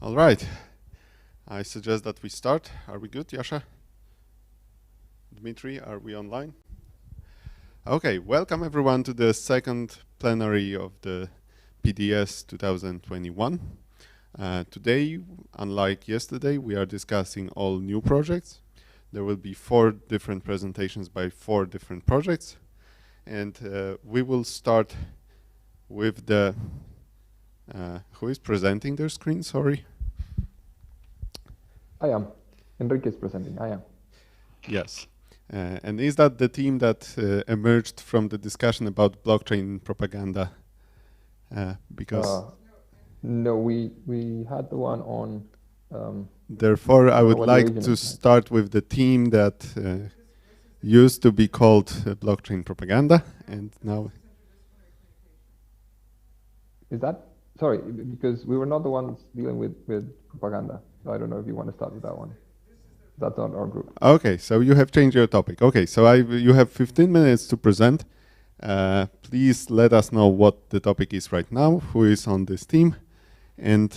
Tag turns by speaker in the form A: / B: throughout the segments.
A: All right. I suggest that we start. Are we good, Yasha? Dmitry, are we online? Okay, welcome everyone to the second plenary of the PDS 2021. Today, unlike yesterday, we are discussing all new projects. There will be 4 different presentations by 4 different projects. And we will start with the... who is presenting their screen? Sorry.
B: I am. Enrique is presenting. I am.
A: Yes. And is that the team that emerged from the discussion about blockchain propaganda? Because
B: no, we had the one on.
A: Therefore, I would like to start with the team that used to be called blockchain propaganda, and now.
B: Is that sorry? Because we were not the ones dealing with propaganda. So I don't know if you want to start with that one. That's not our group.
A: Okay, so you have changed your topic. Okay, so you have 15 minutes to present. Please let us know what the topic is right now, who is on this team, and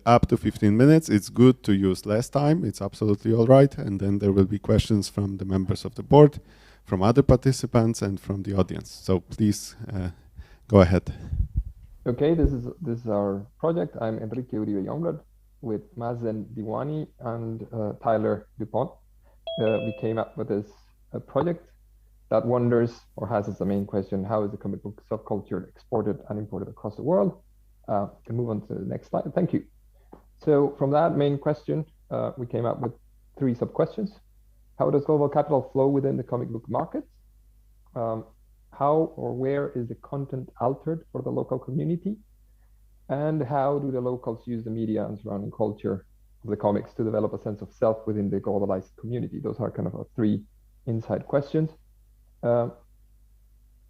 A: up to 15 minutes. It's good to use less time. It's absolutely all right. And then there will be questions from the members of the board, from other participants, and from the audience. So please go ahead.
B: Okay, this is our project. I'm Enrique Uribe Youngblood with Mazen Diwani and Tyler DuPont. We came up with this project that wonders, or has as the main question, how is the comic book subculture exported and imported across the world? Can move on to the next slide. Thank you. So from that main question, we came up with 3 sub-questions. How does global capital flow within the comic book markets? How or where is the content altered for the local community? And how do the locals use the media and surrounding culture of the comics to develop a sense of self within the globalized community? Those are kind of 3 inside questions. The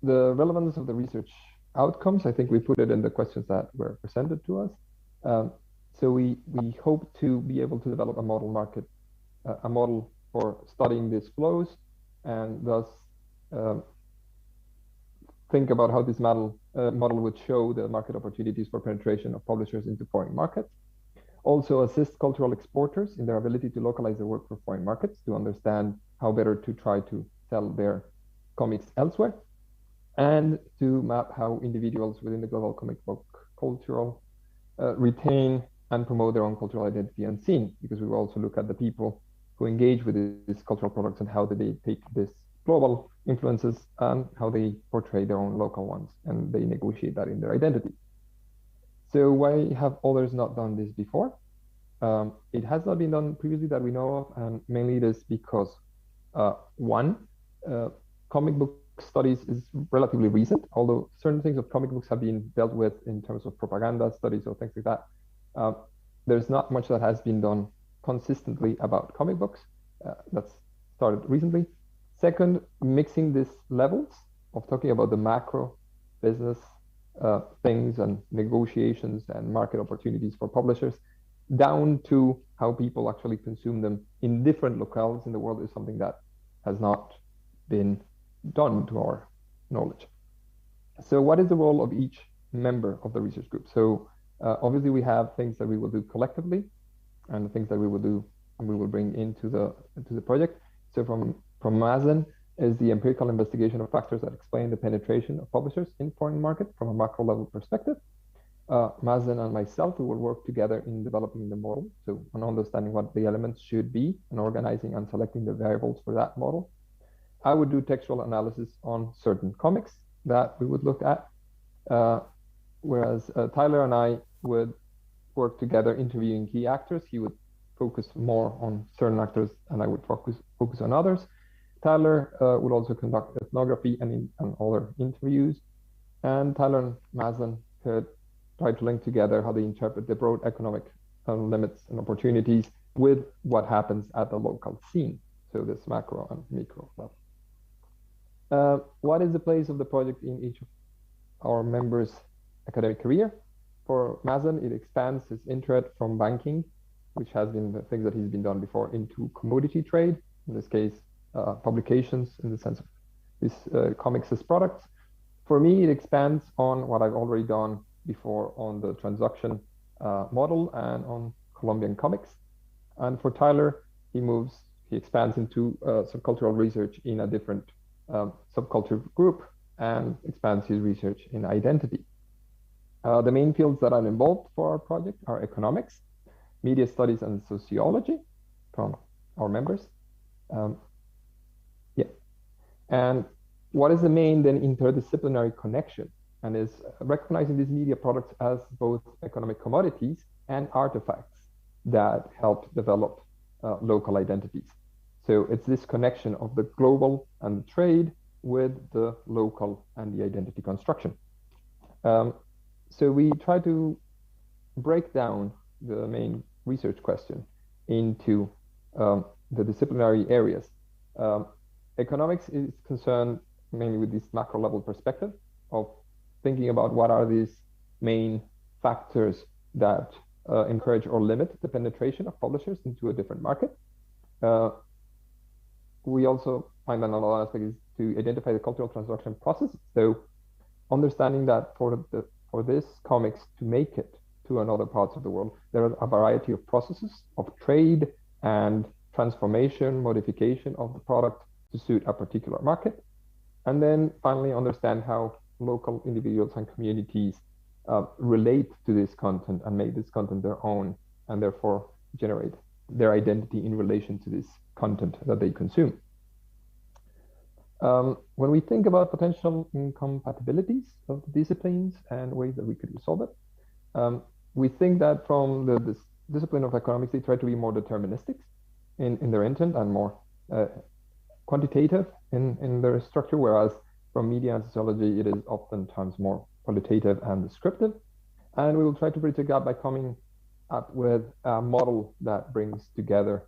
B: relevance of the research outcomes, I think we put it in the questions that were presented to us. So we hope to be able to develop a model for studying these flows, and thus think about how this model would show the market opportunities for penetration of publishers into foreign markets. Also assist cultural exporters in their ability to localize their work for foreign markets, to understand how better to try to sell their comics elsewhere, and to map how individuals within the global comic book cultural retain and promote their own cultural identity and scene, because we will also look at the people who engage with these cultural products and how they take this global influences and how they portray their own local ones, and they negotiate that in their identity. So why have others not done this before? It has not been done previously that we know of, and mainly it is because one, comic book studies is relatively recent, although certain things of comic books have been dealt with in terms of propaganda studies or things like that. There's not much that has been done consistently about comic books. That's started recently. Second, mixing these levels of talking about the macro business things and negotiations and market opportunities for publishers down to how people actually consume them in different locales in the world is something that has not been done to our knowledge. So what is the role of each member of the research group? So obviously we have things that we will do collectively and the things that we will do and we will bring into the project. So from Mazen is the empirical investigation of factors that explain the penetration of publishers in foreign market from a macro level perspective. Mazen and myself, we will work together in developing the model, so on understanding what the elements should be and organizing and selecting the variables for that model. I would do textual analysis on certain comics that we would look at, whereas Tyler and I would work together interviewing key actors. He would focus more on certain actors and I would focus on others. Tyler would also conduct ethnography and other interviews, and Tyler and Mazen could try to link together how they interpret the broad economic limits and opportunities with what happens at the local scene, so this macro and micro level. What is the place of the project in each of our members' academic career? For Mazen, it expands his interest from banking, which has been the things that he's been done before, into commodity trade, in this case, publications in the sense of these comics as products. For me, it expands on what I've already done before on the transaction model and on Colombian comics. And for Tyler, he expands into subcultural research in a different subculture group and expands his research in identity. The main fields that are involved for our project are economics, media studies, and sociology from our members. And what is the main then interdisciplinary connection? And is recognizing these media products as both economic commodities and artifacts that help develop local identities. So it's this connection of the global and the trade with the local and the identity construction. So we try to break down the main research question into the disciplinary areas. Economics is concerned mainly with this macro level perspective of thinking about what are these main factors that encourage or limit the penetration of publishers into a different market. We also find another aspect is to identify the cultural transaction process. So understanding that for this comics to make it to another parts of the world, there are a variety of processes of trade and transformation, modification of the product to suit a particular market. And then finally understand how local individuals and communities relate to this content and make this content their own, and therefore generate their identity in relation to this content that they consume. When we think about potential incompatibilities of disciplines and ways that we could resolve it, we think that from this discipline of economics, they try to be more deterministic in their intent and more quantitative in their structure, whereas from media and sociology, it is oftentimes more qualitative and descriptive. And we will try to bridge the gap by coming up with a model that brings together,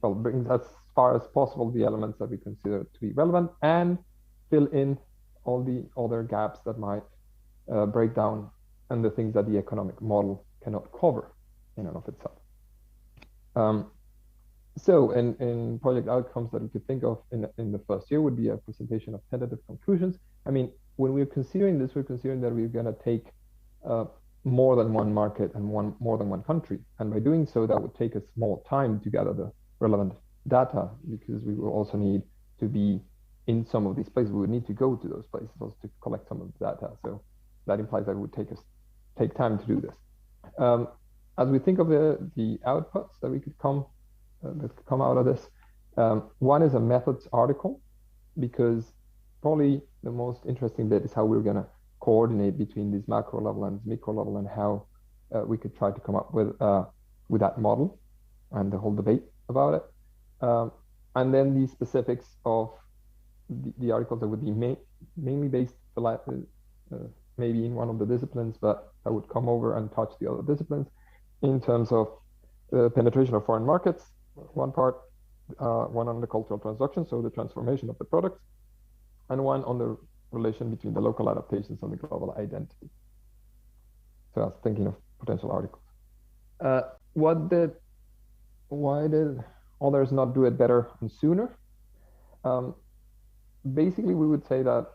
B: brings as far as possible the elements that we consider to be relevant and fill in all the other gaps that might break down and the things that the economic model cannot cover in and of itself. So in project outcomes that we could think of in the first year would be a presentation of tentative conclusions. I mean, when we're considering this, we're considering that we're going to take more than one market and more than one country. And by doing so, that would take us more time to gather the relevant data, because we will also need to be in some of these places. We would need to go to those places also to collect some of the data. So that implies that it would take time to do this. As we think of the outputs that we could come out of this, one is a methods article, because probably the most interesting bit is how we're going to coordinate between this macro level and this micro level, and how we could try to come up with that model and the whole debate about it. And then the specifics of the articles that would be mainly based maybe in one of the disciplines, but I would come over and touch the other disciplines in terms of the penetration of foreign markets, one part, one on the cultural transaction, so the transformation of the products, and one on the relation between the local adaptations and the global identity. So I was thinking of potential articles. Why did others not do it better and sooner? Basically, we would say that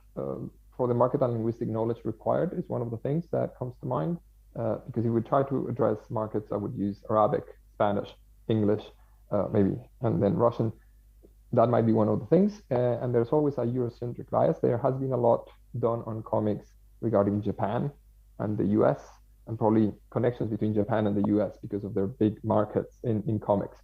B: for the market and linguistic knowledge required is one of the things that comes to mind, because you would try to address markets that would use Arabic, Spanish, English, maybe, and then Russian. That might be one of the things. And there's always a Eurocentric bias. There has been a lot done on comics regarding Japan and the US, and probably connections between Japan and the US because of their big markets in comics.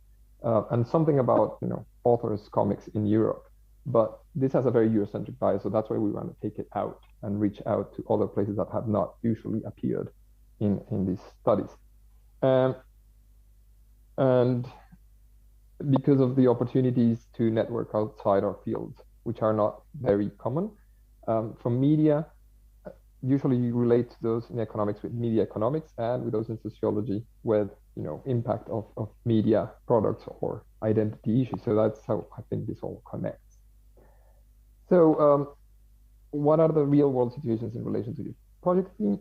B: And something about, authors' comics in Europe. But this has a very Eurocentric bias, so that's why we want to take it out and reach out to other places that have not usually appeared in these studies. And because of the opportunities to network outside our fields, which are not very common. From media, usually you relate to those in economics with media economics, and with those in sociology with impact of media products or identity issues. So that's how I think this all connects. So what are the real world situations in relation to this project theme?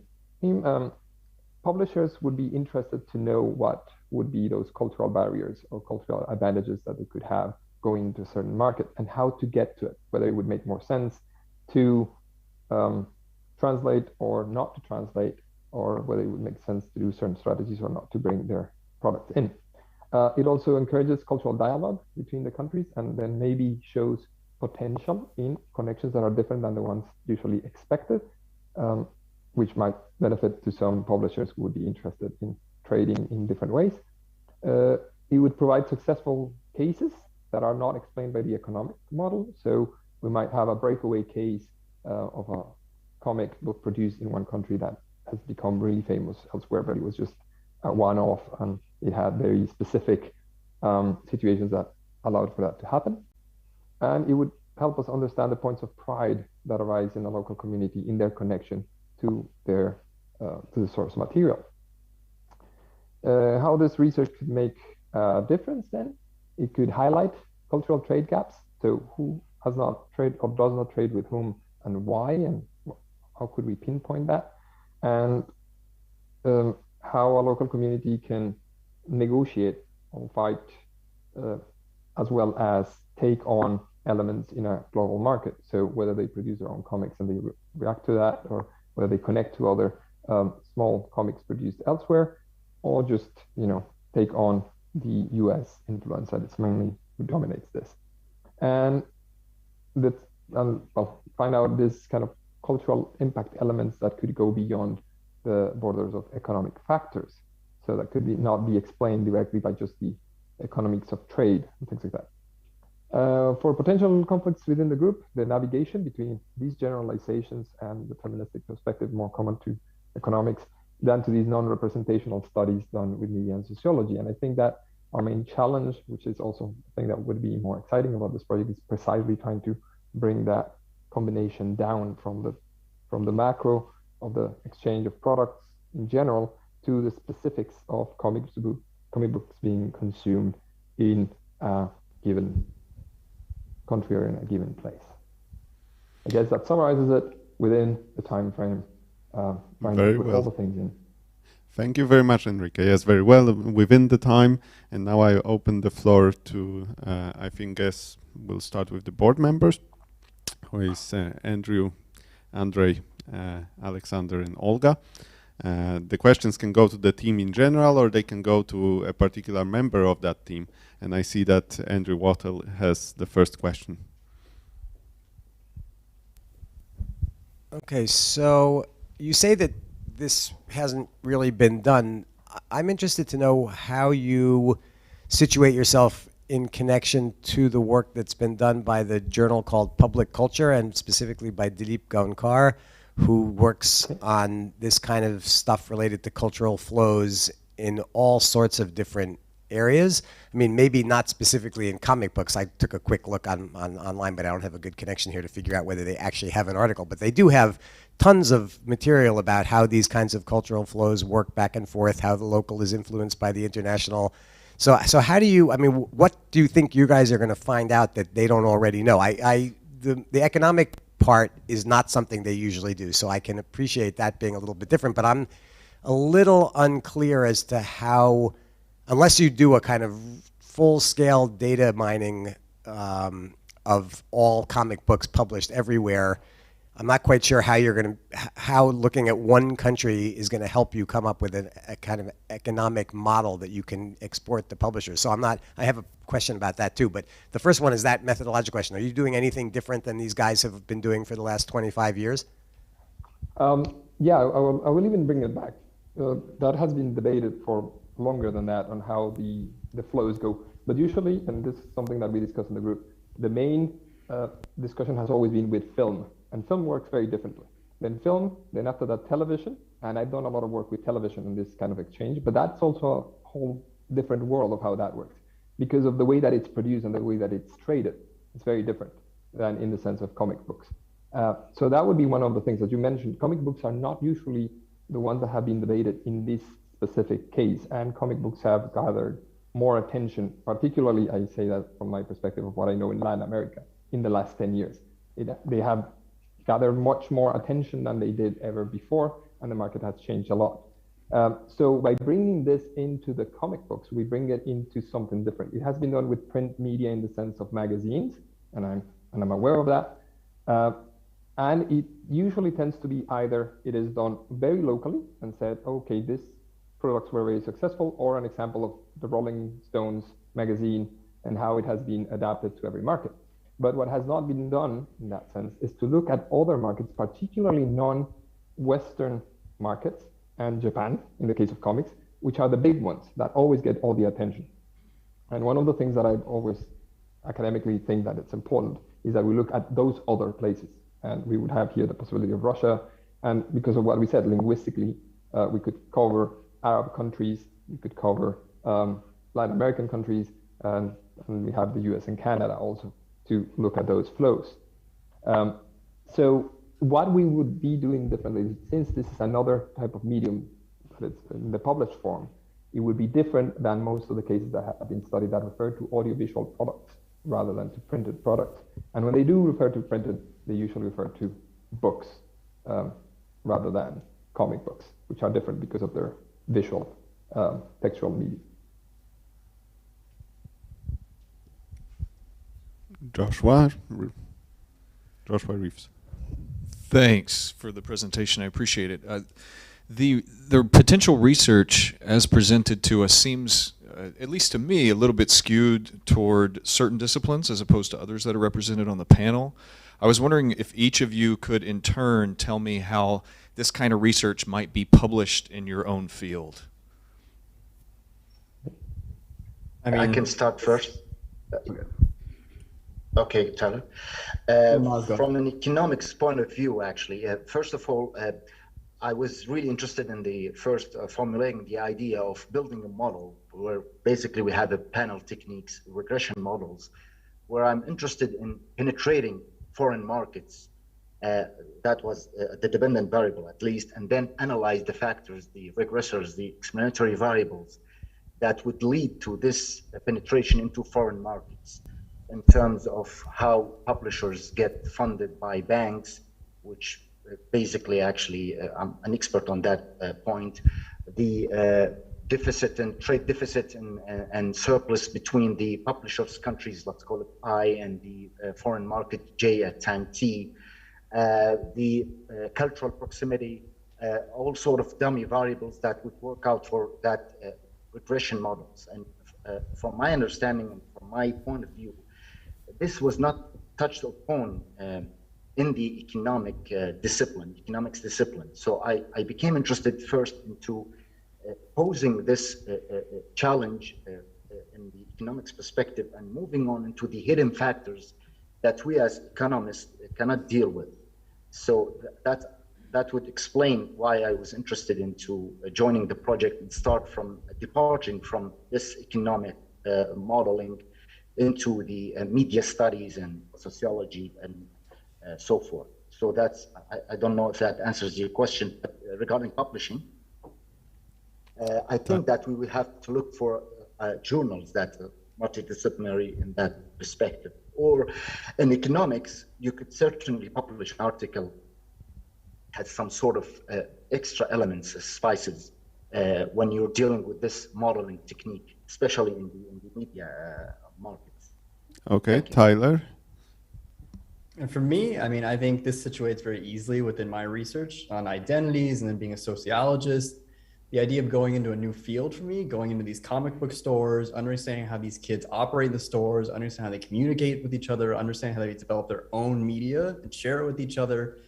B: Publishers would be interested to know what would be those cultural barriers or cultural advantages that they could have going into a certain market, and how to get to it, whether it would make more sense to translate or not to translate or whether it would make sense to do certain strategies or not to bring their products in. It also encourages cultural dialogue between the countries and then maybe shows potential in connections that are different than the ones usually expected, which might benefit to some publishers who would be interested in trading in different ways. It would provide successful cases that are not explained by the economic model. So we might have a breakaway case of a comic book produced in one country that has become really famous elsewhere, but it was just a one-off and it had very specific situations that allowed for that to happen. And it would help us understand the points of pride that arise in a local community in their connection to their to the source material. How this research could make a difference then? It could highlight cultural trade gaps. So who has not traded or does not trade with whom and why, and how could we pinpoint that? And how a local community can negotiate or fight as well as take on elements in a global market. So whether they produce their own comics and they react to that, or whether they connect to other small comics produced elsewhere, or just take on the US influence that it's mainly who dominates this. And that find out this kind of cultural impact elements that could go beyond the borders of economic factors. So that could not be explained directly by just the economics of trade and things like that. For potential conflicts within the group, the navigation between these generalizations and the deterministic perspective more common to economics than to these non-representational studies done with media and sociology. And I think that our main challenge, which is also the thing that would be more exciting about this project, is precisely trying to bring that combination down from the macro of the exchange of products in general to the specifics of comic books being consumed in a given country or in a given place. I guess that summarizes it within the time frame, trying to put all the things in.
A: Thank you very much, Enrique. Yes, very well within the time. And now I open the floor to, I think, we'll start with the board members, who is Andrew, Andre, Alexander, and Olga. The questions can go to the team in general, or they can go to a particular member of that team. And I see that Andrew Wattle has the first question.
C: Okay, so you say that this hasn't really been done. I'm interested to know how you situate yourself in connection to the work that's been done by the journal called Public Culture, and specifically by Dilip Gaunkar, who works on this kind of stuff related to cultural flows in all sorts of different areas. I mean, maybe not specifically in comic books. I took a quick look on online, but I don't have a good connection here to figure out whether they actually have an article. But they do have tons of material about how these kinds of cultural flows work back and forth, how the local is influenced by the international. So how do you, I mean, what do you think you guys are going to find out that they don't already know? The economic part is not something they usually do, so I can appreciate that being a little bit different, but I'm a little unclear as to how, unless you do a kind of full-scale data mining of all comic books published everywhere, I'm not quite sure how looking at one country is going to help you come up with a kind of economic model that you can export to publishers. So I have a question about that too, but the first one is that methodological question. Are you doing anything different than these guys have been doing for the last 25 years?
B: Yeah, I will even bring it back. That has been debated for longer than that on how the flows go. But usually, and this is something that we discuss in the group, the main discussion has always been with film. And film works very differently. Then film, then after that television, and I've done a lot of work with television in this kind of exchange, but that's also a whole different world of how that works. Because of the way that it's produced and the way that it's traded, it's very different than in the sense of comic books. So that would be one of the things that you mentioned. Comic books are not usually the ones that have been debated in this specific case, and comic books have gathered more attention, particularly, I say that from my perspective of what I know in Latin America in the last 10 years. They have gathered much more attention than they did ever before, and the market has changed a lot. So by bringing this into the comic books, we bring it into something different. It has been done with print media in the sense of magazines, and I'm aware of that. And it usually tends to be either it is done very locally and said, okay, this products were very successful, or an example of the Rolling Stones magazine and how it has been adapted to every market. But what has not been done in that sense is to look at other markets, particularly non-Western markets, and Japan, in the case of comics, which are the big ones that always get all the attention. And one of the things that I always academically think that it's important is that we look at those other places. And we would have here the possibility of Russia. And because of what we said, linguistically, we could cover Arab countries, we could cover Latin American countries, and we have the US and Canada also to look at those flows. So what we would be doing differently, since this is another type of medium, but it's in the published form, it would be different than most of the cases that have been studied that refer to audiovisual products rather than to printed products. And when they do refer to printed, they usually refer to books rather than comic books, which are different because of their visual textual medium.
A: Joshua Reeves.
D: Thanks for the presentation. I appreciate it. The potential research as presented to us seems, at least to me, a little bit skewed toward certain disciplines as opposed to others that are represented on the panel. I was wondering if each of you could in turn tell me how this kind of research might be published in your own field.
E: I can start first. Okay, Tyler. From an economics point of view, actually, first of all, I was really interested in the first formulating the idea of building a model where basically we have a panel techniques, regression models, where I'm interested in penetrating foreign markets. That was the dependent variable at least, and then analyze the factors, the regressors, the explanatory variables that would lead to this penetration into foreign markets in terms of how publishers get funded by banks, which basically actually I'm an expert on that point, the deficit and trade deficit and surplus between the publishers' countries, let's call it I, and the foreign market J at time T, the cultural proximity, all sort of dummy variables that would work out for that regression models. And from my understanding and from my point of view, this was not touched upon in the economics discipline. So I became interested first into posing this challenge in the economics perspective and moving on into the hidden factors that we as economists cannot deal with. So that would explain why I was interested into joining the project and start from departing from this economic modeling into the media studies and sociology and so forth. So that's, I don't know if that answers your question, but regarding publishing, I think that we will have to look for journals that are multidisciplinary in that perspective. Or in economics, you could certainly publish an article has some sort of extra elements, spices, when you're dealing with this modeling technique, especially in the media markets.
A: Okay, Tyler.
F: And for me, I mean, I think this situates very easily within my research on identities and then being a sociologist. The idea of going into a new field for me, going into these comic book stores, understanding how these kids operate in the stores, understand how they communicate with each other, understand how they develop their own media and share it with each other,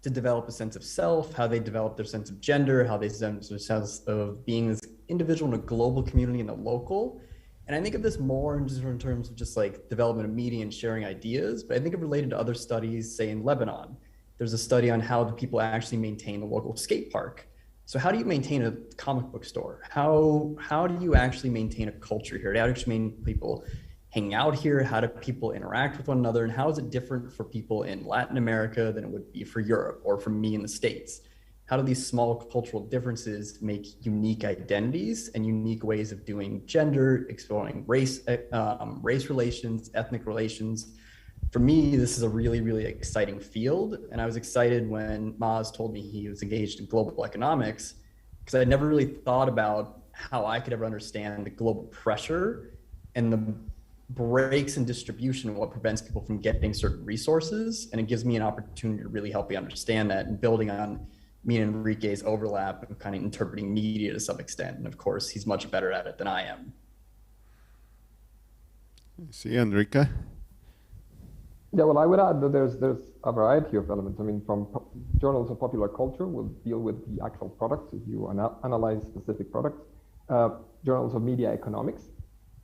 F: to develop a sense of self, how they develop their sense of gender, how they sense their sense of being this individual in a global community and a local. And I think of this more in terms of just like development of media and sharing ideas, but I think of related to other studies, say in Lebanon. There's a study on how the people actually maintain the local skate park. So how do you maintain a comic book store? How do you actually maintain a culture here? How do you actually maintain people hanging out here? How do people interact with one another? And how is it different for people in Latin America than it would be for Europe or for me in the States? How do these small cultural differences make unique identities and unique ways of doing gender, exploring race relations, ethnic relations? For me, this is a really, really exciting field. And I was excited when Maz told me he was engaged in global economics, because I never really thought about how I could ever understand the global pressure and the breaks in distribution what prevents people from getting certain resources. And it gives me an opportunity to really help you understand that, and building on me and Enrique's overlap and kind of interpreting media to some extent. And of course, he's much better at it than I am.
A: See, Enrique?
B: Yeah, well, I would add that there's a variety of elements. I mean, from journals of popular culture will deal with the actual products, if you analyze specific products. Journals of media economics,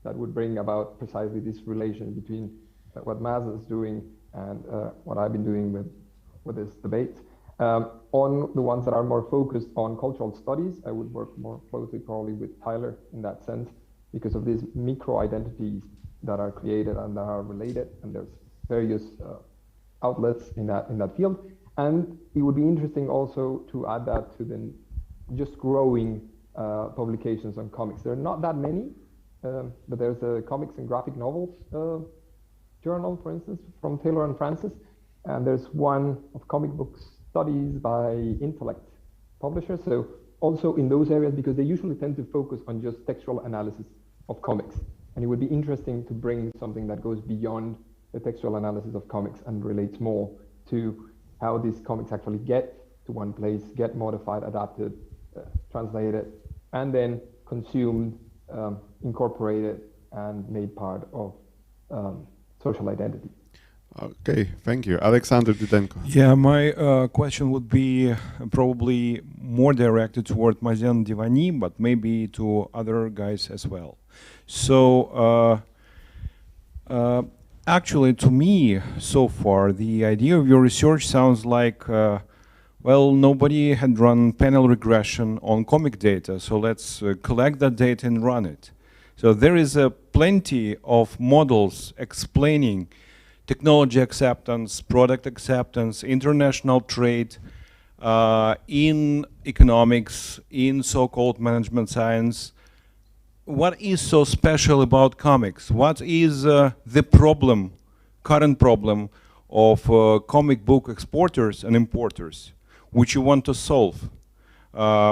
B: that would bring about precisely this relation between what Maz is doing and what I've been doing with this debate. On the ones that are more focused on cultural studies, I would work more closely probably with Tyler in that sense, because of these micro-identities that are created and that are related, and there's various outlets in that field. And it would be interesting also to add that to the just growing publications on comics. There are not that many, but there's a comics and graphic novels journal, for instance, from Taylor and Francis, and there's one of comic book studies by Intellect publishers. So also in those areas, because they usually tend to focus on just textual analysis of comics, and it would be interesting to bring something that goes beyond the textual analysis of comics and relates more to how these comics actually get to one place, get modified, adapted, translated, and then consumed, incorporated, and made part of social identity.
A: Okay, thank you. Alexander Dudenko.
G: Yeah, my question would be probably more directed toward Mazen Divani, but maybe to other guys as well. So actually, to me, so far, the idea of your research sounds like, well, nobody had run panel regression on comic data, so let's collect that data and run it. So there is plenty of models explaining technology acceptance, product acceptance, international trade, in economics, in so-called management science. What is so special about comics? What is the problem, current problem of comic book exporters and importers, which you want to solve,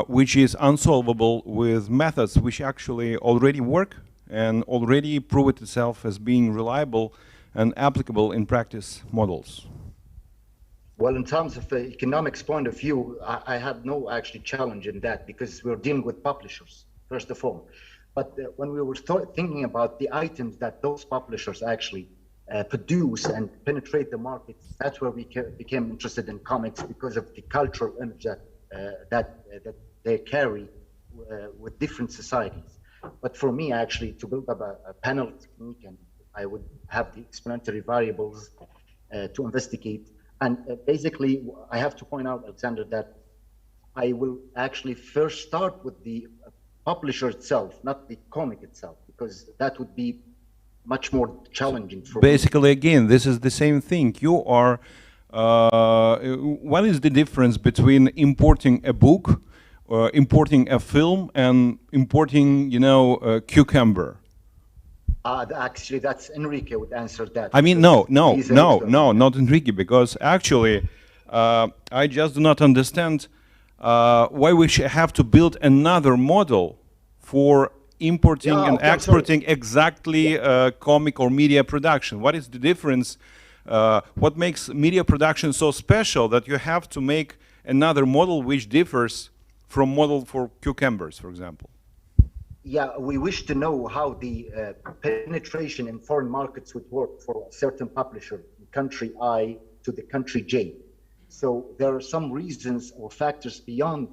G: which is unsolvable with methods which actually already work and already prove itself as being reliable and applicable in practice models?
E: Well, in terms of the economics point of view, I have no actually challenge in that, because we're dealing with publishers, first of all. But when we were thinking about the items that those publishers actually produce and penetrate the markets, that's where we became interested in comics, because of the cultural image that they carry with different societies. But for me, actually, to build up a panel technique, and I would have the explanatory variables to investigate. And basically, I have to point out, Alexander, that I will actually first start with the publisher itself, not the comic itself, because that would be much more challenging for
G: basically, me. Again, this is the same thing. You are, what is the difference between importing a book, importing a film, and importing, you know, a cucumber?
E: Actually, that's Enrique would answer that.
G: I mean, no, not Enrique, because actually, I just do not understand why we should have to build another model for importing and exporting exactly comic or media production. What is the difference? What makes media production so special that you have to make another model which differs from model for cucumbers, for example?
E: Yeah, we wish to know how the penetration in foreign markets would work for a certain publisher in country I to the country J. So there are some reasons or factors beyond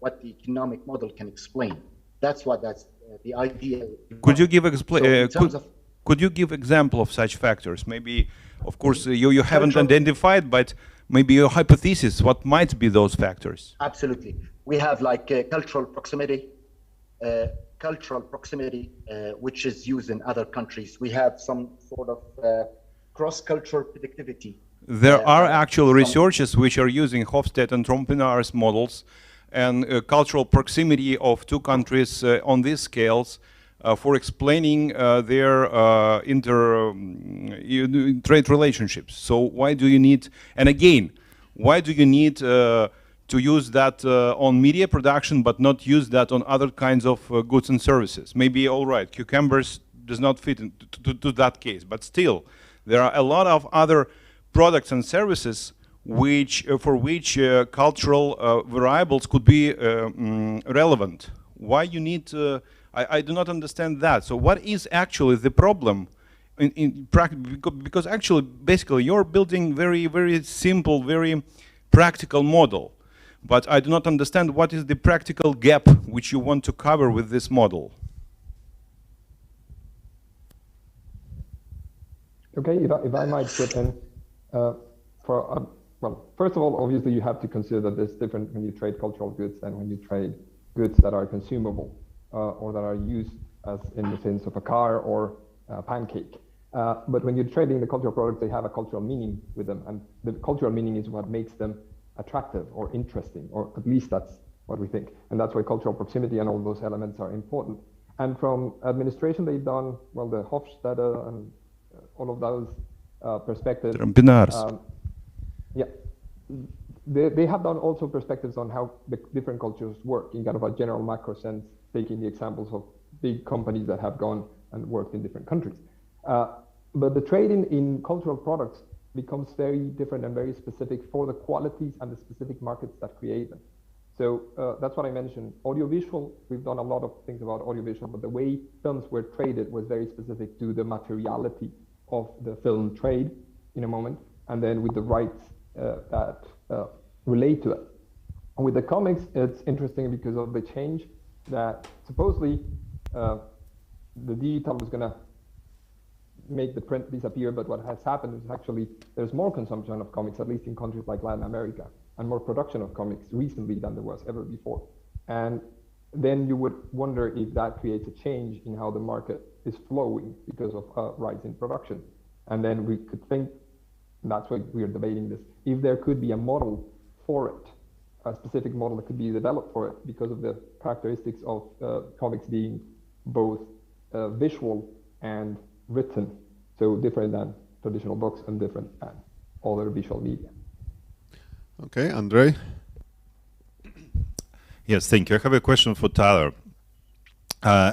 E: what the economic model can explain. That's the idea.
G: Could you give could you give example of such factors? Maybe, of course, you haven't identified, but maybe your hypothesis. What might be those factors?
E: Absolutely, we have like cultural proximity. Which is used in other countries. We have some sort of cross-cultural predictivity.
G: There are actual researchers which are using Hofstede and Trompenaars models and cultural proximity of two countries on these scales for explaining their trade relationships. So why do you need, and again, why do you need to use that on media production, but not use that on other kinds of goods and services? Maybe, all right, cucumbers does not fit to that case. But still, there are a lot of other products and services which for which cultural variables could be relevant. Why you need? I do not understand that. So what is actually the problem in practice? Because actually, basically, you're building very simple, very practical model. But I do not understand what is the practical gap which you want to cover with this model.
B: Okay, if I might chip in, well, first of all, obviously you have to consider that there's different when you trade cultural goods and when you trade goods that are consumable or that are used as in the sense of a car or a pancake. But when you're trading the cultural products, they have a cultural meaning with them, and the cultural meaning is what makes them attractive or interesting, or at least that's what we think. And that's why cultural proximity and all those elements are important. And from administration, they've done, well, the Hofstede and all of those perspectives. Yeah, they have done also perspectives on how the different cultures work in kind of a general macro sense, taking the examples of big companies that have gone and worked in different countries. But the trading in cultural products becomes very different and very specific for the qualities and the specific markets that create them. So that's what I mentioned. Audiovisual, we've done a lot of things about audiovisual, but the way films were traded was very specific to the materiality of the film trade in a moment, and then with the rights that relate to it. And with the comics, it's interesting because of the change that supposedly the digital was going to make the print disappear, but what has happened is actually there's more consumption of comics, at least in countries like Latin America, and more production of comics recently than there was ever before. And then you would wonder if that creates a change in how the market is flowing because of a rise in production. And then we could think, and that's why we are debating this, if there could be a model for it, a specific model that could be developed for it because of the characteristics of comics being both visual and written, so different than traditional books and different than other visual media.
A: Okay, Andrei?
H: Yes, thank you. I have a question for Tyler. I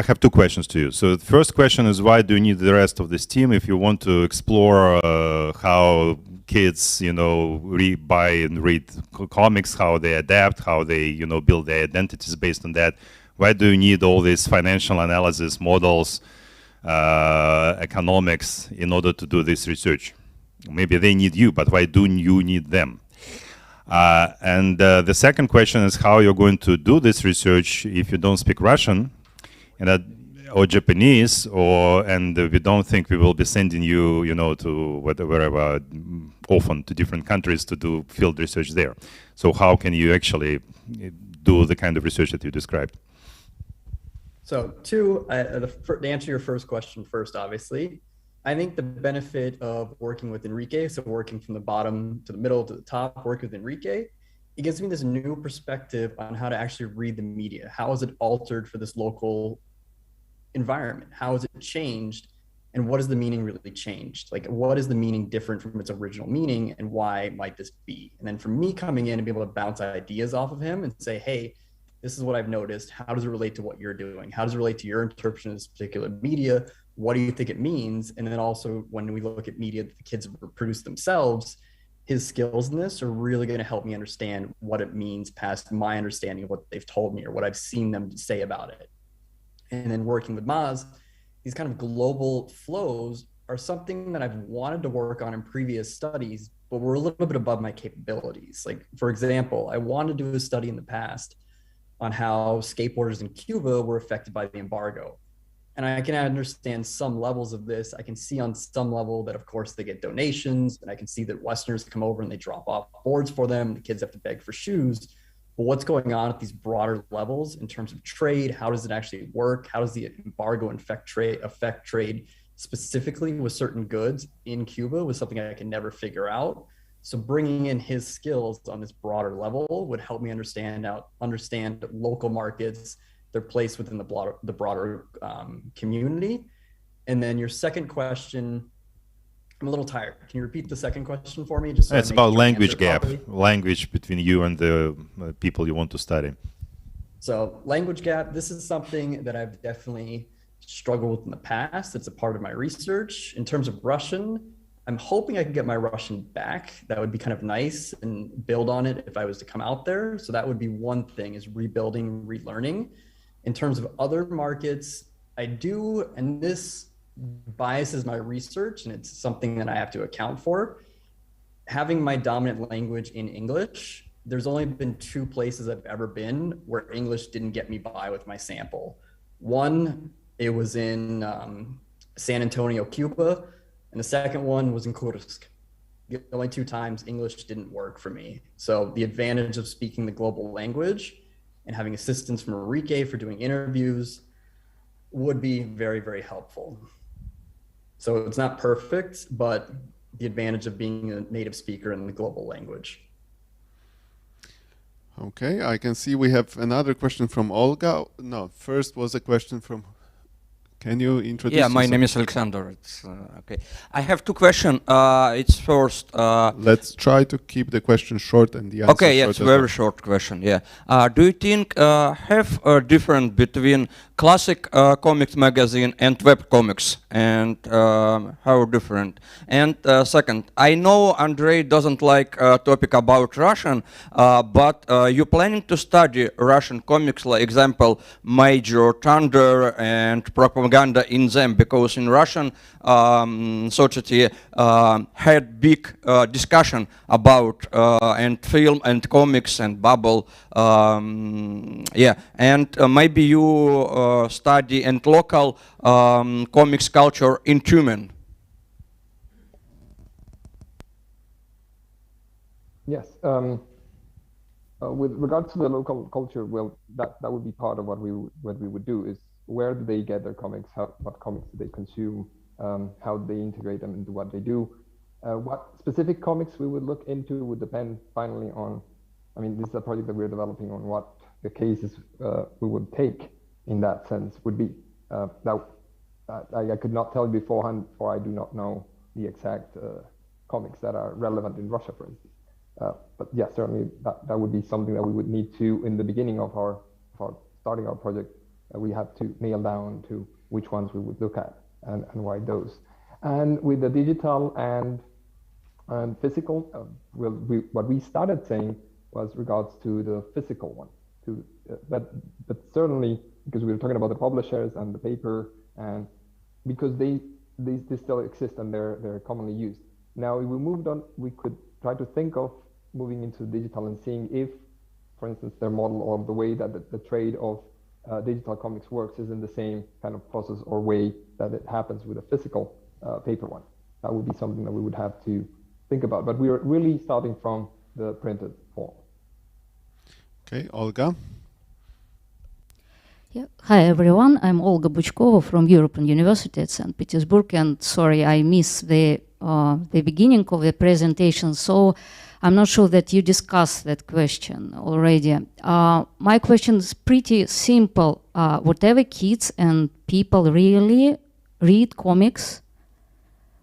H: have two questions to you. So the first question is, why do you need the rest of this team if you want to explore how kids, buy and read comics, how they adapt, how they, build their identities based on that? Why do you need all these financial analysis models, economics in order to do this research? Maybe they need you, but why do you need them? The second question is how you're going to do this research if you don't speak Russian or Japanese, and we don't think we will be sending you, to wherever often to different countries to do field research there. So how can you actually do the kind of research that you described?
F: So to answer your first question first, obviously, I think the benefit of working with Enrique, so working from the bottom to the middle to the top, working with Enrique, it gives me this new perspective on how to actually read the media. How is it altered for this local environment? How has it changed? And what is the meaning really changed? Like, what is the meaning different from its original meaning, and why might this be? And then for me coming in and be able to bounce ideas off of him and say, hey, this is what I've noticed. How does it relate to what you're doing? How does it relate to your interpretation of this particular media? What do you think it means? And then also when we look at media that the kids produce themselves, his skills in this are really going to help me understand what it means past my understanding of what they've told me or what I've seen them say about it. And then working with Maz, these kind of global flows are something that I've wanted to work on in previous studies, but were a little bit above my capabilities. Like, for example, I wanted to do a study in the past on how skateboarders in Cuba were affected by the embargo. And I can understand some levels of this. I can see on some level that, of course, they get donations, and I can see that Westerners come over and they drop off boards for them. The kids have to beg for shoes. But what's going on at these broader levels in terms of trade? How does it actually work? How does the embargo affect trade specifically with certain goods in Cuba was something I can never figure out. So bringing in his skills on this broader level would help me understand local markets, their place within the broader community. And then your second question, I'm a little tired. Can you repeat the second question for me? Just
H: it's about language gap, language between you and the people you want to study.
F: So language gap, this is something that I've definitely struggled with in the past. It's a part of my research. In terms of Russian, I'm hoping I can get my Russian back. That would be kind of nice and build on it if I was to come out there. So that would be one thing, is rebuilding, relearning. In terms of other markets, I do, and this biases my research, and it's something that I have to account for. Having my dominant language in English, there's only been 2 places I've ever been where English didn't get me by with my sample. One, it was in San Antonio, Cuba, and the second one was in Kursk. The only 2 times English didn't work for me. So the advantage of speaking the global language and having assistance from Enrique for doing interviews would be very, very helpful. So it's not perfect, but the advantage of being a native speaker in the global language.
A: Okay, I can see we have another question from Olga. No, first was a question from... Can you introduce
I: Yeah, my
A: yourself?
I: name is Alexander. It's okay. I have 2 questions. It's first.
A: Let's try to keep the question short and the answer
I: Okay, yeah,
A: short
I: it's a
A: as
I: very
A: well.
I: short question. Yeah. Do you think have a difference between classic comics magazine and web comics, and how different? And second, I know Andrei doesn't like topic about Russian, but you planning to study Russian comics, like example, Major Thunder and propaganda in them, because in Russian society had big discussion about and film and comics and bubble, yeah, and maybe you study and local comics culture in Tumen.
B: Yes. With regards to the local culture, well, that would be part of what we would do, is where do they get their comics, what comics do they consume, how do they integrate them into what they do. What specific comics we would look into would depend finally on, I mean, this is a project that we're developing, on what the cases we would take in that sense would be. Now, I could not tell you beforehand, for I do not know the exact comics that are relevant in Russia, for instance. But yeah, certainly that would be something that we would need to, in the beginning of our starting our project, we have to nail down to which ones we would look at and why those. And with the digital and physical, what we started saying was regards to the physical one. But certainly, because we were talking about the publishers and the paper, and because they still exist and they're commonly used. Now, if we moved on, we could try to think of moving into digital and seeing if, for instance, their model or the way that the trade of digital comics works is in the same kind of process or way that it happens with a physical paper one. That would be something that we would have to think about. But we are really starting from the printed form.
A: Okay, Olga.
J: Yeah. Hi everyone, I'm Olga Buchkova from European University at St. Petersburg, and sorry I missed the beginning of the presentation, so I'm not sure that you discussed that question already. My question is pretty simple. Whatever kids and people really read comics,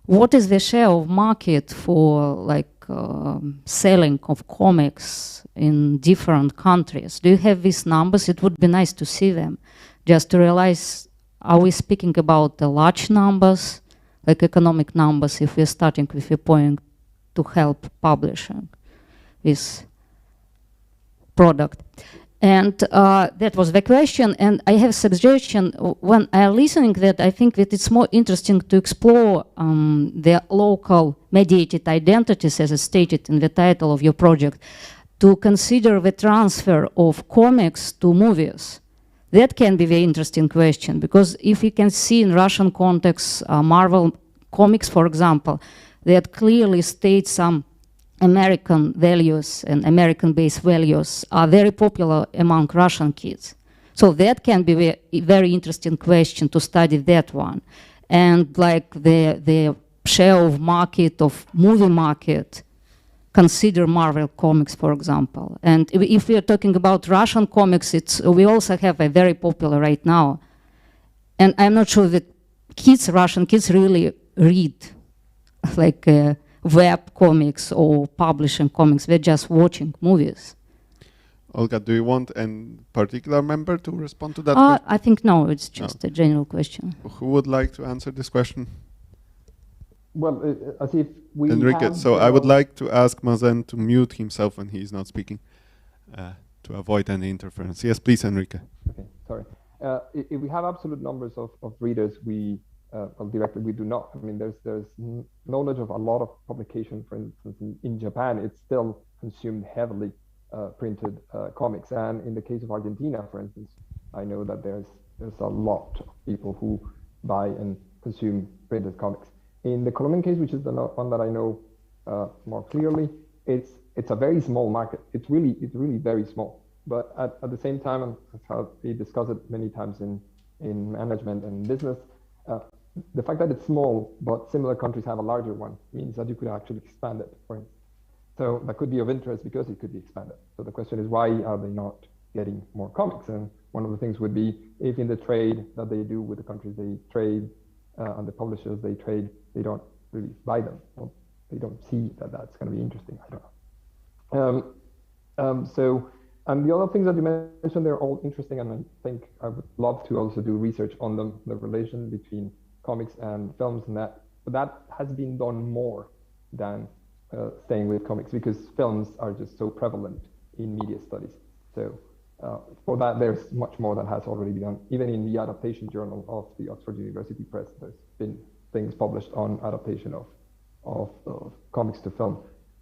J: what is the share of market for like selling of comics in different countries? Do you have these numbers? It would be nice to see them, just to realize, are we speaking about the large numbers, like economic numbers, if we're starting with a point to help publishing this product? And that was the question. And I have a suggestion. When I'm listening that, I think that it's more interesting to explore the local mediated identities, as is stated in the title of your project, to consider the transfer of comics to movies. That can be the interesting question, because if you can see in Russian context, Marvel comics, for example, that clearly state some American values and American-based values are very popular among Russian kids. So that can be a very interesting question to study that one. And like the share of market, of movie market, consider Marvel comics, for example. And if we are talking about Russian comics, we also have a very popular right now. And I'm not sure that Russian kids really read like web comics or publishing comics. They're just watching movies.
A: Olga, do you want a particular member to respond to that question?
J: I think no, it's just a general question.
A: Who would like to answer this question?
B: Well, as if we
A: Enrique,
B: have
A: so I would like to ask Mazen to mute himself when he's not speaking to avoid any interference. Yes, please, Enrique.
B: Okay, sorry. If we have absolute numbers of readers, we directly we do not. I mean, there's knowledge of a lot of publication. For instance, in Japan, it's still consumed heavily printed comics, and in the case of Argentina, for instance, I know that there's a lot of people who buy and consume printed comics. In the Colombian case, which is the one that I know more clearly, it's a very small market. It's really very small. But at the same time, and that's how we discuss it many times in management and business, the fact that it's small, but similar countries have a larger one, means that you could actually expand it, for instance. So that could be of interest because it could be expanded. So the question is, why are they not getting more comics? And one of the things would be, if in the trade that they do with the countries they trade, and the publishers they trade, they don't really buy them. Well, they don't see that that's going to be interesting. I don't know. And the other things that you mentioned, they're all interesting, and I think I would love to also do research on them, the relation between comics and films and that. But that has been done more than staying with comics, because films are just so prevalent in media studies. So for that, there's much more that has already been done. Even in the adaptation journal of the Oxford University Press, there's been things published on adaptation of comics to film.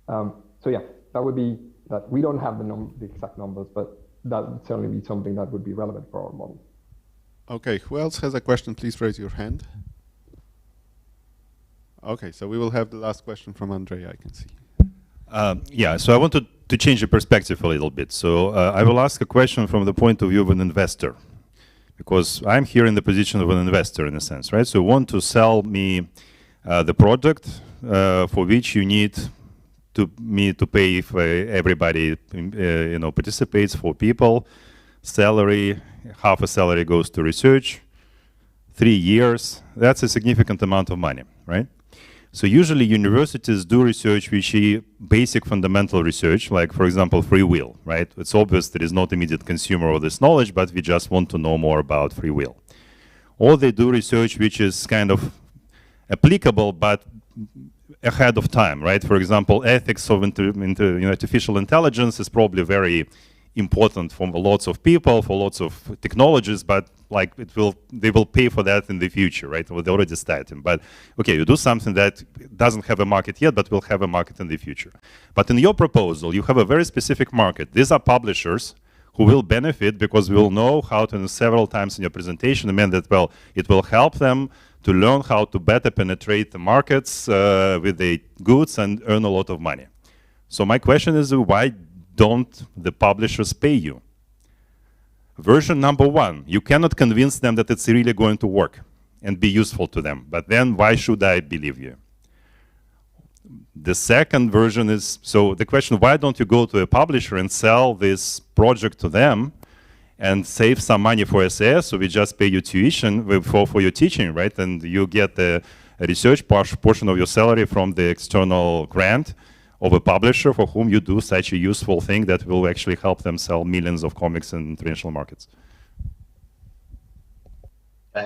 B: So yeah, that would be that. We don't have the exact numbers, but that would certainly be something that would be relevant for our model.
A: Okay, who else has a question? Please raise your hand. Okay, so we will have the last question from Andrea, I can see.
H: Yeah, so I wanted to change the perspective a little bit. So I will ask a question from the point of view of an investor, because I'm here in the position of an investor in a sense, right? So you want to sell me the product for which you need me to pay if everybody participates, 4 people, salary, half a salary goes to research, 3 years, that's a significant amount of money, right? So usually universities do research which is basic fundamental research, like for example, free will, right? It's obvious there is not immediate consumer of this knowledge, but we just want to know more about free will. Or they do research which is kind of applicable, but ahead of time, right? For example, ethics of artificial intelligence is probably very important for lots of people, for lots of technologies, but like they will pay for that in the future, right? Or they're already starting. But okay, you do something that doesn't have a market yet, but will have a market in the future. But in your proposal, you have a very specific market. These are publishers who will benefit because we will know how to, several times in your presentation, I mean that, well, it will help them to learn how to better penetrate the markets with the goods and earn a lot of money. So my question is, why don't the publishers pay you? Version number 1, you cannot convince them that it's really going to work and be useful to them, but then why should I believe you? The second version is, so the question, why don't you go to a publisher and sell this project to them and save some money for SAS, so we just pay you tuition for your teaching, right? And you get the research portion of your salary from the external grant of a publisher for whom you do such a useful thing that will actually help them sell millions of comics in international markets.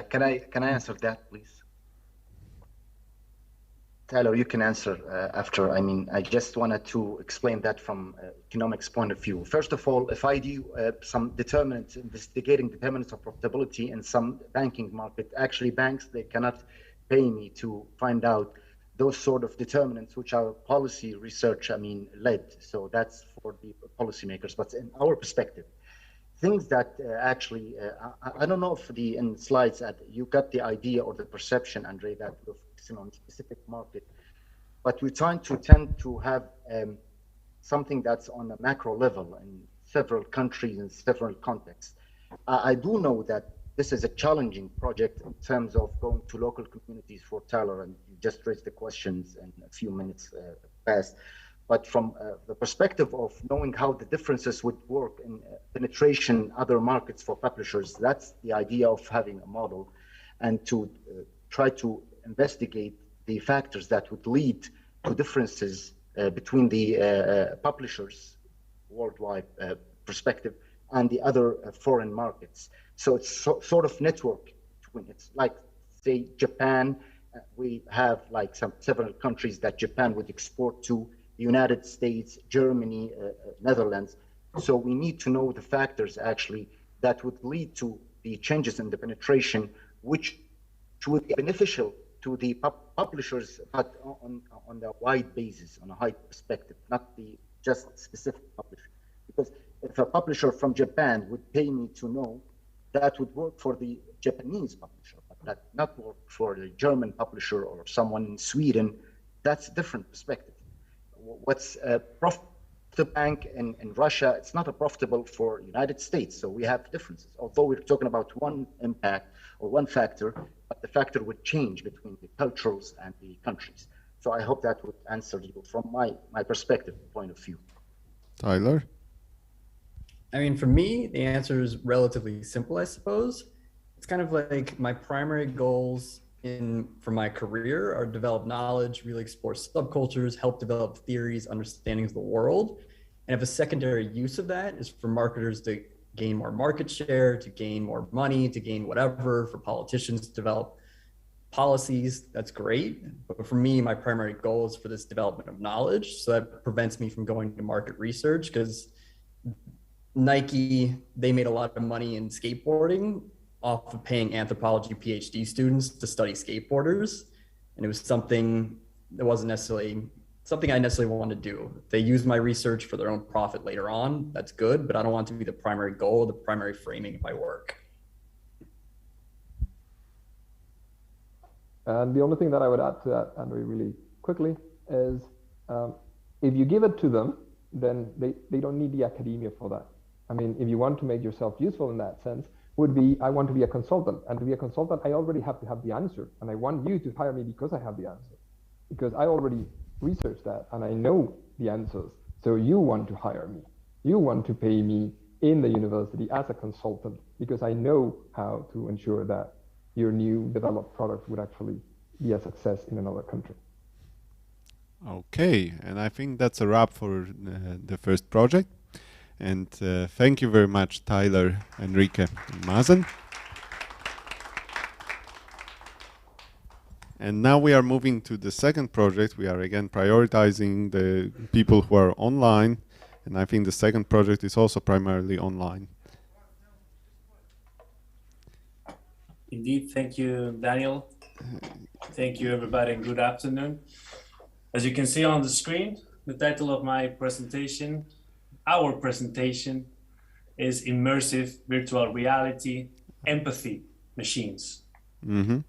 E: Can I answer that, please? Tyler, you can answer after. I mean, I just wanted to explain that from economics point of view. First of all, if I do some determinants, investigating determinants of profitability in some banking market, actually banks, they cannot pay me to find out those sort of determinants, which are policy research, led. So that's for the policymakers. But in our perspective, things that actually, I don't know if in slides you got the idea or the perception, Andre, that we're focusing on a specific market, but we're trying to tend to have something that's on a macro level in several countries and several contexts. I do know that this is a challenging project in terms of going to local communities for Tyler, and you just raised the questions in a few minutes past. But from the perspective of knowing how the differences would work in penetration other markets for publishers, that's the idea of having a model, and to try to investigate the factors that would lead to differences between the publishers worldwide perspective and the other foreign markets. So it's sort of network between. It's like, say, Japan. We have like several countries that Japan would export to, the United States, Germany, Netherlands. So we need to know the factors actually that would lead to the changes in the penetration, which would be beneficial to the publishers, but on the wide basis, on a high perspective, not the just specific publisher. Because if a publisher from Japan would pay me to know, that would work for the Japanese publisher, but that not work for the German publisher or someone in Sweden. That's a different perspective. What's profitable bank in Russia, it's not a profitable for United States. So we have differences. Although we're talking about one impact or one factor, but the factor would change between the cultures and the countries. So I hope that would answer you from my perspective, point of view.
A: Tyler?
F: I mean, for me, the answer is relatively simple, I suppose. It's kind of like my primary goals for my career are develop knowledge, really explore subcultures, help develop theories, understandings of the world. And if a secondary use of that is for marketers to gain more market share, to gain more money, to gain whatever, for politicians to develop policies, that's great. But for me, my primary goal is for this development of knowledge. So that prevents me from going to market research, because Nike, they made a lot of money in skateboarding off of paying anthropology PhD students to study skateboarders. And it was something that wasn't necessarily something I necessarily want to do. If they use my research for their own profit later on, that's good, but I don't want to be the primary goal, the primary framing of my work.
B: And the only thing that I would add to that, Andrew, really quickly, is if you give it to them, then they don't need the academia for that. I mean, if you want to make yourself useful in that sense, would be, I want to be a consultant. And to be a consultant, I already have to have the answer. And I want you to hire me because I have the answer. Because I already researched that and I know the answers. So you want to hire me. You want to pay me in the university as a consultant because I know how to ensure that your new developed product would actually be a success in another country.
A: Okay, and I think that's a wrap for the first project. And thank you very much, Tyler, Enrique, and Mazen. And now we are moving to the second project. We are again prioritizing the people who are online. And I think the second project is also primarily online.
K: Indeed, thank you, Daniel. Thank you, everybody, and good afternoon. As you can see on the screen, the title of my presentation, our presentation, is Immersive Virtual Reality Empathy Machines.
A: Mm-hmm.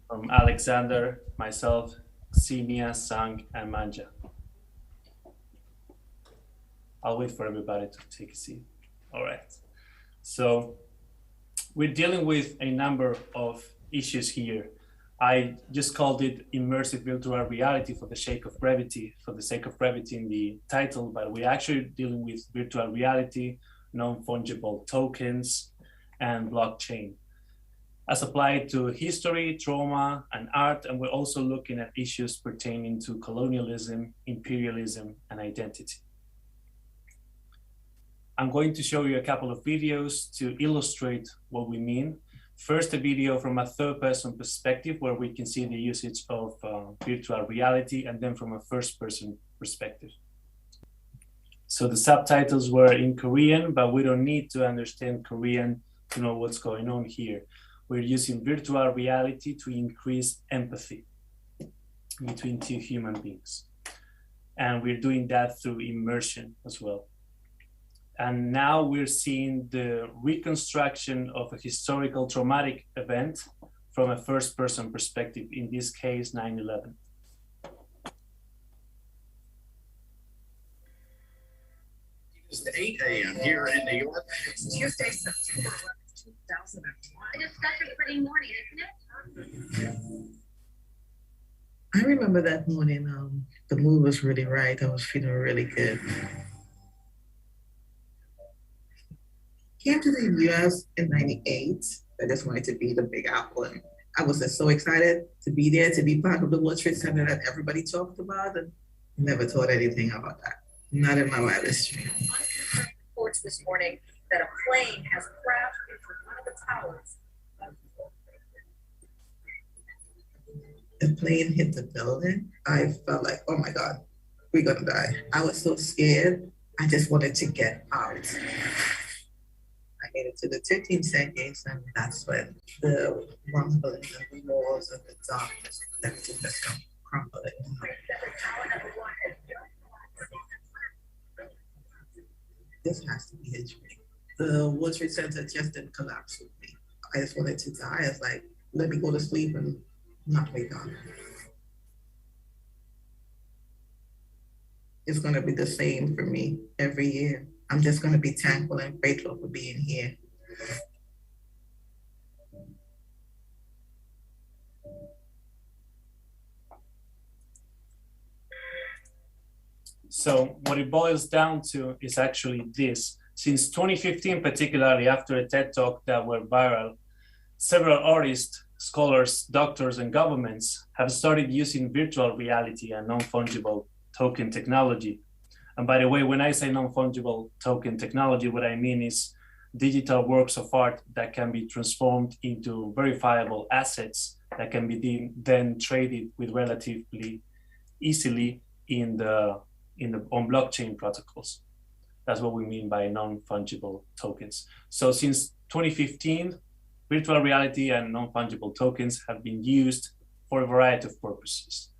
K: From Alexander, myself, Xenia, Sang, and Manja. I'll wait for everybody to take a seat. All right. So we're dealing with a number of issues here. I just called it immersive virtual reality for the sake of brevity in the title, but we're actually dealing with virtual reality, non-fungible tokens, and blockchain as applied to history, trauma, and art. And we're also looking at issues pertaining to colonialism, imperialism, and identity. I'm going to show you a couple of videos to illustrate what we mean. First, a video from a third-person perspective where we can see the usage of virtual reality, and then from a first-person perspective. So the subtitles were in Korean, but we don't need to understand Korean to know what's going on here. We're using virtual reality to increase empathy between two human beings. And we're doing that through immersion as well. And now we're seeing the reconstruction of a historical traumatic event from a first-person perspective, in this case, 9/11.
L: It's 8 a.m. here in New York. It's Tuesday, September 11th, 2001.
M: It's such a pretty morning, isn't it?
L: I remember that morning, the mood was really right. I was feeling really good. Came to the US in 98. I just wanted to be the Big Apple. And I was just so excited to be there, to be part of the World Trade Center that everybody talked about, and never thought anything about that. Not in my wildest dream.
N: reports this morning that a plane has crashed into one of the towers.
L: The plane hit the building. I felt like, oh my God, we're gonna die. I was so scared. I just wanted to get out. I made it to the 13th staircase, and that's when the rumbling and the walls of the darkness, everything just come crumbling. This has to be a dream. The World Trade Center just didn't collapse with me. I just wanted to die. I was like, let me go to sleep and not wake up. It's gonna be the same for me every year. I'm just gonna be thankful and grateful for being here.
K: So what it boils down to is actually this. Since 2015, particularly after a TED Talk that went viral, several artists, scholars, doctors, and governments have started using virtual reality and non-fungible token technology. And by the way, when I say non-fungible token technology, what I mean is digital works of art that can be transformed into verifiable assets that can be then traded with relatively easily on blockchain protocols. That's what we mean by non-fungible tokens. So since 2015, virtual reality and non-fungible tokens have been used for a variety of purposes.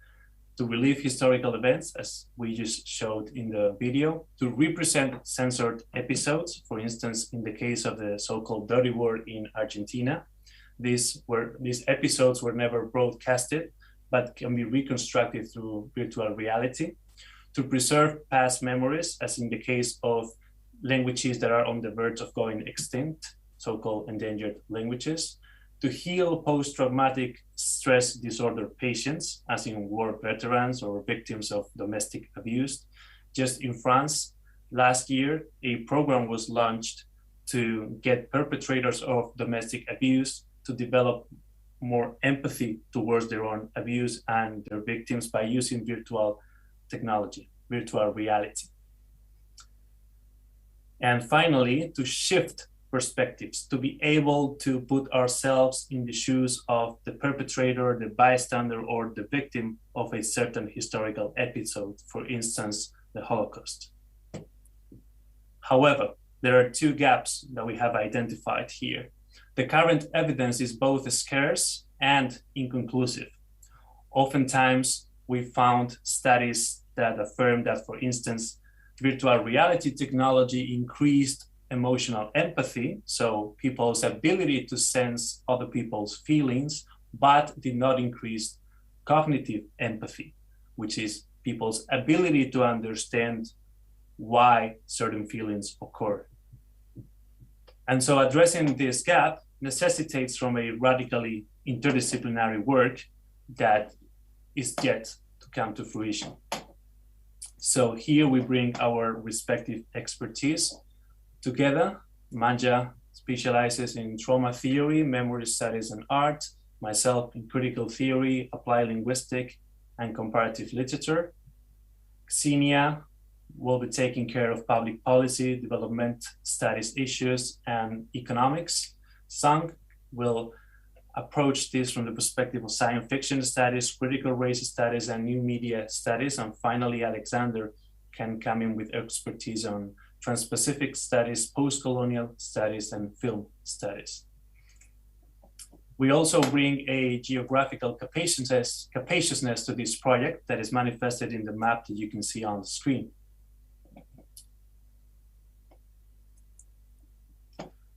K: To relive historical events, as we just showed in the video, to represent censored episodes, for instance, in the case of the so-called Dirty War in Argentina. These episodes were never broadcasted, but can be reconstructed through virtual reality. To preserve past memories, as in the case of languages that are on the verge of going extinct, so-called endangered languages. To heal post-traumatic stress disorder patients, as in war veterans or victims of domestic abuse. Just in France, last year, a program was launched to get perpetrators of domestic abuse to develop more empathy towards their own abuse and their victims by using virtual technology, virtual reality. And finally, to shift perspectives, to be able to put ourselves in the shoes of the perpetrator, the bystander, or the victim of a certain historical episode, for instance, the Holocaust. However, there are two gaps that we have identified here. The current evidence is both scarce and inconclusive. Oftentimes, we found studies that affirm that, for instance, virtual reality technology increased emotional empathy, so people's ability to sense other people's feelings, but did not increase cognitive empathy, which is people's ability to understand why certain feelings occur. And so addressing this gap necessitates from a radically interdisciplinary work that is yet to come to fruition. So here we bring our respective expertise together. Manja specializes in trauma theory, memory studies, and art. Myself in critical theory, applied linguistic, and comparative literature. Xenia will be taking care of public policy, development studies issues, and economics. Sang will approach this from the perspective of science fiction studies, critical race studies, and new media studies. And finally, Alexander can come in with expertise on Trans-Pacific studies, post-colonial studies, and film studies. We also bring a geographical capaciousness to this project that is manifested in the map that you can see on the screen.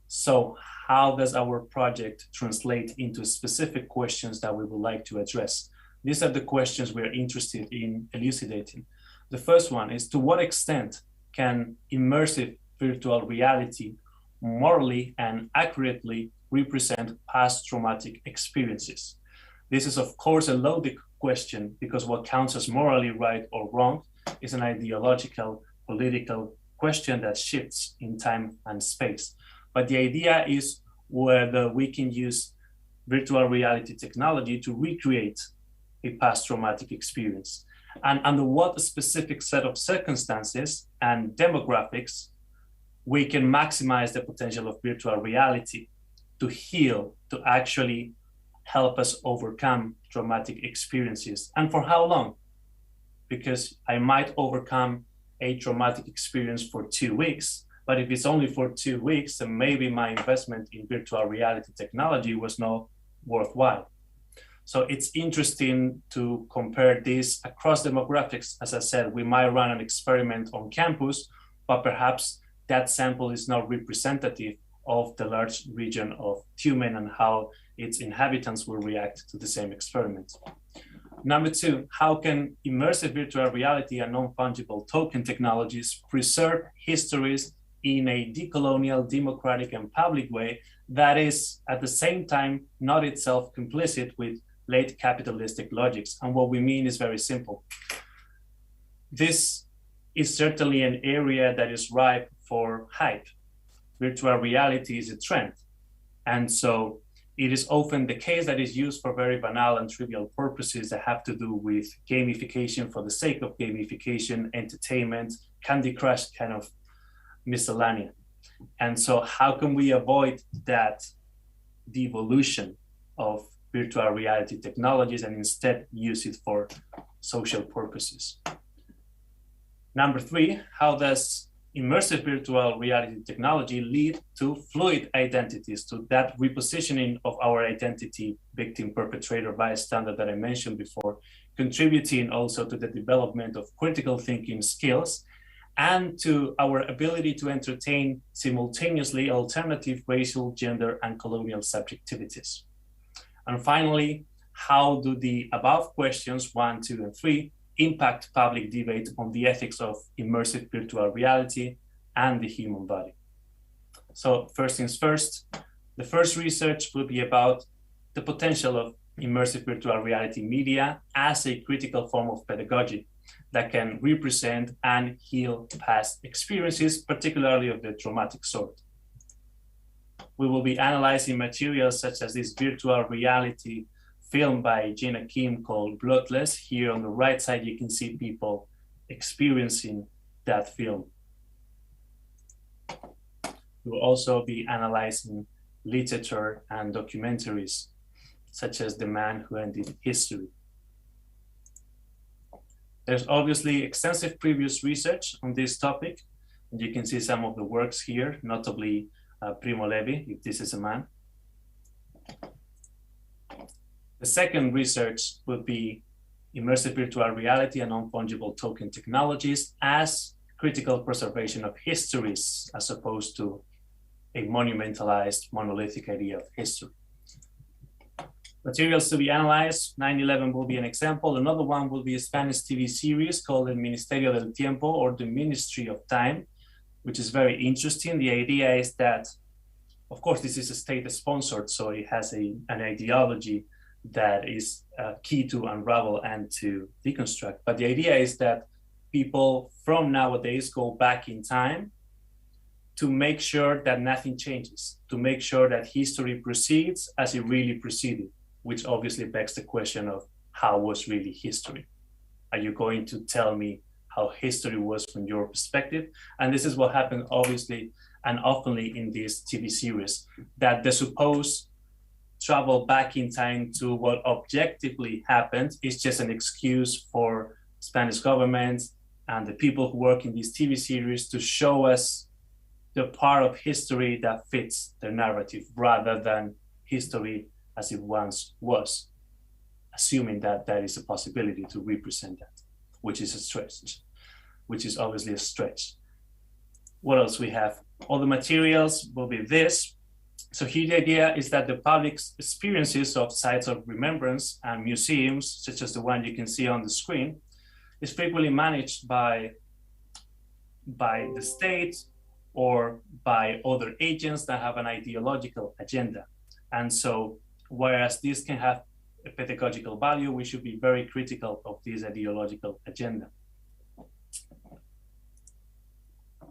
K: So how does our project translate into specific questions that we would like to address? These are the questions we're interested in elucidating. The first one is, to what extent can immersive virtual reality morally and accurately represent past traumatic experiences? This is, of course, a loaded question, because what counts as morally right or wrong is an ideological, political question that shifts in time and space. But the idea is whether we can use virtual reality technology to recreate a past traumatic experience, and under what specific set of circumstances and demographics we can maximize the potential of virtual reality to heal, to actually help us overcome traumatic experiences. And for how long? Because I might overcome a traumatic experience for 2 weeks, but if it's only for 2 weeks, then maybe my investment in virtual reality technology was not worthwhile. So it's interesting to compare this across demographics. As I said, we might run an experiment on campus, but perhaps that sample is not representative of the large region of Tumen and how its inhabitants will react to the same experiment. Number two, how can immersive virtual reality and non-fungible token technologies preserve histories in a decolonial, democratic, and public way that is at the same time not itself complicit with late capitalistic logics? And what we mean is very simple. This is certainly an area that is ripe for hype. Virtual reality is a trend. And so it is often the case that is used for very banal and trivial purposes that have to do with gamification for the sake of gamification, entertainment, Candy Crush kind of miscellany. And so how can we avoid that devolution of virtual reality technologies and instead use it for social purposes? Number three, how does immersive virtual reality technology lead to fluid identities, to that repositioning of our identity, victim, perpetrator, bystander that I mentioned before, contributing also to the development of critical thinking skills and to our ability to entertain simultaneously alternative racial, gender, and colonial subjectivities? And finally, how do the above questions 1, 2, and 3 impact public debate on the ethics of immersive virtual reality and the human body? So first things first, the first research will be about the potential of immersive virtual reality media as a critical form of pedagogy that can represent and heal past experiences, particularly of the traumatic sort. We will be analyzing materials such as this virtual reality film by Gina Kim called Bloodless. Here on the right side, you can see people experiencing that film. We'll also be analyzing literature and documentaries, such as The Man Who Ended History. There's obviously extensive previous research on this topic, and you can see some of the works here, notably Primo Levi, If This Is a Man. The second research would be immersive virtual reality and non-fungible token technologies as critical preservation of histories, as opposed to a monumentalized, monolithic idea of history. Materials to be analyzed, 9/11 will be an example. Another one will be a Spanish TV series called El Ministerio del Tiempo, or the Ministry of Time, which is very interesting. The idea is that, of course, this is a state-sponsored, so it has an ideology that is key to unravel and to deconstruct. But the idea is that people from nowadays go back in time to make sure that nothing changes, to make sure that history proceeds as it really proceeded, which obviously begs the question of how was really history? Are you going to tell me how history was from your perspective? And this is what happened obviously and oftenly in this TV series, that the supposed travel back in time to what objectively happened is just an excuse for Spanish government and the people who work in this TV series to show us the part of history that fits their narrative rather than history as it once was, assuming that that is a possibility to represent that, which is a stretch, which is obviously a stretch. What else we have? All the materials will be this. So here the idea is that the public's experiences of sites of remembrance and museums, such as the one you can see on the screen, is frequently managed by the state or by other agents that have an ideological agenda. And so, whereas this can have a pedagogical value, we should be very critical of this ideological agenda.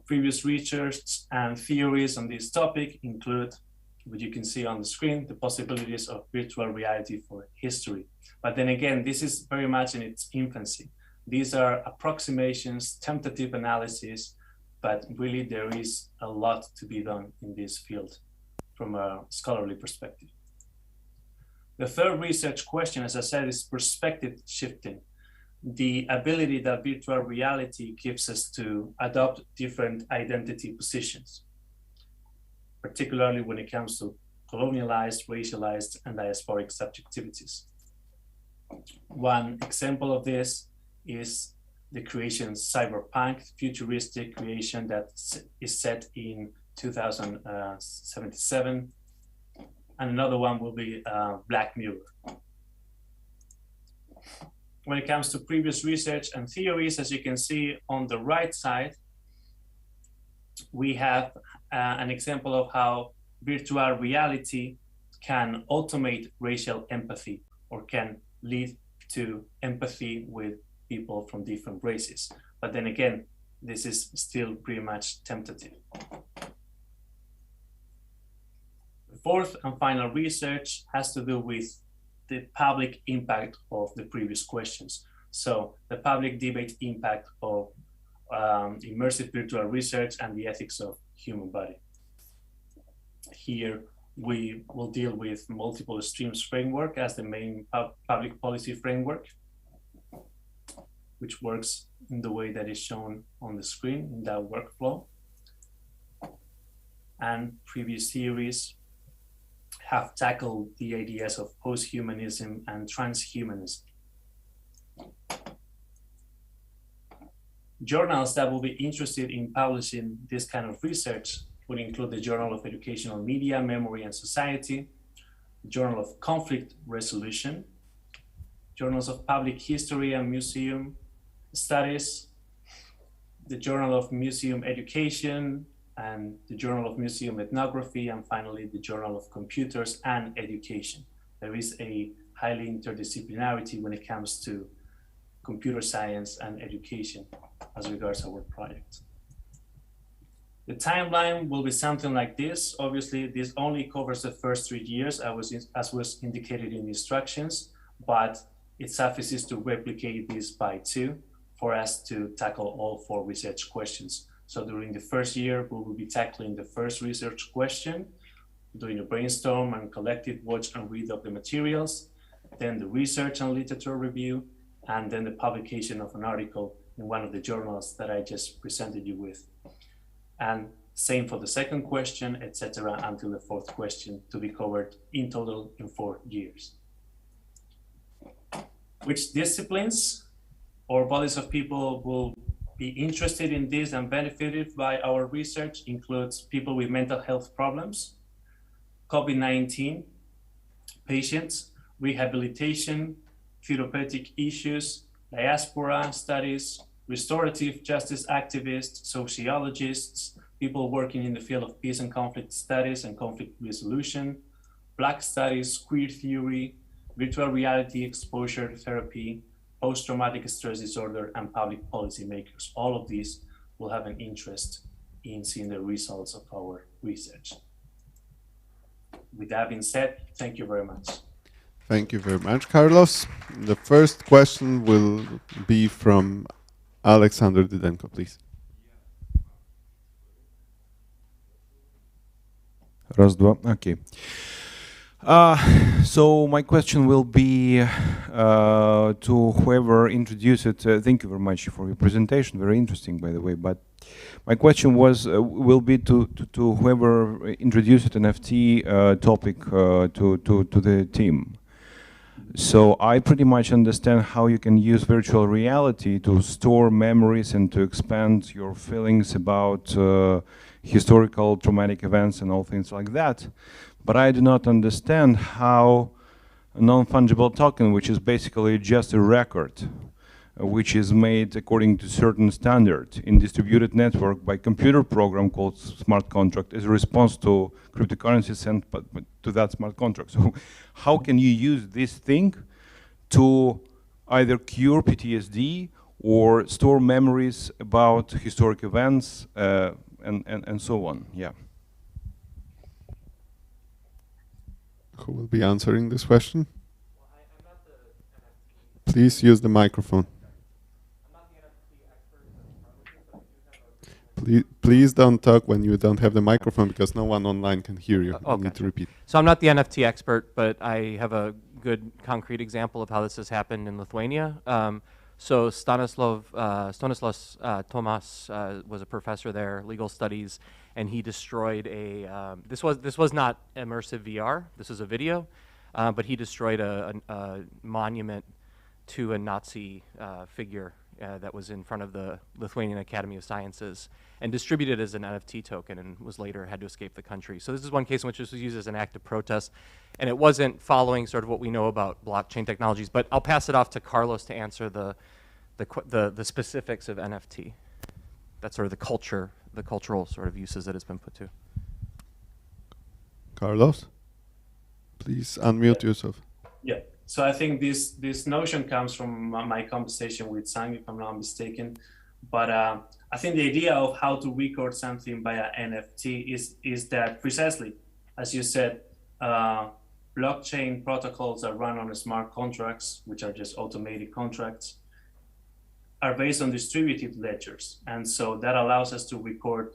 K: Previous research and theories on this topic include what you can see on the screen, the possibilities of virtual reality for history. But then again, this is very much in its infancy. These are approximations, tentative analysis, but really there is a lot to be done in this field from a scholarly perspective. The third research question, as I said, is perspective shifting. The ability that virtual reality gives us to adopt different identity positions, particularly when it comes to colonialized, racialized, and diasporic subjectivities. One example of this is the creation cyberpunk, futuristic creation that is set in 2077. And another one will be Black Mirror. When it comes to previous research and theories, as you can see on the right side, we have an example of how virtual reality can automate racial empathy or can lead to empathy with people from different races. But then again, this is still pretty much tentative. The fourth and final research has to do with the public impact of the previous questions. So the public debate impact of immersive virtual research and the ethics of human body. Here, we will deal with multiple streams framework as the main public policy framework, which works in the way that is shown on the screen in that workflow. And previous theories have tackled the ideas of post-humanism and transhumanism. Journals that will be interested in publishing this kind of research would include the Journal of Educational Media, Memory and Society, Journal of Conflict Resolution, Journals of Public History and Museum Studies, the Journal of Museum Education, and the Journal of Museum Ethnography, and finally the Journal of Computers and Education. There is a highly interdisciplinarity when it comes to computer science and education as regards our project. The timeline will be something like this. Obviously, this only covers the first 3 years, as was indicated in the instructions, but it suffices to replicate this by 2 for us to tackle all 4 research questions. So during the first year, we will be tackling the first research question, doing a brainstorm and collective watch and read of the materials, then the research and literature review, and then the publication of an article in one of the journals that I just presented you with. And same for the second question, etc., until the 4th question to be covered in total in 4 years. Which disciplines or bodies of people will be interested in this and benefited by our research includes people with mental health problems, COVID-19 patients, rehabilitation, therapeutic issues, diaspora studies, restorative justice activists, sociologists, people working in the field of peace and conflict studies and conflict resolution, Black studies, queer theory, virtual reality exposure therapy, post-traumatic stress disorder, and public policy makers. All of these will have an interest in seeing the results of our research. With that being said, thank you very much.
A: Thank you very much, Carlos. The first question will be from Alexander Didenko, please.
G: Раз, два. Okay. So my question will be to whoever introduced it. Thank you very much for your presentation. Very interesting, by the way. But my question will be to whoever introduced an FT topic to the team. So I pretty much understand how you can use virtual reality to store memories and to expand your feelings about historical traumatic events and all things like that. But I do not understand how a non-fungible token, which is basically just a record, which is made according to certain standard in distributed network by computer program called smart contract, is a response to cryptocurrency sent to that smart contract. So how can you use this thing to either cure PTSD or store memories about historic events and so on? Yeah.
A: Who will be answering this question? Please use the microphone. Please don't talk when you don't have the microphone because no one online can hear you. You need to repeat.
O: So I'm not the NFT expert, but I have a good concrete example of how this has happened in Lithuania. So Stanislas Tomas was a professor there, legal studies, and he destroyed a. This was not immersive VR. This is a video, but he destroyed a monument to a Nazi figure that was in front of the Lithuanian Academy of Sciences and distributed as an NFT token and was later had to escape the country. So this is one case in which this was used as an act of protest, and it wasn't following sort of what we know about blockchain technologies. But I'll pass it off to Carlos to answer the specifics of NFT. That's sort of the cultural sort of uses that it's been put to.
A: Carlos, please unmute yourself.
K: Yeah. So I think this notion comes from my conversation with Sang, if I'm not mistaken. But I think the idea of how to record something via NFT is that precisely, as you said, blockchain protocols that run on smart contracts, which are just automated contracts, are based on distributed ledgers. And so that allows us to record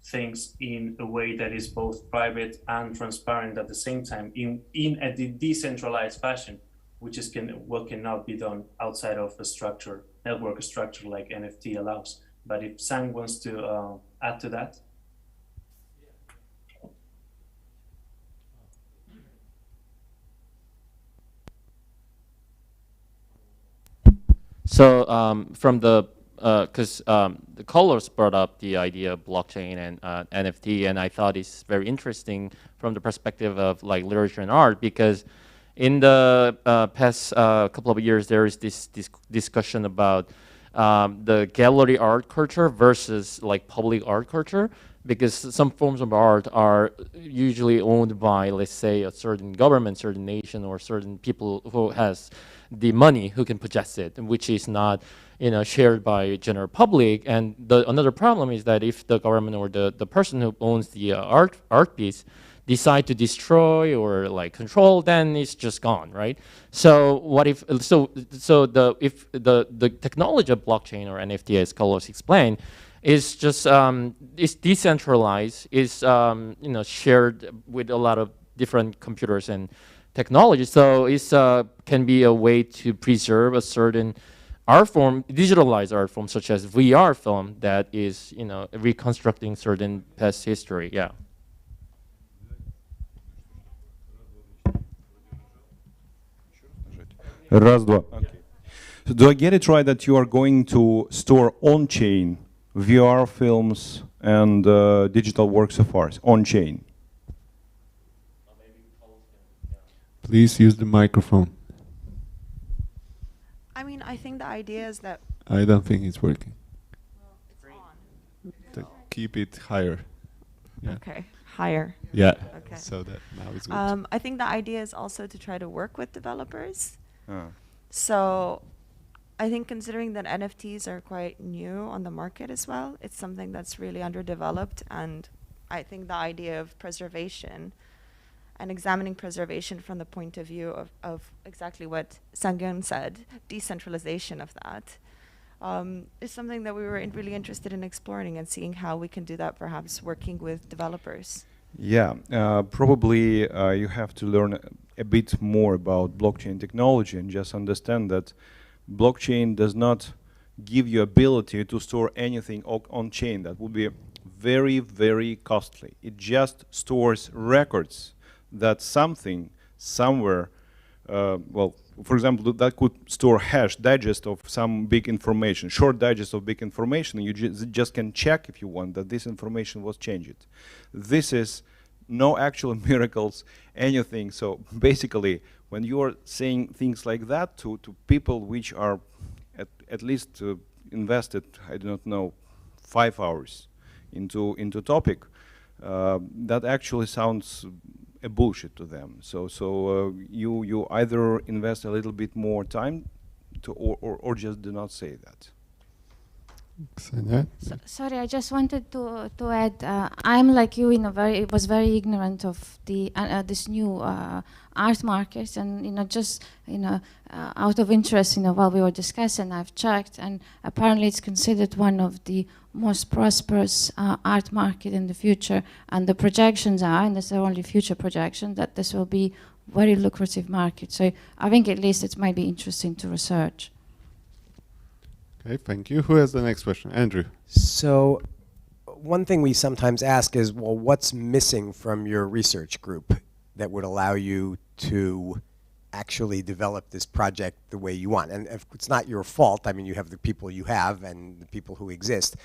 K: things in a way that is both private and transparent at the same time in a decentralized fashion, which is what cannot be done outside of a structure, network structure like NFT allows. But if Sang wants to add to that.
P: So from the, because the Carlos brought up the idea of blockchain and NFT, and I thought it's very interesting from the perspective of like literature and art, because in the past couple of years, there is this discussion about the gallery art culture versus like public art culture, because some forms of art are usually owned by, let's say, a certain government, certain nation, or certain people who has the money who can possess it, which is not, shared by general public. And another problem is that if the government or the person who owns the art piece decide to destroy or like control, then it's just gone, right? So what if if the technology of blockchain or NFT, as Carlos explained, is just is decentralized, is shared with a lot of different computers and technology. So it can be a way to preserve a certain art form, digitalized art form, such as VR film that is reconstructing certain past history. Yeah.
G: Раз, два. Okay. So do I get it right that you are going to store on-chain VR films and digital works of art on-chain?
A: Please use the microphone.
Q: I mean, I think the idea is that...
A: I don't think it's working.
Q: Well, it's on.
A: Keep it higher. Yeah.
Q: Okay, higher.
A: Yeah,
Q: okay.
A: So that now it's good.
Q: I think the idea is also to try to work with developers. So I think considering that NFTs are quite new on the market as well, it's something that's really underdeveloped. And I think the idea of preservation and examining preservation from the point of view of exactly what Sangyun said, decentralization of that, is something that we were really interested in exploring and seeing how we can do that, perhaps working with developers.
G: Yeah, probably you have to learn a bit more about blockchain technology and just understand that blockchain does not give you ability to store anything on chain. That would be very, very costly. It just stores records that something somewhere, well, for example, that could store hash digest of some big information, short digest of big information. You just can check if you want that this information was changed. This is no actual miracles, anything. So basically, when you are saying things like that to people which are at least invested, I do not know, 5 hours into topic, that actually sounds a bullshit to them. So you either invest a little bit more time to or just do not say that.
R: Sorry, I just wanted to add. I'm like you, was very ignorant of the this new art market, and just out of interest, while we were discussing, I've checked, and apparently it's considered one of the most prosperous art market in the future, and the projections are, and these are only future projections, that this will be very lucrative market. So I think at least it might be interesting to research.
A: Okay, thank you. Who has the next question? Andrew.
C: So one thing we sometimes ask is, well, what's missing from your research group that would allow you to actually develop this project the way you want? And if it's not your fault, I mean, you have the people you have and the people who exist,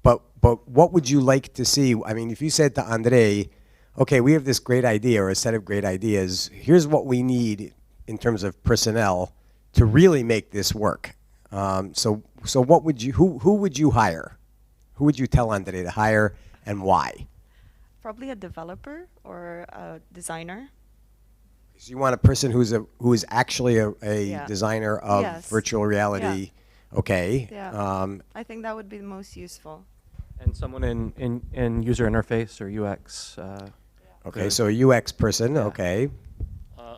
C: but what would you like to see? I mean, if you said to Andre, okay, we have this great idea or a set of great ideas, here's what we need in terms of personnel to really make this work. So what would you, who would you hire? Who would you tell Andre to hire, and why?
Q: Probably a developer or a designer.
C: So you want a person who is actually a designer of virtual reality. Yeah. Okay.
Q: Yeah. I think that would be the most useful.
O: And someone in user interface or UX.
C: Okay, so a UX person. Yeah. Okay.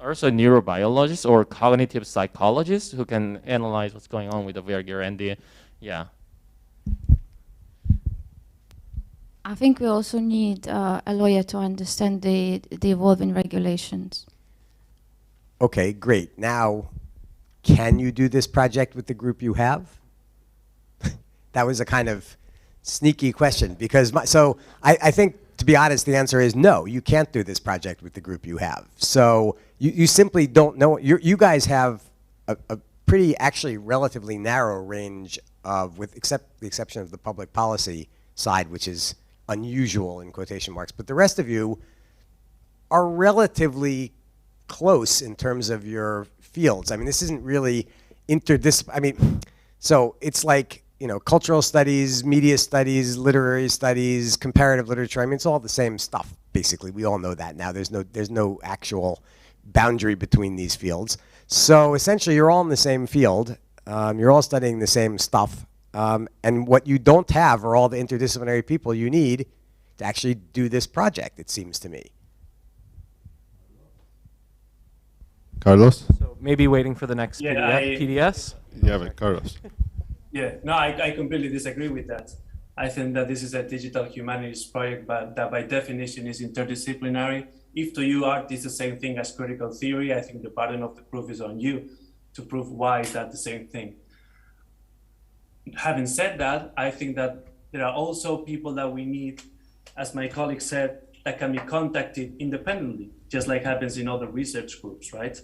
P: Also neurobiologist or cognitive psychologist who can analyze what's going on with the VR and the, yeah.
R: I think we also need a lawyer to understand the evolving regulations.
C: Okay, great. Now, can you do this project with the group you have? That was a kind of sneaky question, because I think, to be honest, the answer is no, you can't do this project with the group you have. So you simply don't know. You guys have a pretty, actually, relatively narrow range of, with the exception of the public policy side, which is unusual in quotation marks. But the rest of you are relatively close in terms of your fields. I mean, this isn't really interdisciplinary. I mean, so it's like, cultural studies, media studies, literary studies, comparative literature. I mean, it's all the same stuff, basically. We all know that now. There's no actual boundary between these fields. So essentially, you're all in the same field. You're all studying the same stuff. And what you don't have are all the interdisciplinary people you need to actually do this project, it seems to me.
A: Carlos?
O: So maybe waiting for the next PDS?
A: Yeah, but Carlos.
K: Yeah, no, I completely disagree with that. I think that this is a digital humanities project, but that by definition is interdisciplinary. If to you art is the same thing as critical theory, I think the burden of the proof is on you to prove why is that the same thing. Having said that, I think that there are also people that we need, as my colleague said, that can be contacted independently, just like happens in other research groups, right?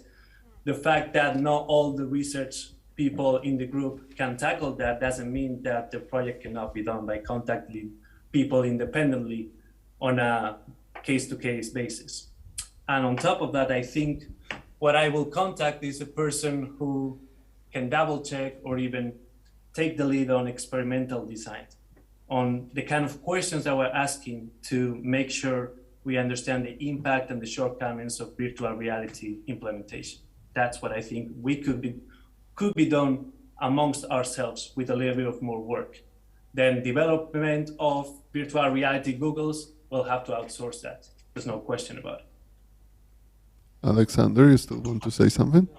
K: The fact that not all the research people in the group can tackle that doesn't mean that the project cannot be done by contacting people independently on a case-to-case basis. And on top of that, I think what I will contact is a person who can double check or even take the lead on experimental design, on the kind of questions that we're asking to make sure we understand the impact and the shortcomings of virtual reality implementation. That's what I think could be done amongst ourselves with a little bit of more work. Then development of virtual reality goggles, we'll have to outsource that. There's no question about it.
A: Alexander, you still want to say something?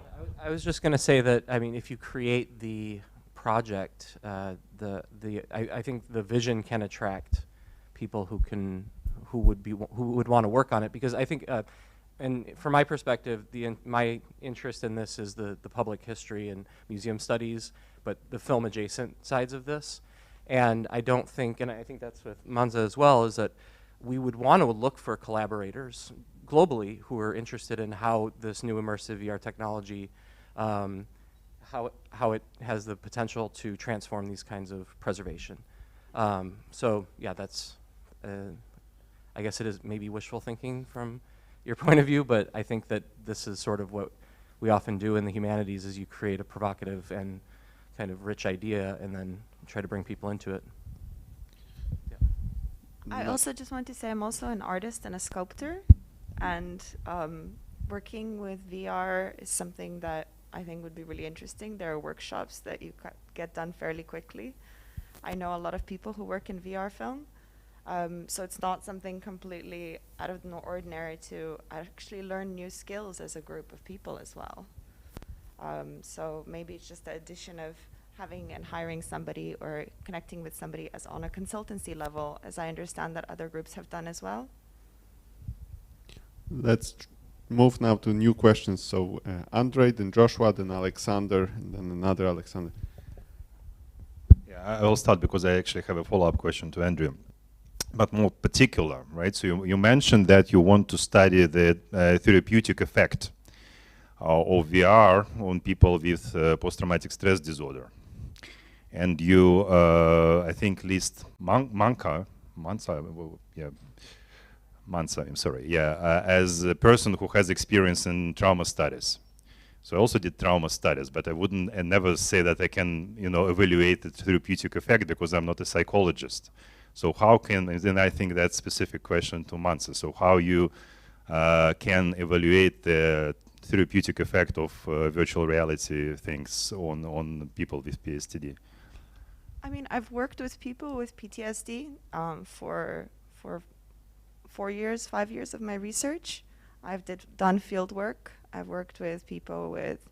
O: I was just going to say that, I mean, if you create the project, I think the vision can attract people who would want to work on it, because I think, and from my perspective, my interest in this is the public history and museum studies, but the film adjacent sides of this. And I don't think, and I think that's with Manza as well, is that we would want to look for collaborators globally who are interested in how this new immersive VR technology, how it has the potential to transform these kinds of preservation. So yeah, that's, I guess it is maybe wishful thinking from your point of view, but I think that this is sort of what we often do in the humanities, is you create a provocative and kind of rich idea and then try to bring people into it. Yeah.
Q: I also just want to say I'm also an artist and a sculptor, and working with VR is something that I think would be really interesting. There are workshops that you get done fairly quickly. I know a lot of people who work in VR film. So it's not something completely out of the ordinary to actually learn new skills as a group of people as well. So maybe it's just the addition of having and hiring somebody or connecting with somebody as on a consultancy level, as I understand that other groups have done as well.
A: Let's move now to new questions. So Andre, then Joshua, then Alexander, and then another Alexander.
H: Yeah, I will start because I actually have a follow-up question to Andrew, but more particular, right? So you mentioned that you want to study the therapeutic effect of VR on people with post-traumatic stress disorder. And you, I think, list Mansa, I'm sorry, yeah, as a person who has experience in trauma studies. So I also did trauma studies, but I wouldn't and never say that I can, evaluate the therapeutic effect because I'm not a psychologist. So how can, and then I think that's a specific question to Mansa. So how you can evaluate the therapeutic effect of virtual reality things on people with PTSD?
Q: I mean, I've worked with people with PTSD for 4 years, 5 years of my research. I've done field work. I've worked with people with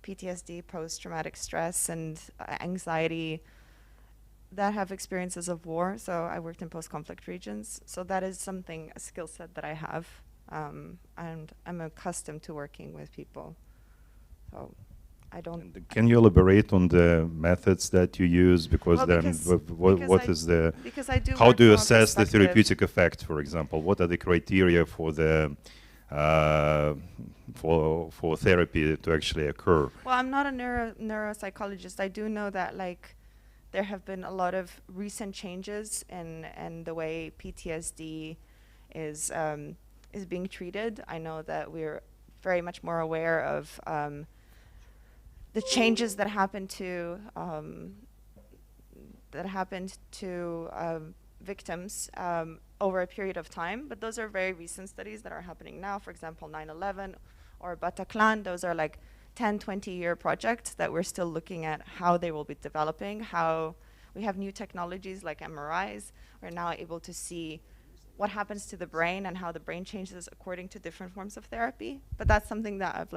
Q: PTSD, post-traumatic stress, and anxiety that have experiences of war. So I worked in post-conflict regions. So that is something, a skill set that I have, and I'm accustomed to working with people. So I don't.
H: Can you elaborate on the methods that you use? Because
Q: Well,
H: then, how do you assess the therapeutic effect, for example? What are the criteria for the for therapy to actually occur?
Q: Well, I'm not a neuropsychologist. I do know that there have been a lot of recent changes in the way PTSD is being treated. I know that we're very much more aware of the changes that happened to victims over a period of time, but those are very recent studies that are happening now. For example, 9/11 or Bataclan, those are like 10, 20-year projects that we're still looking at how they will be developing, how we have new technologies like MRIs. We're now able to see what happens to the brain and how the brain changes according to different forms of therapy. But that's something that I've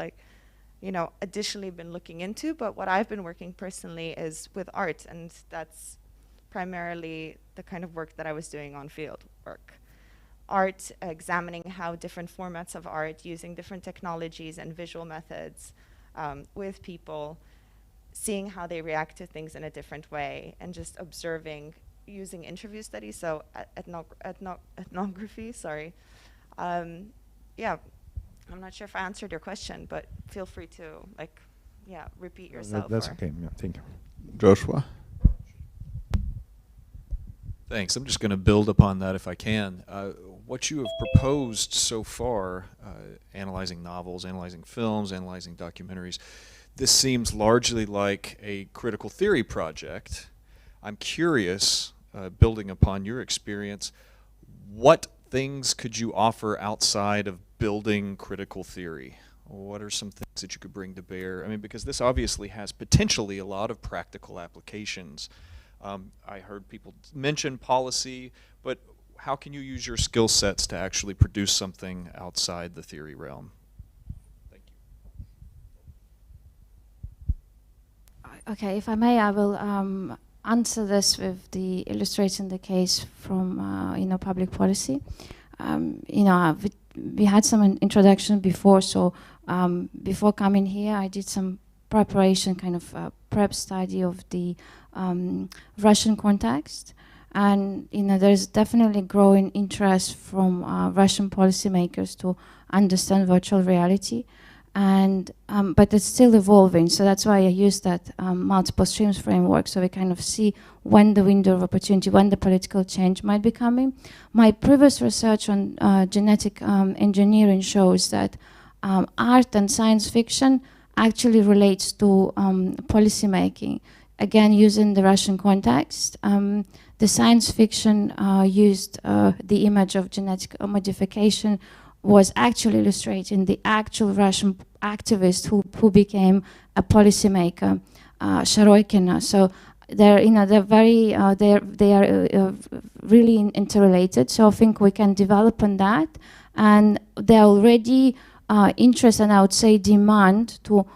Q: additionally been looking into. But what I've been working personally is with art, and that's primarily the kind of work that I was doing on field work. Art, examining how different formats of art, using different technologies and visual methods with people, seeing how they react to things in a different way, and just observing using interview studies, so ethnography, sorry. Yeah, I'm not sure if I answered your question, but feel free to repeat yourself.
H: That's okay, yeah, thank you.
A: Joshua?
D: Thanks. I'm just going to build upon that if I can. What you have proposed so far, analyzing novels, analyzing films, analyzing documentaries, this seems largely like a critical theory project. I'm curious, building upon your experience, what things could you offer outside of building critical theory? What are some things that you could bring to bear? I mean, because this obviously has potentially a lot of practical applications. I heard people mention policy, but how can you use your skill sets to actually produce something outside the theory realm? Thank you.
R: Okay, if I may, I will answer this with the illustrating the case from public policy. We had some introduction before, so before coming here, I did some preparation, kind of prep study of the Russian context, and there's definitely growing interest from Russian policymakers to understand virtual reality, and but it's still evolving. So that's why I use that multiple streams framework, so we kind of see when the window of opportunity, when the political change might be coming. My previous research on genetic engineering shows that art and science fiction actually relates to policy making. Again, using the Russian context, the science fiction used the image of genetic modification was actually illustrating the actual Russian activist who became a policymaker, Sharoykina. So they're very they are really interrelated. So I think we can develop on that, and they're already interest and I would say demand to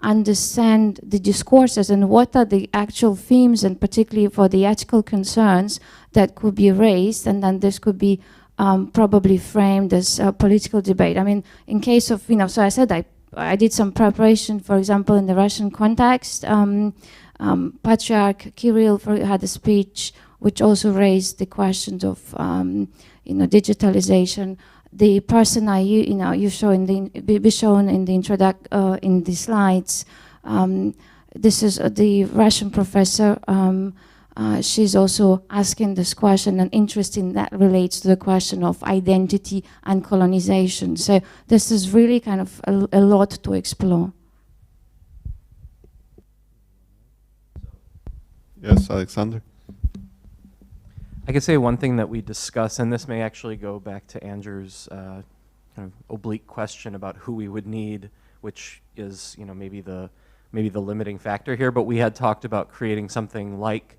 R: understand the discourses and what are the actual themes, and particularly for the ethical concerns that could be raised, and then this could be probably framed as a political debate. I mean, in case of, so I said I did some preparation, for example, in the Russian context. Patriarch Kirill had a speech which also raised the questions of, digitalization. The person you show be shown in the in the slides. This is the Russian professor. She's also asking this question, and interesting that relates to the question of identity and colonization. So this is really kind of a lot to explore.
A: Yes, Alexander.
O: I could say one thing that we discuss, and this may actually go back to Andrew's kind of oblique question about who we would need, which is maybe the limiting factor here. But we had talked about creating something like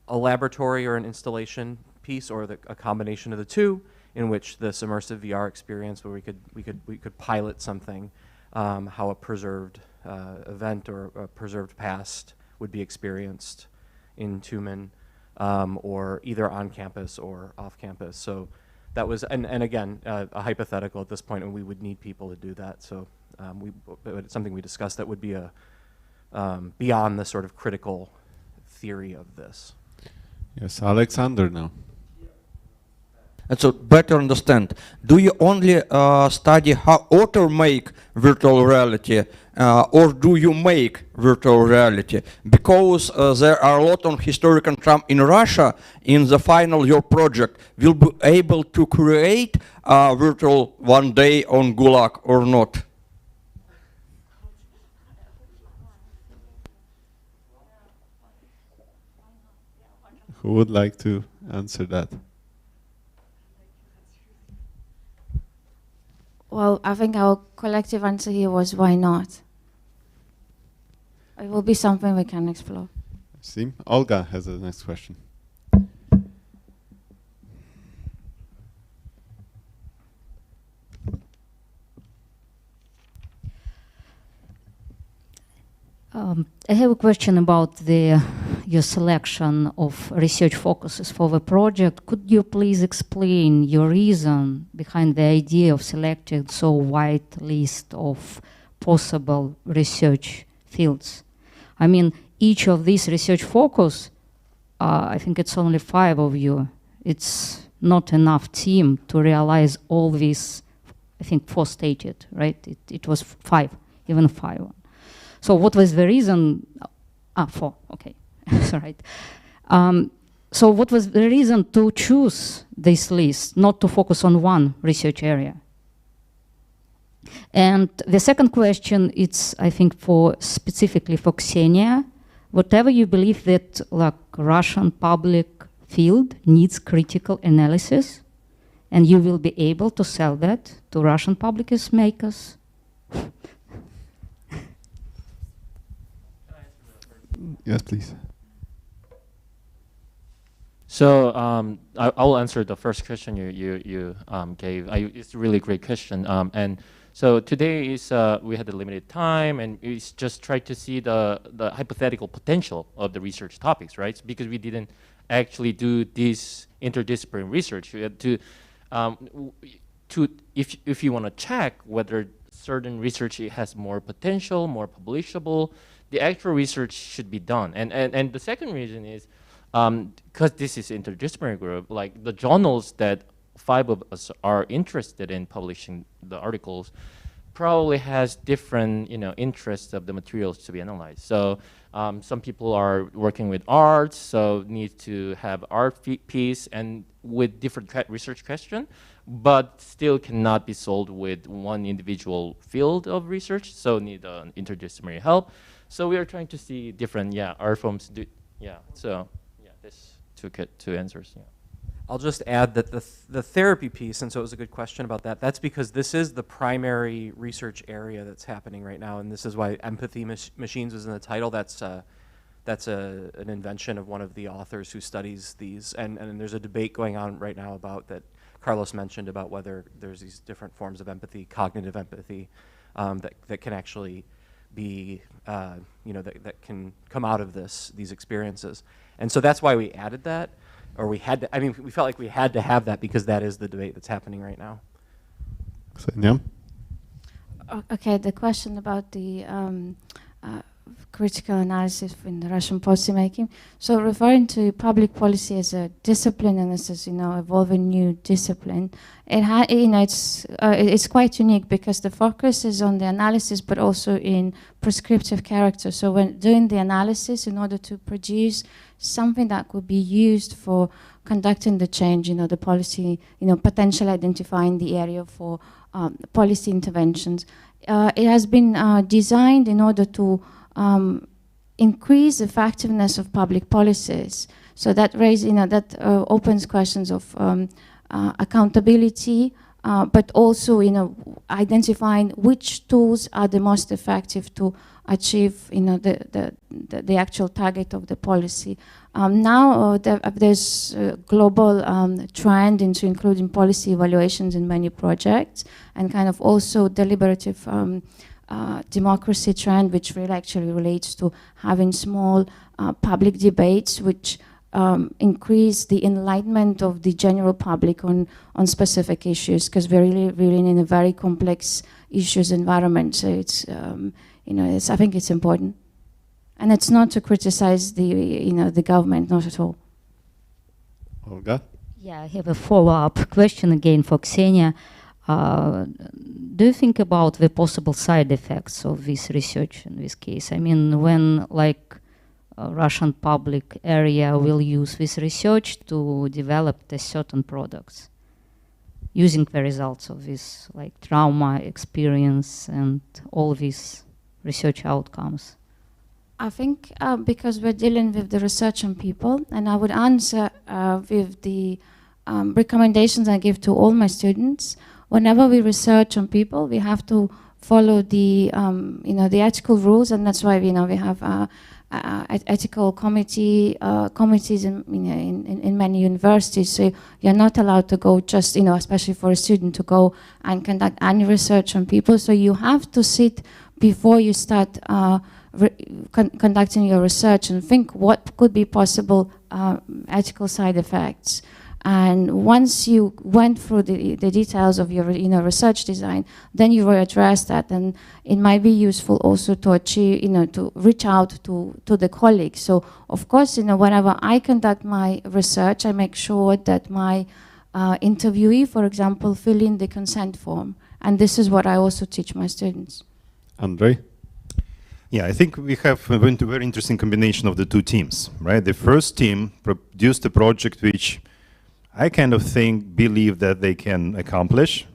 O: a laboratory or an installation piece, or a combination of the two, in which this immersive VR experience, where we could pilot something, how a preserved event or a preserved past would be experienced in Tumen. Or either on campus or off campus. So that was, and again, a hypothetical at this point, and we would need people to do that. So it's something we discussed that would be beyond the sort of critical theory of this.
A: Yes, Alexander now.
I: And so better understand, do you only study how authors make virtual reality, or do you make virtual reality? Because there are a lot of historical trams in Russia. In the final, your project will be able to create virtual one day on Gulag or not?
A: Who would like to answer that?
R: Well, I think our collective answer here was why not? It will be something we can explore.
A: See, Olga has the next question.
J: I have a question about your selection of research focuses for the project. Could you please explain your reason behind the idea of selecting so wide list of possible research fields? I mean, each of these research focus, I think it's only 5 of you. It's not enough team to realize all these, I think 4 stated, right? It was 5, even 5. So what was the reason? 4, okay, that's right. So what was the reason to choose this list, not to focus on one research area? And the second question, it's, I think, specifically for Ksenia. Whatever you believe that like Russian public field needs critical analysis, and you will be able to sell that to Russian public makers.
A: Yes, please.
P: So I will answer the first question you gave. It's a really great question. And so today is we had a limited time, and we just tried to see the hypothetical potential of the research topics, right? Because we didn't actually do this interdisciplinary research. We had to if you want to check whether certain research has more potential, more publishable, the actual research should be done. And the second reason is because this is interdisciplinary group, like the journals that 5 of us are interested in publishing the articles probably has different interests of the materials to be analyzed. So some people are working with art, so need to have art piece and with different research question, but still cannot be sold with one individual field of research, so need interdisciplinary help. So we are trying to see different art forms. So this two answers. Yeah.
O: I'll just add that the therapy piece, and so it was a good question about that, that's because this is the primary research area that's happening right now, and this is why empathy machines is in the title. That's that's an invention of one of the authors who studies these, and there's a debate going on right now about that Carlos mentioned about whether there's these different forms of empathy, cognitive empathy, that can actually be, that can come out of these experiences. And so that's why we added that, or we felt like we had to have that because that is the debate that's happening right now.
A: Ksenia?
R: Okay, the question about the critical analysis in the Russian policymaking. So referring to public policy as a discipline and as evolving new discipline, it's quite unique because the focus is on the analysis, but also in prescriptive character. So when doing the analysis, in order to produce something that could be used for conducting the change, the policy, potentially identifying the area for policy interventions, it has been designed in order to increase the effectiveness of public policies. So that opens questions of accountability, but also identifying which tools are the most effective to achieve the actual target of the policy. Now there's a global trend into including policy evaluations in many projects, and kind of also deliberative democracy trend, which really actually relates to having small public debates which increase the enlightenment of the general public on specific issues, because we're really in a very complex issues environment. So it's I think it's important, and it's not to criticize the government, not at all.
A: Olga?
J: Yeah, I have a follow-up question again for Ksenia. Do you think about the possible side effects of this research in this case? I mean, when Russian public area will use this research to develop certain products, using the results of this trauma experience and all these research outcomes?
R: I think because we're dealing with the research on people, and I would answer with the recommendations I give to all my students. Whenever we research on people, we have to follow the the ethical rules, and that's why we have ethical committees in many universities. So you're not allowed to go just especially for a student to go and conduct any research on people. So you have to sit before you start conducting your research and think what could be possible ethical side effects. And once you went through the details of your research design, then you will address that, and it might be useful also to achieve to reach out to the colleagues. So of course whenever I conduct my research, I make sure that my interviewee, for example, fill in the consent form, and this is what I also teach my students.
A: Andre?
H: Yeah, I think we have a very interesting combination of the two teams, right? The first team produced a project which I kind of believe that they can accomplish,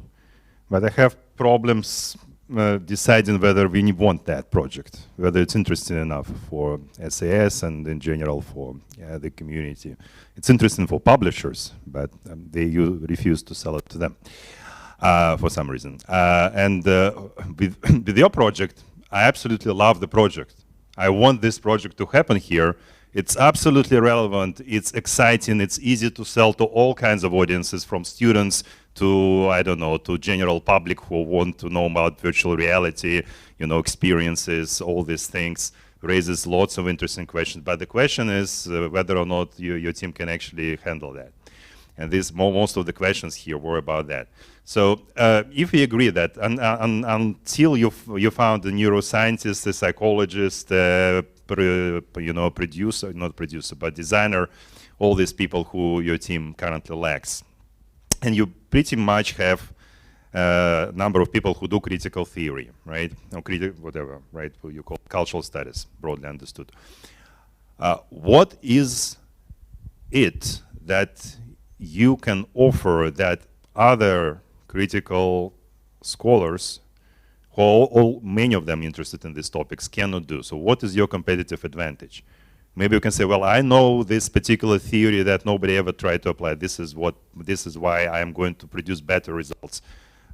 H: but I have problems deciding whether we want that project, whether it's interesting enough for SAS and in general for the community. It's interesting for publishers, but they refuse to sell it to them for some reason. With your project, I absolutely love the project. I want this project to happen here. It's absolutely relevant, it's exciting, it's easy to sell to all kinds of audiences, from students to, I don't know, to general public who want to know about virtual reality, experiences, all these things. Raises lots of interesting questions. But the question is whether or not your team can actually handle that. And most of the questions here were about that. So if we agree that until you found a neuroscientist, a psychologist, designer, all these people who your team currently lacks. And you pretty much have a number of people who do critical theory, right? Or whatever, right? Who you call cultural studies, broadly understood. What is it that you can offer that other critical scholars, many of them interested in these topics, cannot do? So what is your competitive advantage? Maybe you can say, well, I know this particular theory that nobody ever tried to apply. This is why I am going to produce better results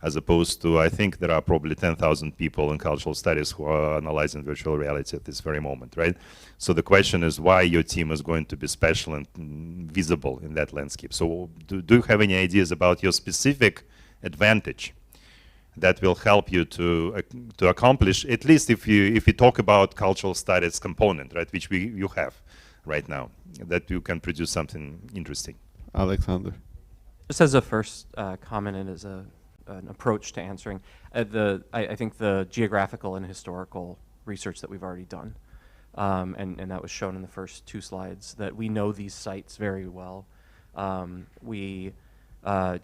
H: as opposed to, I think there are probably 10,000 people in cultural studies who are analyzing virtual reality at this very moment, right? So the question is why your team is going to be special and visible in that landscape. So do you have any ideas about your specific advantage that will help you to accomplish, at least if you talk about cultural studies component, right, which you have right now, that you can produce something interesting?
A: Alexander.
O: Just as a first comment and as an approach to answering, I think the geographical and historical research that we've already done, and that was shown in the first 2 slides, that we know these sites very well.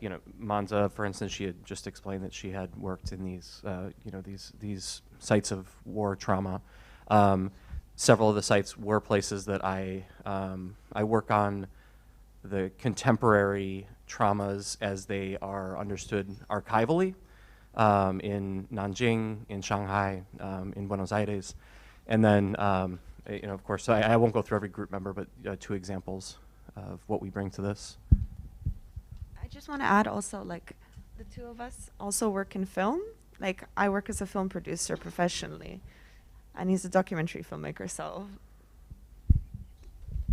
O: You know, Manza, for instance, she had just explained that she had worked in these, you know, these sites of war trauma. Several of the sites were places that I work on the contemporary traumas as they are understood archivally in Nanjing, in Shanghai, in Buenos Aires. And then, you know, of course, I won't go through every group member, but 2 examples of what we bring to this.
Q: I just want to add also, like, the 2 of us also work in film. Like, I work as a film producer professionally, and he's a documentary filmmaker, so.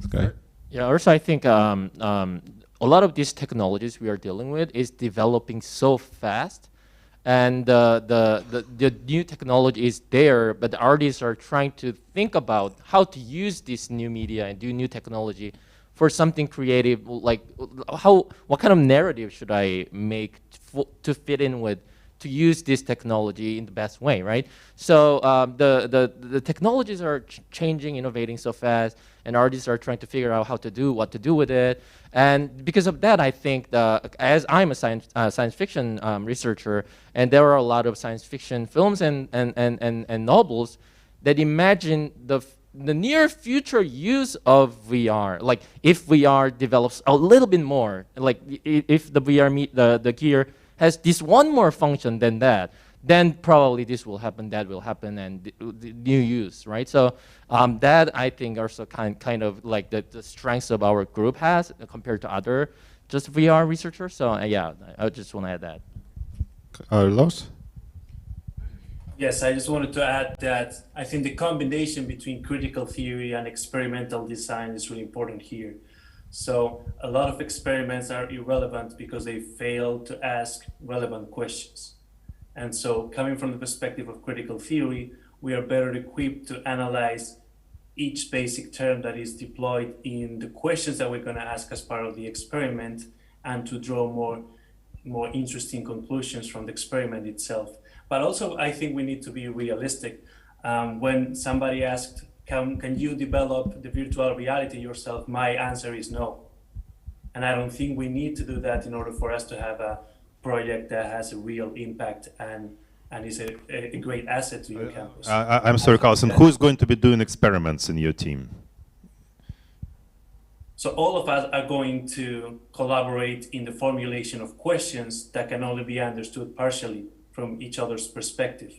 A: Okay.
P: Yeah, also I think a lot of these technologies we are dealing with is developing so fast, and the new technology is there, but the artists are trying to think about how to use this new media and do new technology for something creative, like what kind of narrative should I make to fit in with, to use this technology in the best way, right? So the technologies are changing, innovating so fast, and artists are trying to figure out what to do with it. And because of that, I think as I'm a science fiction researcher, and there are a lot of science fiction films and novels that imagine the near future use of VR. Like if VR develops a little bit more, like if the VR the gear has this one more function than that, then probably this will happen, that will happen, and the new use, right? So that I think also kind of like the strengths of our group has compared to other just VR researchers. So yeah, I just want to add that.
A: Carlos?
K: Yes, I just wanted to add that I think the combination between critical theory and experimental design is really important here. So a lot of experiments are irrelevant because they fail to ask relevant questions. And so coming from the perspective of critical theory, we are better equipped to analyze each basic term that is deployed in the questions that we're going to ask as part of the experiment, and to draw more interesting conclusions from the experiment itself. But also, I think we need to be realistic. When somebody asked, can you develop the virtual reality yourself? My answer is no. And I don't think we need to do that in order for us to have a project that has a real impact and is a great asset to your campus.
H: I'm sorry, Carlson, who's going to be doing experiments in your team?
K: So all of us are going to collaborate in the formulation of questions that can only be understood partially from each other's perspective.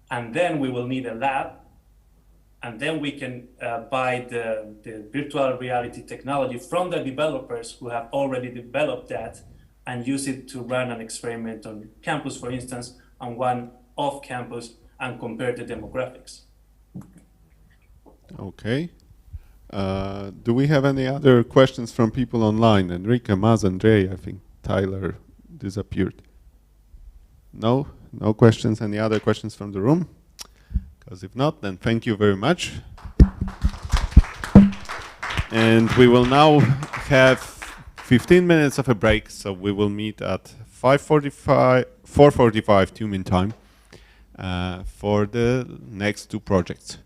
K: And then we will need a lab, and then we can buy the virtual reality technology from the developers who have already developed that and use it to run an experiment on campus, for instance, and one off campus, and compare the demographics.
A: Okay. Do we have any other questions from people online? Enrique, Maz, Andrei, I think Tyler disappeared. No? No questions? Any other questions from the room? Because if not, then thank you very much. And we will now have 15 minutes of a break, so we will meet at 4:45 Tumen time for the next 2 projects.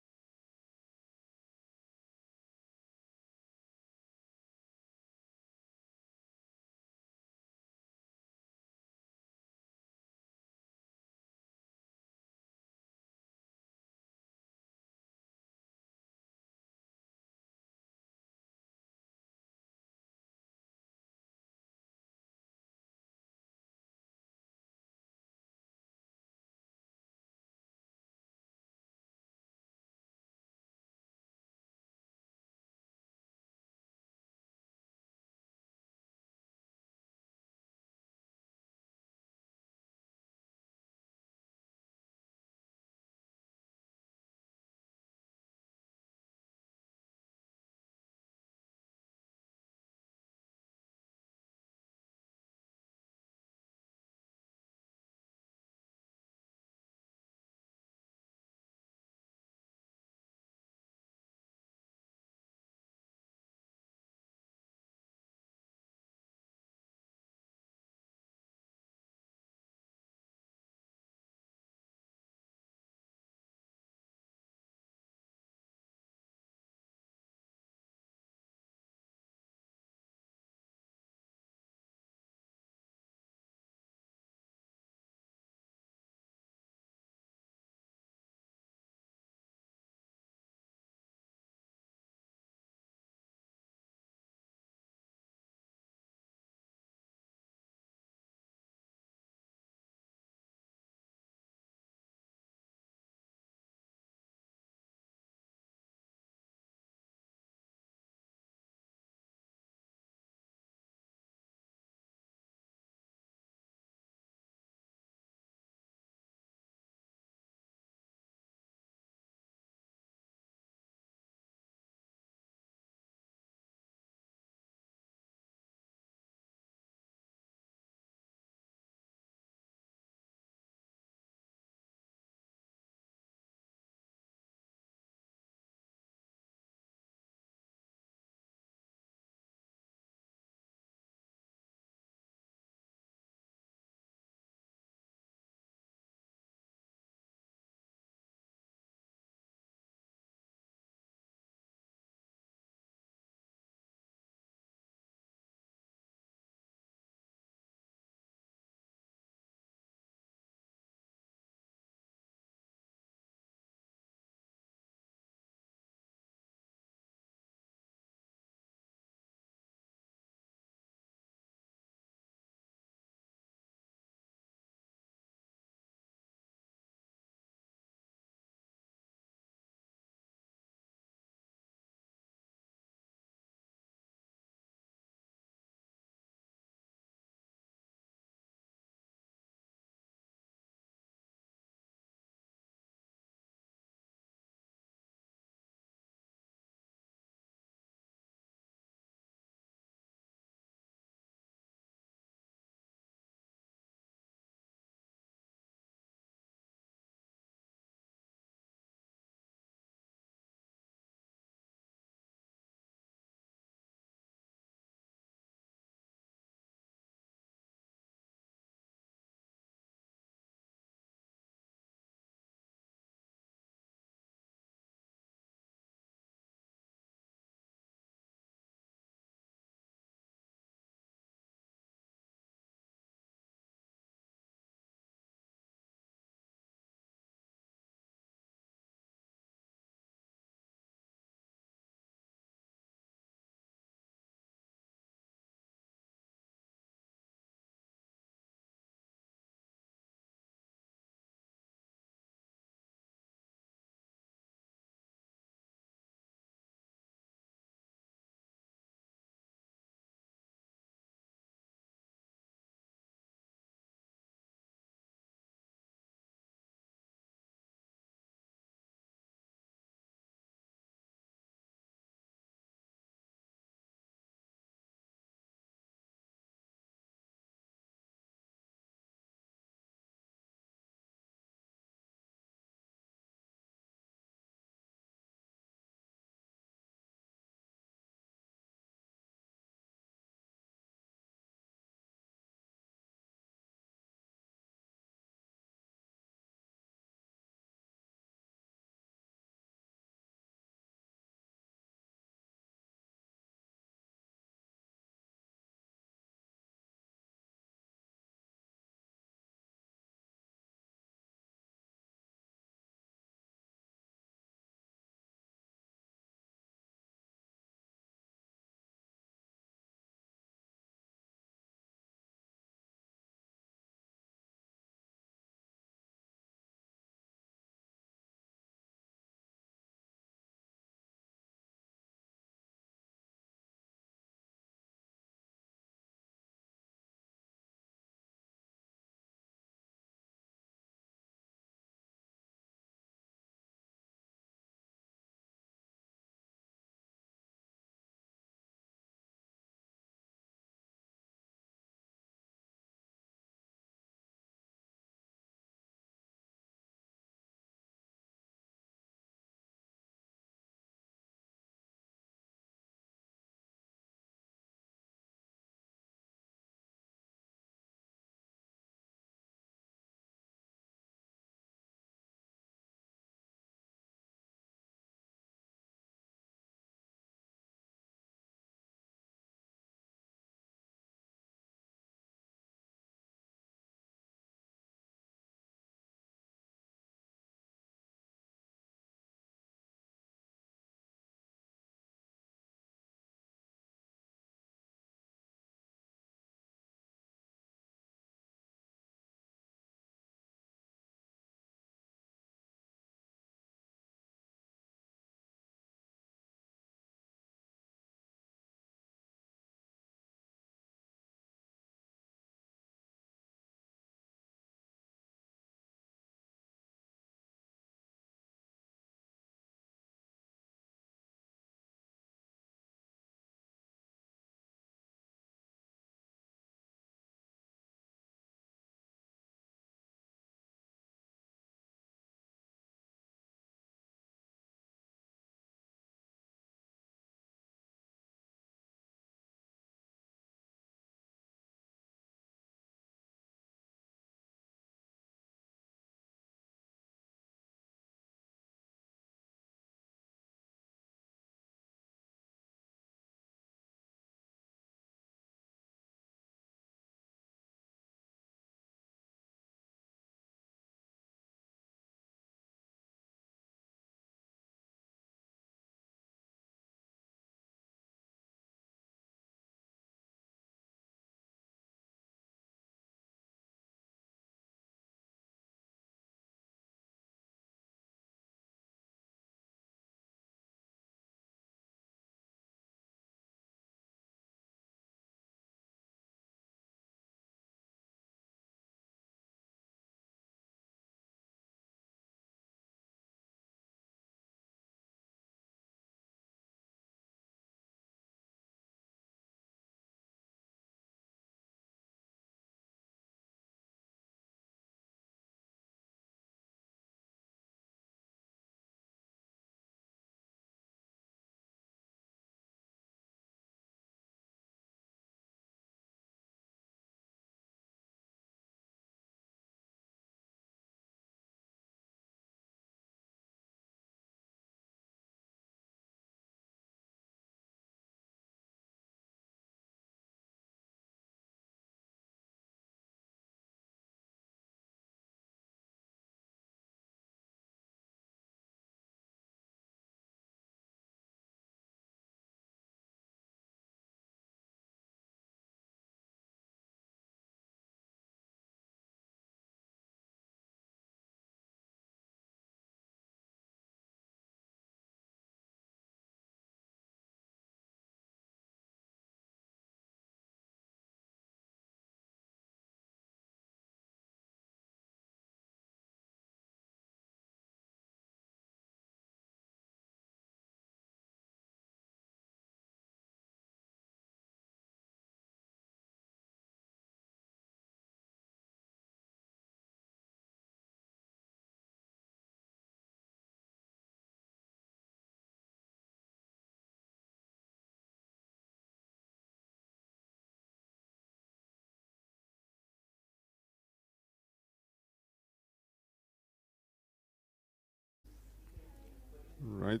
A: Right.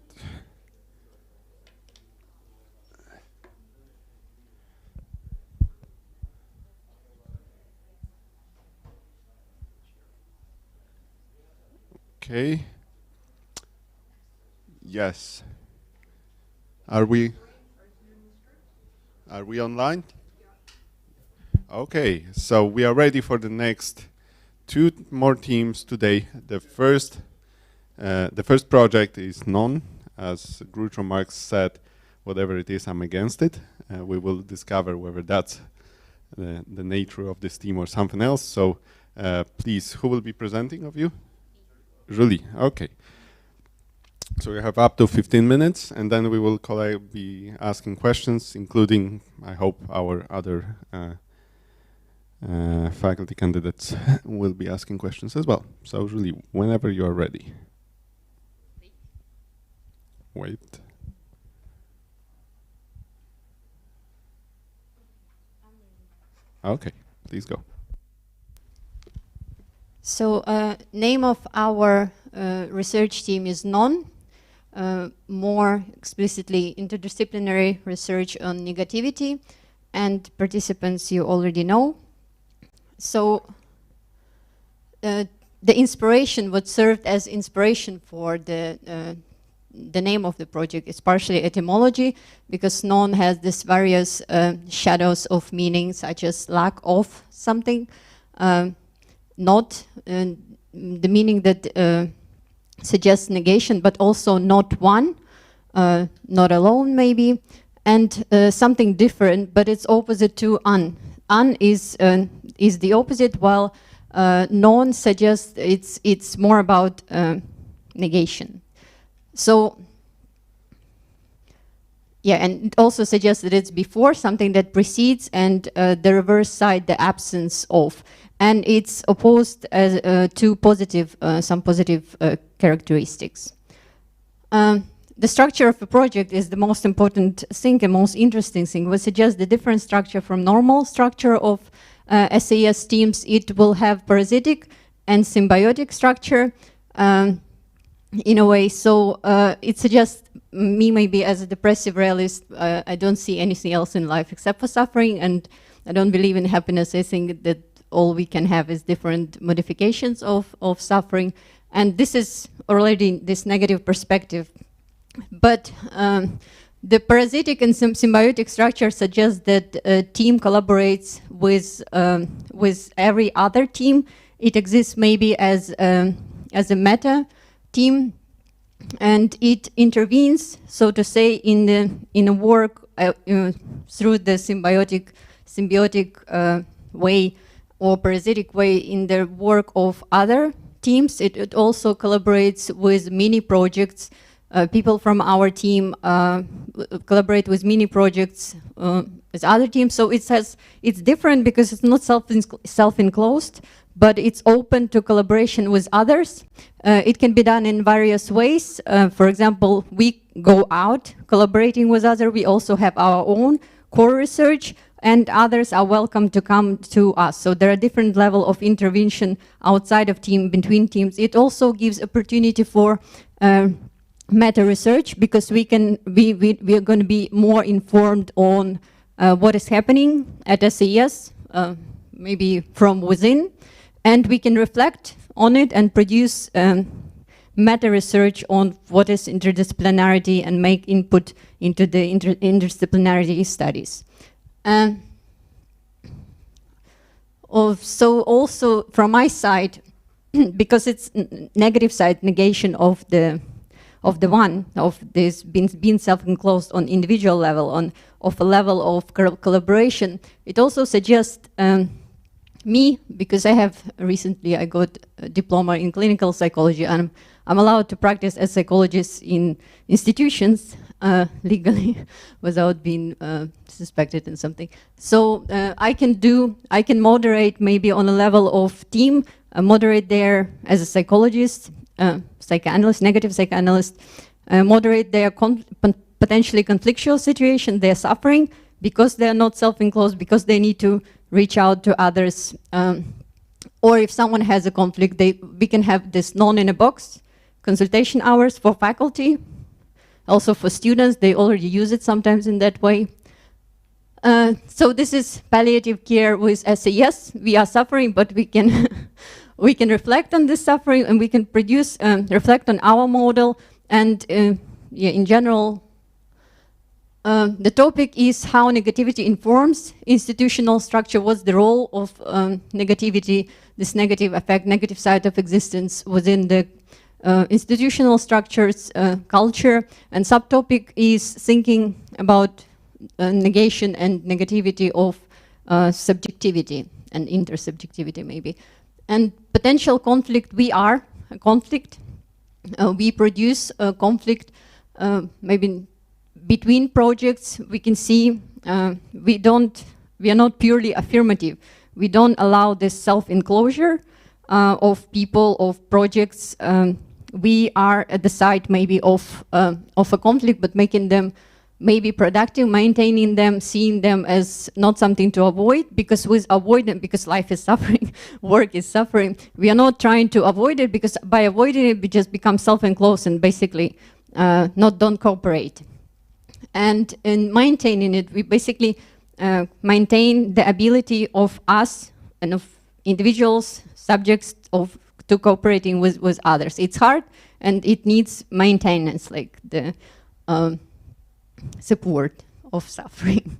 A: Okay. Yes. Are we online? Okay, so we are ready for the next two more teams today. The first project is none. As Groucho Marx said, whatever it is, I'm against it. We will discover whether that's the nature of this team or something else. So please, who will be presenting of you? Julie, okay. So we have up to 15 minutes, and then we will be asking questions, including, I hope, our other faculty candidates will be asking questions as well. So Julie, whenever you are ready. Wait. Okay, please go.
S: So name of our research team is NON, more explicitly interdisciplinary research on negativity, and participants you already know. So the inspiration, what served as inspiration for the name of the project is partially etymology, because NON has these various shadows of meaning, such as lack of something, not, the meaning that suggests negation, but also not one, not alone maybe, and something different, but it's opposite to un. Un is the opposite, while non suggests it's more about negation. So, yeah, and it also suggests that it's before, something that precedes, and the reverse side, the absence of. And it's opposed as, to positive, some positive characteristics. The structure of a project is the most important thing and most interesting thing. We suggest the different structure from normal structure of SAS teams. It will have parasitic and symbiotic structure in a way. So it suggests me maybe as a depressive realist, I don't see anything else in life except for suffering, and I don't believe in happiness. I think that all we can have is different modifications of suffering. And this is already this negative perspective. But the parasitic and symbiotic structure suggests that a team collaborates with every other team. It exists maybe as a meta team, and it intervenes, so to say, in a work through the symbiotic way or parasitic way in the work of other teams. It also collaborates with mini projects. People from our team collaborate with mini projects with other teams. So it's different because it's not self-enclosed, but it's open to collaboration with others. It can be done in various ways. For example, we go out collaborating with others. We also have our own core research, and others are welcome to come to us. So there are different levels of intervention outside of team, between teams. It also gives opportunity for meta research, because we are going to be more informed on what is happening at SES, maybe from within, and we can reflect on it and produce meta research on what is interdisciplinarity and make input into the interdisciplinarity studies. So also from my side, because it's negative side, negation of this being self-enclosed on individual level, of a level of collaboration, it also suggests me, because I got a diploma in clinical psychology, and I'm allowed to practice as psychologist in institutions legally without being suspected in something. So I can moderate maybe on a level of team, moderate there as a psychologist, psychoanalyst, negative psychoanalyst, moderate their potentially conflictual situation, their suffering, because they're not self-enclosed, because they need to reach out to others. Or if someone has a conflict, we can have this non-in-a-box consultation hours for faculty, also for students, they already use it sometimes in that way. So this is palliative care with SAS. We are suffering, but we can we can reflect on this suffering, and we can produce reflect on our model. And yeah, in general, the topic is how negativity informs institutional structure. What's the role of negativity, this negative effect, negative side of existence within the institutional structures, culture. And subtopic is thinking about negation and negativity of subjectivity and intersubjectivity maybe. And potential conflict, we are a conflict. We produce a conflict maybe between projects. We can see we are not purely affirmative. We don't allow this self-enclosure of people, of projects. We are at the side maybe of a conflict, but making them maybe productive, maintaining them, seeing them as not something to avoid, because with avoidance, because life is suffering, work is suffering, we are not trying to avoid it, because by avoiding it, we just become self-enclosed and basically don't cooperate. And in maintaining it, we basically maintain the ability of us and of individuals, subjects to cooperating with others. It's hard and it needs maintenance, like the support of suffering.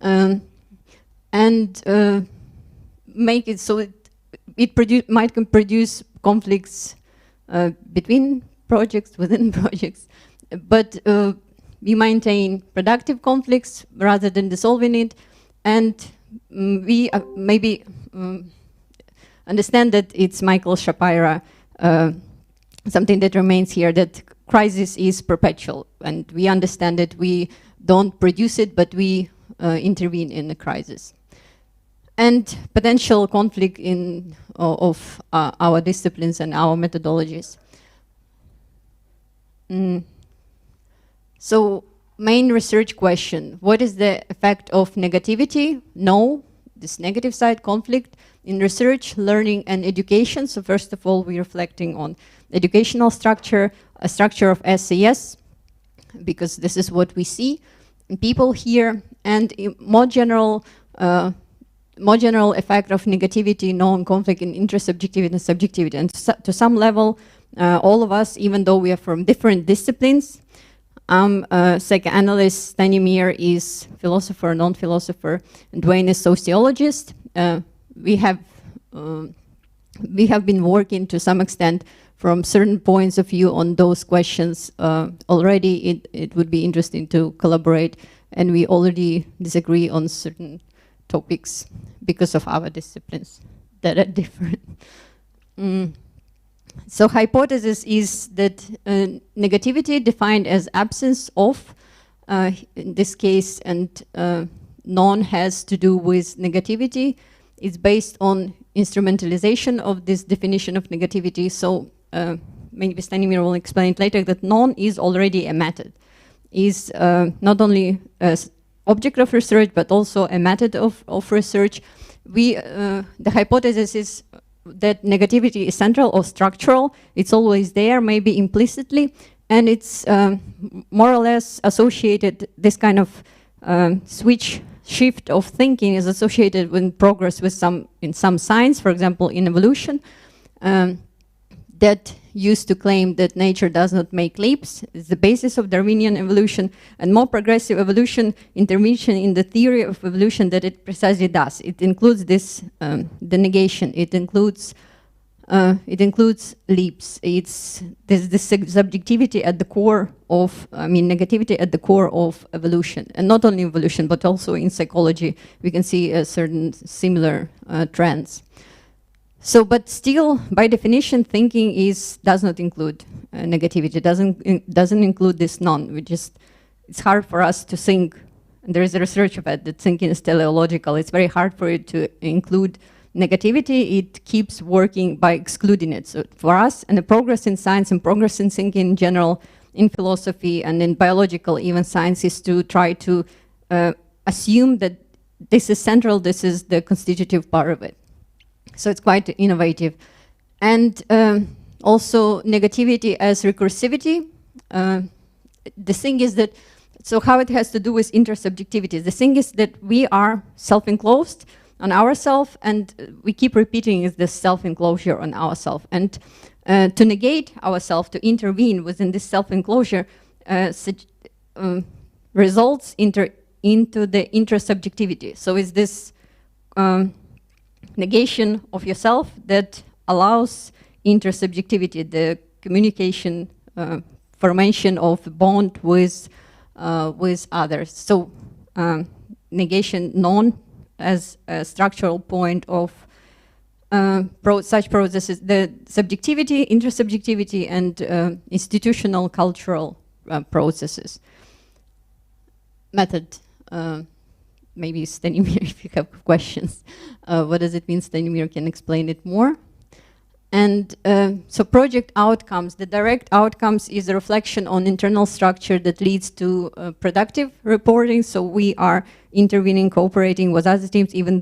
S: And make it so it might produce conflicts between projects, within projects, but we maintain productive conflicts rather than dissolving it, and we maybe understand that it's Michael Shapira, something that remains here, that crisis is perpetual, and we understand that we don't produce it, but we intervene in the crisis. And potential conflict of our disciplines and our methodologies. So, main research question: what is the effect of negativity? No, this negative side conflict in research, learning, and education. So first of all, we're reflecting on educational structure, a structure of SAS, because this is what we see in people here, and more general effect of negativity, non-conflict in intersubjectivity and subjectivity. And to some level, all of us, even though we are from different disciplines, I'm a psychoanalyst, Stanimir is philosopher, non-philosopher, and Dwayne is sociologist. We have been working to some extent from certain points of view on those questions already. It would be interesting to collaborate, and we already disagree on certain topics because of our disciplines that are different. So hypothesis is that negativity defined as absence of, in this case, and non has to do with negativity. It's based on instrumentalization of this definition of negativity. So maybe Stanimir will explain it later, that non is already a method, is not only an object of research, but also a method of research. The hypothesis is that negativity is central or structural. It's always there, maybe implicitly, and it's more or less associated, this kind of shift of thinking is associated with progress with in some science, for example, in evolution, that used to claim that nature does not make leaps. It's the basis of Darwinian evolution, and more progressive evolution intervention in the theory of evolution that it precisely does. It includes this, the negation. It includes leaps. There's this subjectivity at the core of, negativity at the core of evolution, and not only evolution, but also in psychology, we can see certain similar trends. So, but still, by definition, thinking does not include negativity. Doesn't include this non. It's hard for us to think. And there is a research about that thinking is teleological. It's very hard for it to include negativity. It keeps working by excluding it. So for us, and the progress in science and progress in thinking in general, in philosophy and in biological even science, is to try to assume that this is central. This is the constitutive part of it. So it's quite innovative. And also negativity as recursivity. the thing is that, so how it has to do with intersubjectivity. The thing is that we are self-enclosed on ourselves, and we keep repeating is this self-enclosure on ourselves. And to negate ourselves, to intervene within this self-enclosure, results into the intersubjectivity. So it's this negation of yourself that allows intersubjectivity, the communication, formation of bond with others. So negation known as a structural point of such processes, the subjectivity, intersubjectivity, and institutional cultural processes. Method, maybe Stanimir, if you have questions. What does it mean? Stanimir can explain it more. And so project outcomes, the direct outcomes is a reflection on internal structure that leads to productive reporting. So we are intervening, cooperating with other teams, even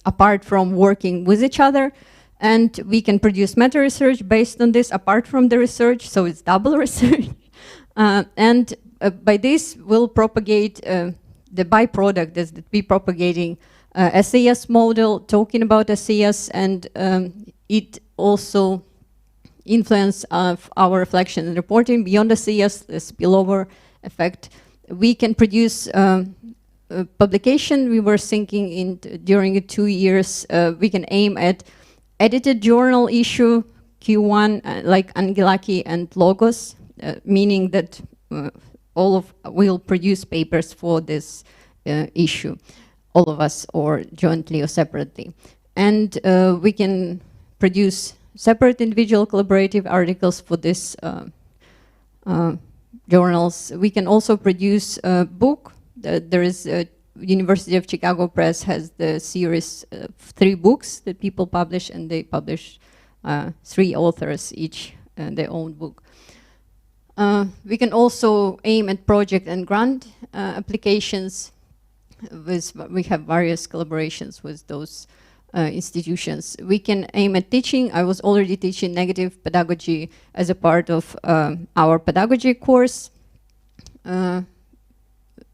S: apart from working with each other. And we can produce meta-research based on this apart from the research, so it's double research. And by this, we'll propagate the byproduct is that we propagating SAS model, talking about SAS, and it also influence of our reflection and reporting beyond SAS, the spillover effect. We can produce publication. We were thinking during 2 years, we can aim at edited journal issue, Q1, like Angelaki and Logos, meaning that we'll produce papers for this issue, all of us, or jointly or separately. And we can produce separate individual collaborative articles for this journals. We can also produce a book. There is University of Chicago Press has the series of 3 books that people publish, and they publish 3 authors each their own book. We can also aim at project and grant applications. We have various collaborations with those institutions. We can aim at teaching. I was already teaching negative pedagogy as a part of our pedagogy course.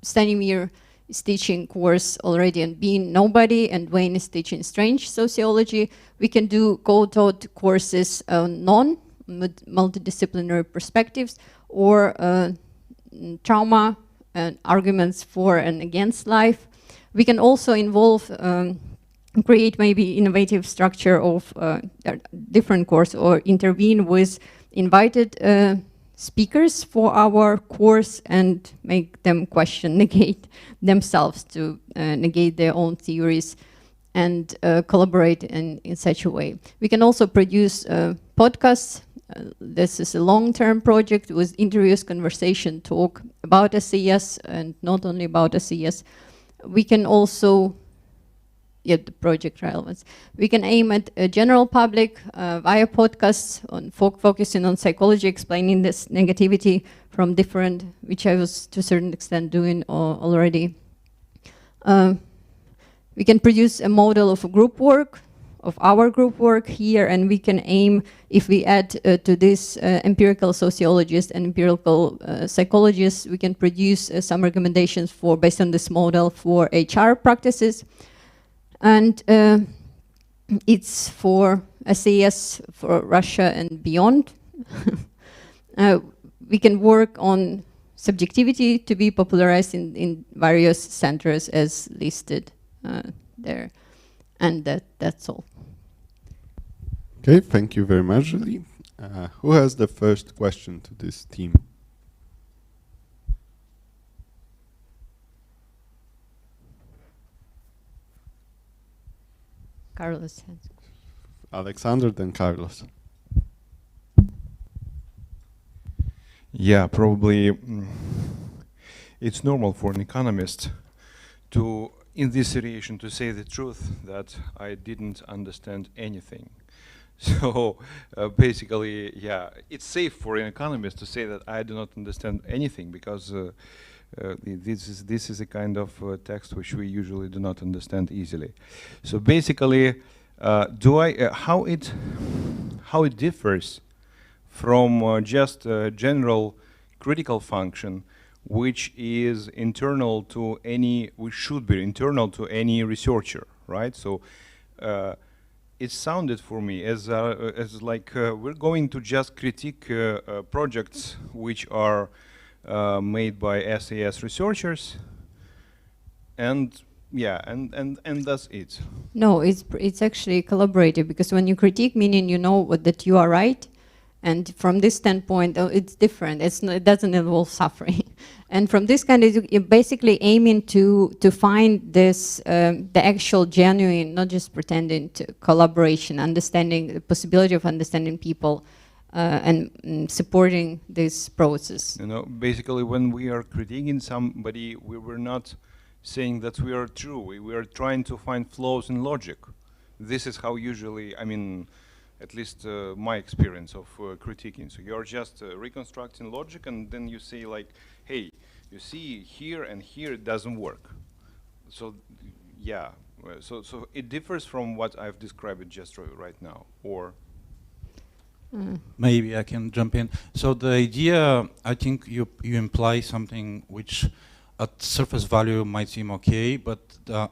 S: Stanimir is teaching course already on being nobody, and Wayne is teaching strange sociology. We can do co-taught courses on multidisciplinary perspectives, or trauma and arguments for and against life. We can also involve, create maybe innovative structure of different course, or intervene with invited speakers for our course and make them question, negate themselves, to negate their own theories, and collaborate in such a way. We can also produce podcasts. This is a long-term project with interviews, conversation, talk about SES, and not only about SES. We can also, the project relevance. We can aim at a general public via podcasts, on focusing on psychology, explaining this negativity from different, which I was to a certain extent doing already. We can produce a model of group work, of our group work here, and we can aim, if we add to this empirical sociologists and empirical psychologists, we can produce some recommendations for, based on this model, for HR practices. And it's for SAS, for Russia and beyond. We can work on subjectivity to be popularized in various centers as listed there. And that's all.
A: Okay, thank you very much, Julie. Who has the first question to this team?
S: Carlos has.
A: Alexander, then Carlos.
G: Yeah, probably it's normal for an economist to, in this situation, to say the truth that I didn't understand anything. So basically, yeah, it's safe for an economist to say that I do not understand anything, because this is a kind of text which we usually do not understand easily. So basically, how it differs from just a general critical function, which is internal to any, which should be internal to any researcher, right? So it sounded for me as like we're going to just critique projects which are made by SAS researchers, and yeah, and that's it.
S: No, it's actually collaborative, because when you critique, meaning you know that you are right, and from this standpoint, it's different. It doesn't involve suffering, and from this kind of, you're basically aiming to find this the actual genuine, not just pretending to collaboration, understanding the possibility of understanding people, and supporting this process.
G: You know, basically, when we are critiquing somebody, we were not saying that we are true. We are trying to find flaws in logic. This is how usually, I mean, at least my experience of critiquing. So you're just reconstructing logic, and then you say like, hey, you see here and here it doesn't work. So yeah, so it differs from what I've described just right now, or?
T: Maybe I can jump in. So the idea, I think you imply something which at surface value might seem okay, but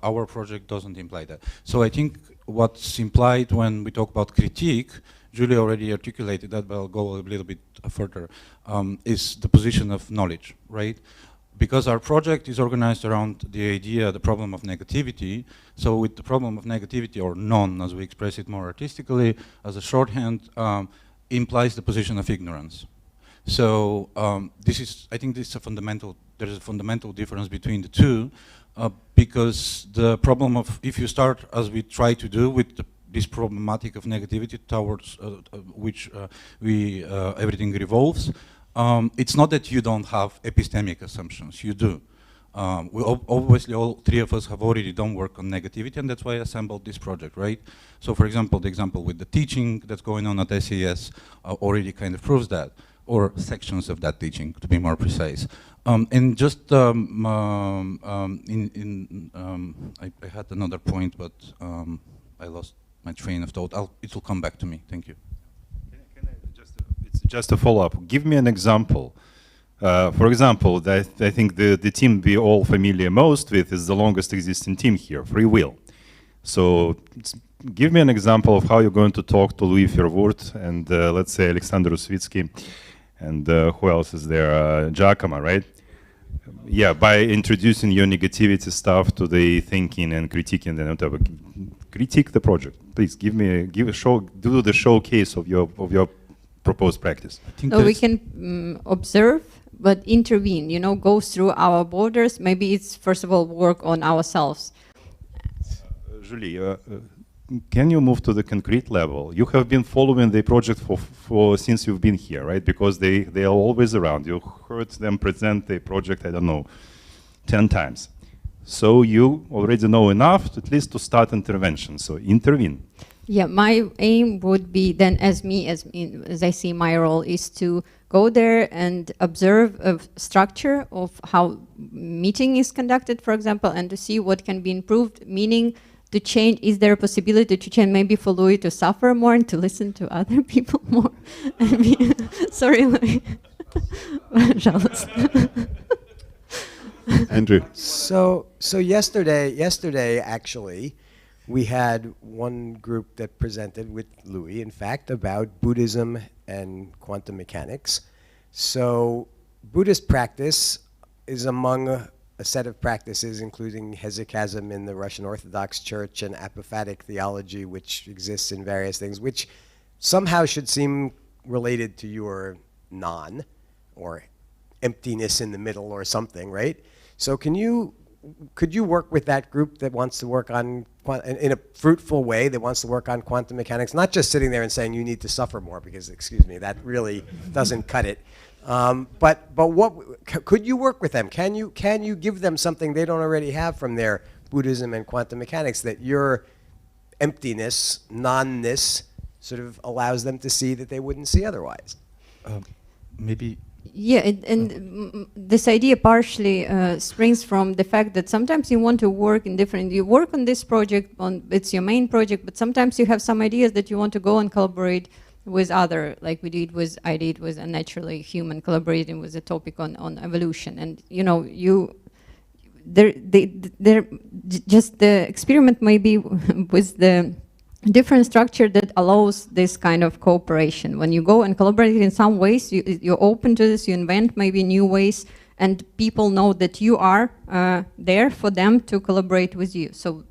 T: our project doesn't imply that. So I think what's implied when we talk about critique, Julie already articulated that, but I'll go a little bit further, is the position of knowledge, right? Because our project is organized around the idea, the problem of negativity. So with the problem of negativity, or none, as we express it more artistically, as a shorthand, implies the position of ignorance. So this is, I think this is a fundamental, there is a fundamental difference between the two, because the problem of, if you start, as we try to do with this problematic of negativity towards which everything revolves, it's not that you don't have epistemic assumptions, you do. Obviously all three of us have already done work on negativity, and that's why I assembled this project, right? So for example, the example with the teaching that's going on at SAS already kind of proves that, or sections of that teaching, to be more precise. And just, I had another point, but I lost my train of thought. It will come back to me, thank you.
H: Can I it's just a follow-up. Give me an example. For example, I think the team we all familiar most with is the longest existing team here, Free Will. So give me an example of how you're going to talk to Louis Verwoerd and let's say Alexander Usvitsky, and who else is there? Giacomo, right? Yeah, by introducing your negativity stuff to the thinking and critiquing and whatever. Critique the project, please. Do the showcase of your proposed practice.
S: No, we can observe, but intervene. You know, go through our borders. Maybe it's first of all work on ourselves.
H: Julie, can you move to the concrete level? You have been following the project for since you've been here, right? Because they are always around. You heard them present the project, I don't know, 10 times. So you already know enough at least to start intervention. So intervene.
S: Yeah, my aim would be then, as I see my role, is to go there and observe a structure of how meeting is conducted, for example, and to see what can be improved, meaning to change. Is there a possibility to change, maybe for Louis to suffer more and to listen to other people more? Sorry, Louis.
A: Andrew.
C: So yesterday actually, we had one group that presented with Louis, in fact, about Buddhism and quantum mechanics. So Buddhist practice is among a set of practices including hesychasm in the Russian Orthodox Church and apophatic theology, which exists in various things, which somehow should seem related to your non or emptiness in the middle or something, right? So could you work with that group that wants to work on, in a fruitful way, that wants to work on quantum mechanics, not just sitting there and saying you need to suffer more, because, excuse me, that really doesn't cut it. But what could you work with them? Can you give them something they don't already have from their Buddhism and quantum mechanics, that your emptiness, non-ness, sort of allows them to see that they wouldn't see otherwise?
T: Maybe.
S: Yeah, and this idea partially springs from the fact that sometimes you want to work in different, you work on this project, it's your main project, but sometimes you have some ideas that you want to go and collaborate with other, like I did with a naturally human collaborating with a topic on evolution. And you know, just the experiment maybe with the different structure that allows this kind of cooperation. When you go and collaborate in some ways, you're open to this, you invent maybe new ways, and people know that you are there for them to collaborate with you. So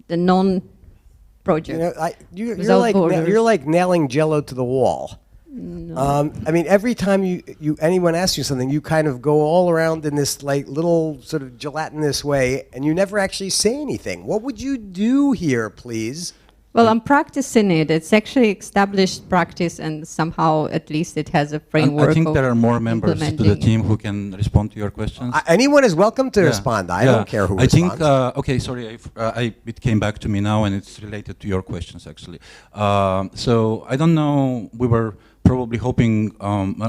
S: the non-project.
C: You know, you're like nailing Jello to the wall.
S: No.
C: I mean, every time anyone asks you something, you kind of go all around in this like little sort of gelatinous way, and you never actually say anything. What would you do here, please?
S: Well, I'm practicing it. It's actually established practice, and somehow, at least, it has a framework.
T: I think there are more members to the team who can respond to your questions.
C: Anyone is welcome to respond. I don't care who responds.
T: I think, okay, sorry, it came back to me now, and it's related to your questions, actually. So I don't know, we were probably hoping,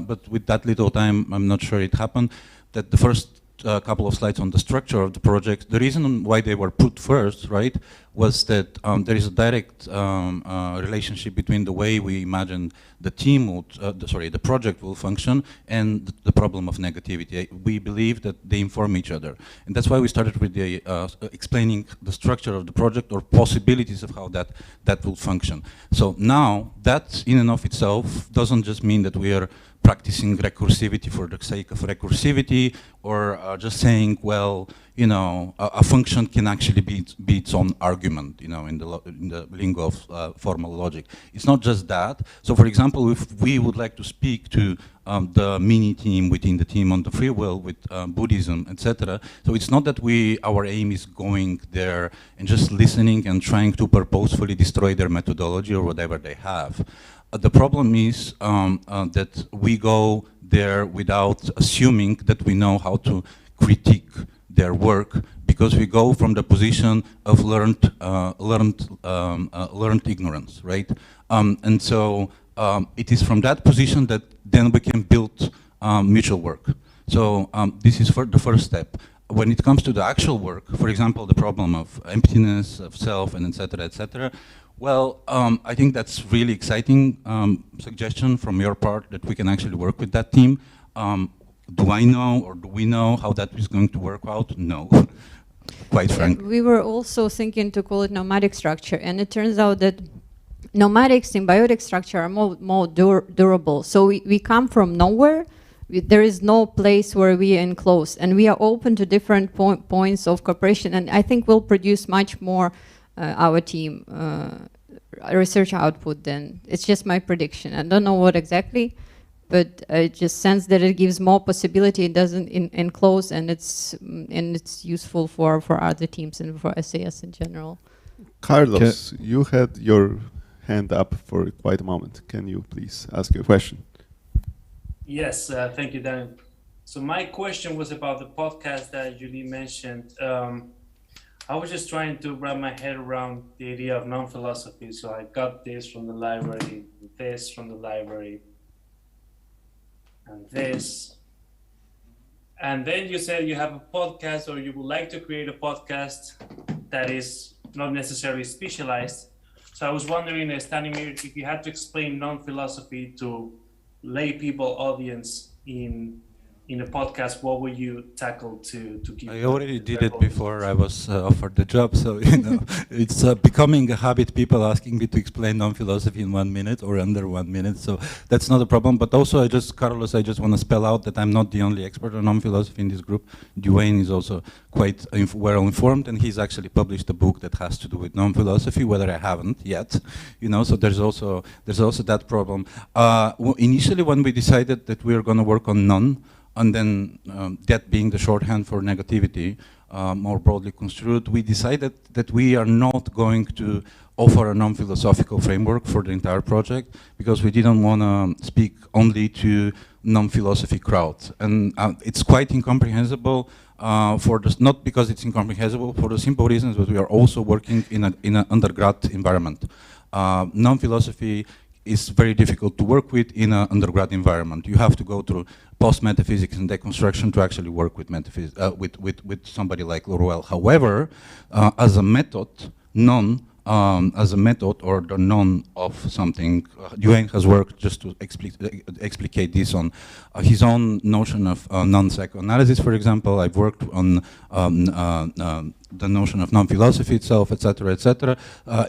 T: but with that little time, I'm not sure it happened, that the first couple of slides on the structure of the project, the reason why they were put first, right, was that there is a direct relationship between the way we imagine the team would, the project will function and the problem of negativity. We believe that they inform each other. And that's why we started with the explaining the structure of the project or possibilities of how that will function. So now, that in and of itself doesn't just mean that we are practicing recursivity for the sake of recursivity, or just saying, well, you know, a function can actually be its own argument, you know, in the lingo of formal logic. It's not just that. So, for example, if we would like to speak to the mini team within the team on the free will with Buddhism, etc. So it's not that our aim is going there and just listening and trying to purposefully destroy their methodology or whatever they have. The problem is that we go there without assuming that we know how to critique their work, because we go from the position of learned ignorance, right? And so it is from that position that then we can build mutual work. So this is for the first step. When it comes to the actual work, for example, the problem of emptiness, of self, and et cetera, well, I think that's really exciting suggestion from your part that we can actually work with that team. Do I know, or do we know how that is going to work out? No, quite frankly.
S: We were also thinking to call it nomadic structure, and it turns out that nomadic symbiotic structure are more durable. So we come from nowhere. There is no place where we are enclosed, and we are open to different points of cooperation, and I think we'll produce much more our team research output then. It's just my prediction. I don't know what exactly, but I just sense that it gives more possibility. It doesn't enclose, and it's useful for other teams and for SAS in general.
A: Carlos, you had your hand up for quite a moment. Can you please ask your question?
K: Yes, thank you, Dan. So my question was about the podcast that Julie mentioned. I was just trying to wrap my head around the idea of non-philosophy. So I got this from the library, this from the library, and this. And then you said you have a podcast, or you would like to create a podcast that is not necessarily specialized. So I was wondering, Stanimir, if you had to explain non-philosophy to lay people audience in a podcast, what would you tackle to keep?
T: I already did it before I was offered the job, so you know, it's becoming a habit. People asking me to explain non-philosophy in 1 minute or under 1 minute, so that's not a problem. But also, Carlos, I just want to spell out that I'm not the only expert on non-philosophy in this group. Duane is also quite well informed, and he's actually published a book that has to do with non-philosophy, whether I haven't yet, you know. So there's also that problem. Initially, when we decided that we were going to work on non, and then that being the shorthand for negativity, more broadly construed, we decided that we are not going to offer a non-philosophical framework for the entire project, because we didn't want to speak only to non-philosophy crowd. And it's quite incomprehensible, not because it's incomprehensible, for the simple reasons that we are also working in an undergrad environment. Non-philosophy is very difficult to work with in an undergrad environment. You have to go through post-metaphysics and deconstruction to actually work with with somebody like Laruelle. However, as a method, none as a method or the none of something. Duane has worked just to explicate this on his own notion of non-psychoanalysis, for example. I've worked on the notion of non-philosophy itself, etc., etc.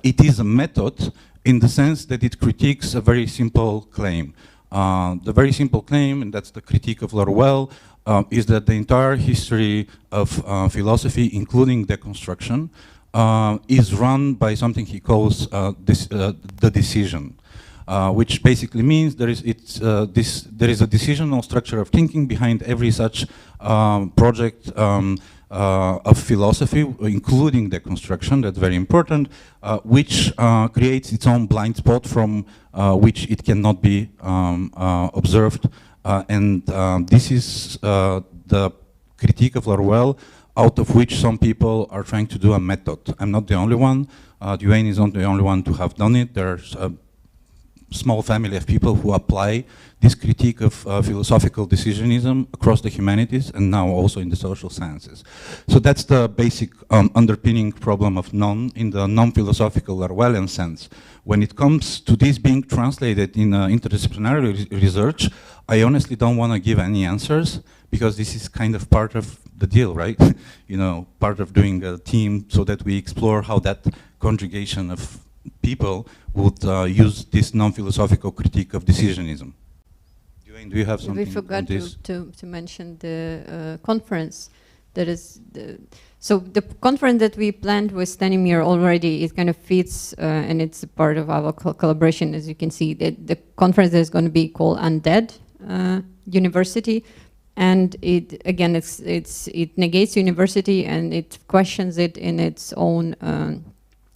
T: It is a method in the sense that it critiques a very simple claim. The very simple claim, and that's the critique of Laruelle, is that the entire history of philosophy, including deconstruction, is run by something he calls the decision, which basically means there is a decisional structure of thinking behind every such project of philosophy, including deconstruction. That's very important, which creates its own blind spot from which it cannot be observed. And this is the critique of Laruelle, out of which some people are trying to do a method. I'm not the only one. Duane is not the only one to have done it. There's a small family of people who apply this critique of philosophical decisionism across the humanities and now also in the social sciences. So that's the basic underpinning problem of non in the non-philosophical Laruellian sense. When it comes to this being translated in interdisciplinary research, I honestly don't want to give any answers because this is kind of part of the deal, right? You know, part of doing a team so that we explore how that conjugation of people would use this non-philosophical critique of decisionism. Duane, do you have something
S: We forgot
T: on this?
S: to mention the conference. That is so the conference that we planned with Stanimir already, it kind of fits and it's a part of our collaboration. As you can see, the conference is going to be called Undead University. And it again, it negates university and it questions it in its own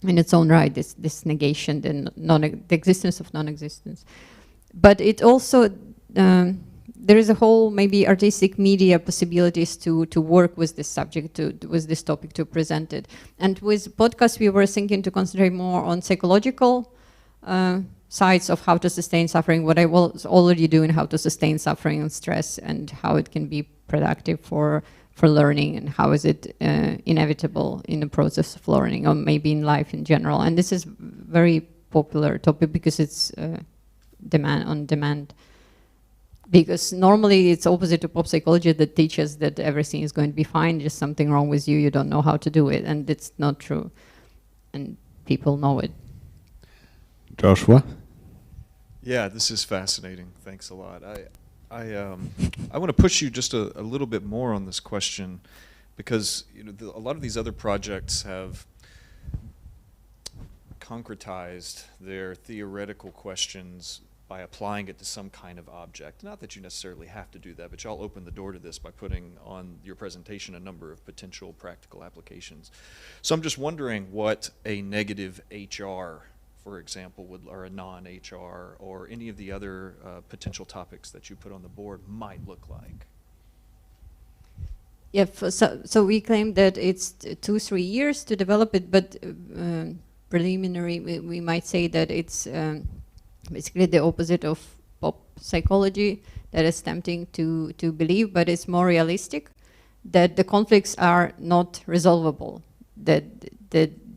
S: right. This negation, the existence of non-existence. But it also there is a whole maybe artistic media possibilities to work with this subject, with this topic, to present it. And with podcast, we were thinking to concentrate more on psychological sides of how to sustain suffering, what I was already doing, how to sustain suffering and stress, and how it can be productive for learning, and how is it inevitable in the process of learning, or maybe in life in general. And this is very popular topic because it's on demand. Because normally it's opposite to pop psychology that teaches that everything is going to be fine, just something wrong with you, you don't know how to do it, and it's not true. And people know it.
A: Joshua?
D: Yeah, this is fascinating. Thanks a lot. I want to push you just a little bit more on this question, because a lot of these other projects have concretized their theoretical questions by applying it to some kind of object. Not that you necessarily have to do that, but y'all open the door to this by putting on your presentation a number of potential practical applications. So I'm just wondering what a negative HR, for example, or a non-HR, or any of the other potential topics that you put on the board might look like.
S: Yeah, so we claim that it's 2-3 years to develop it, but preliminary, we might say that it's basically the opposite of pop psychology, that is tempting to believe, but it's more realistic, that the conflicts are not resolvable, that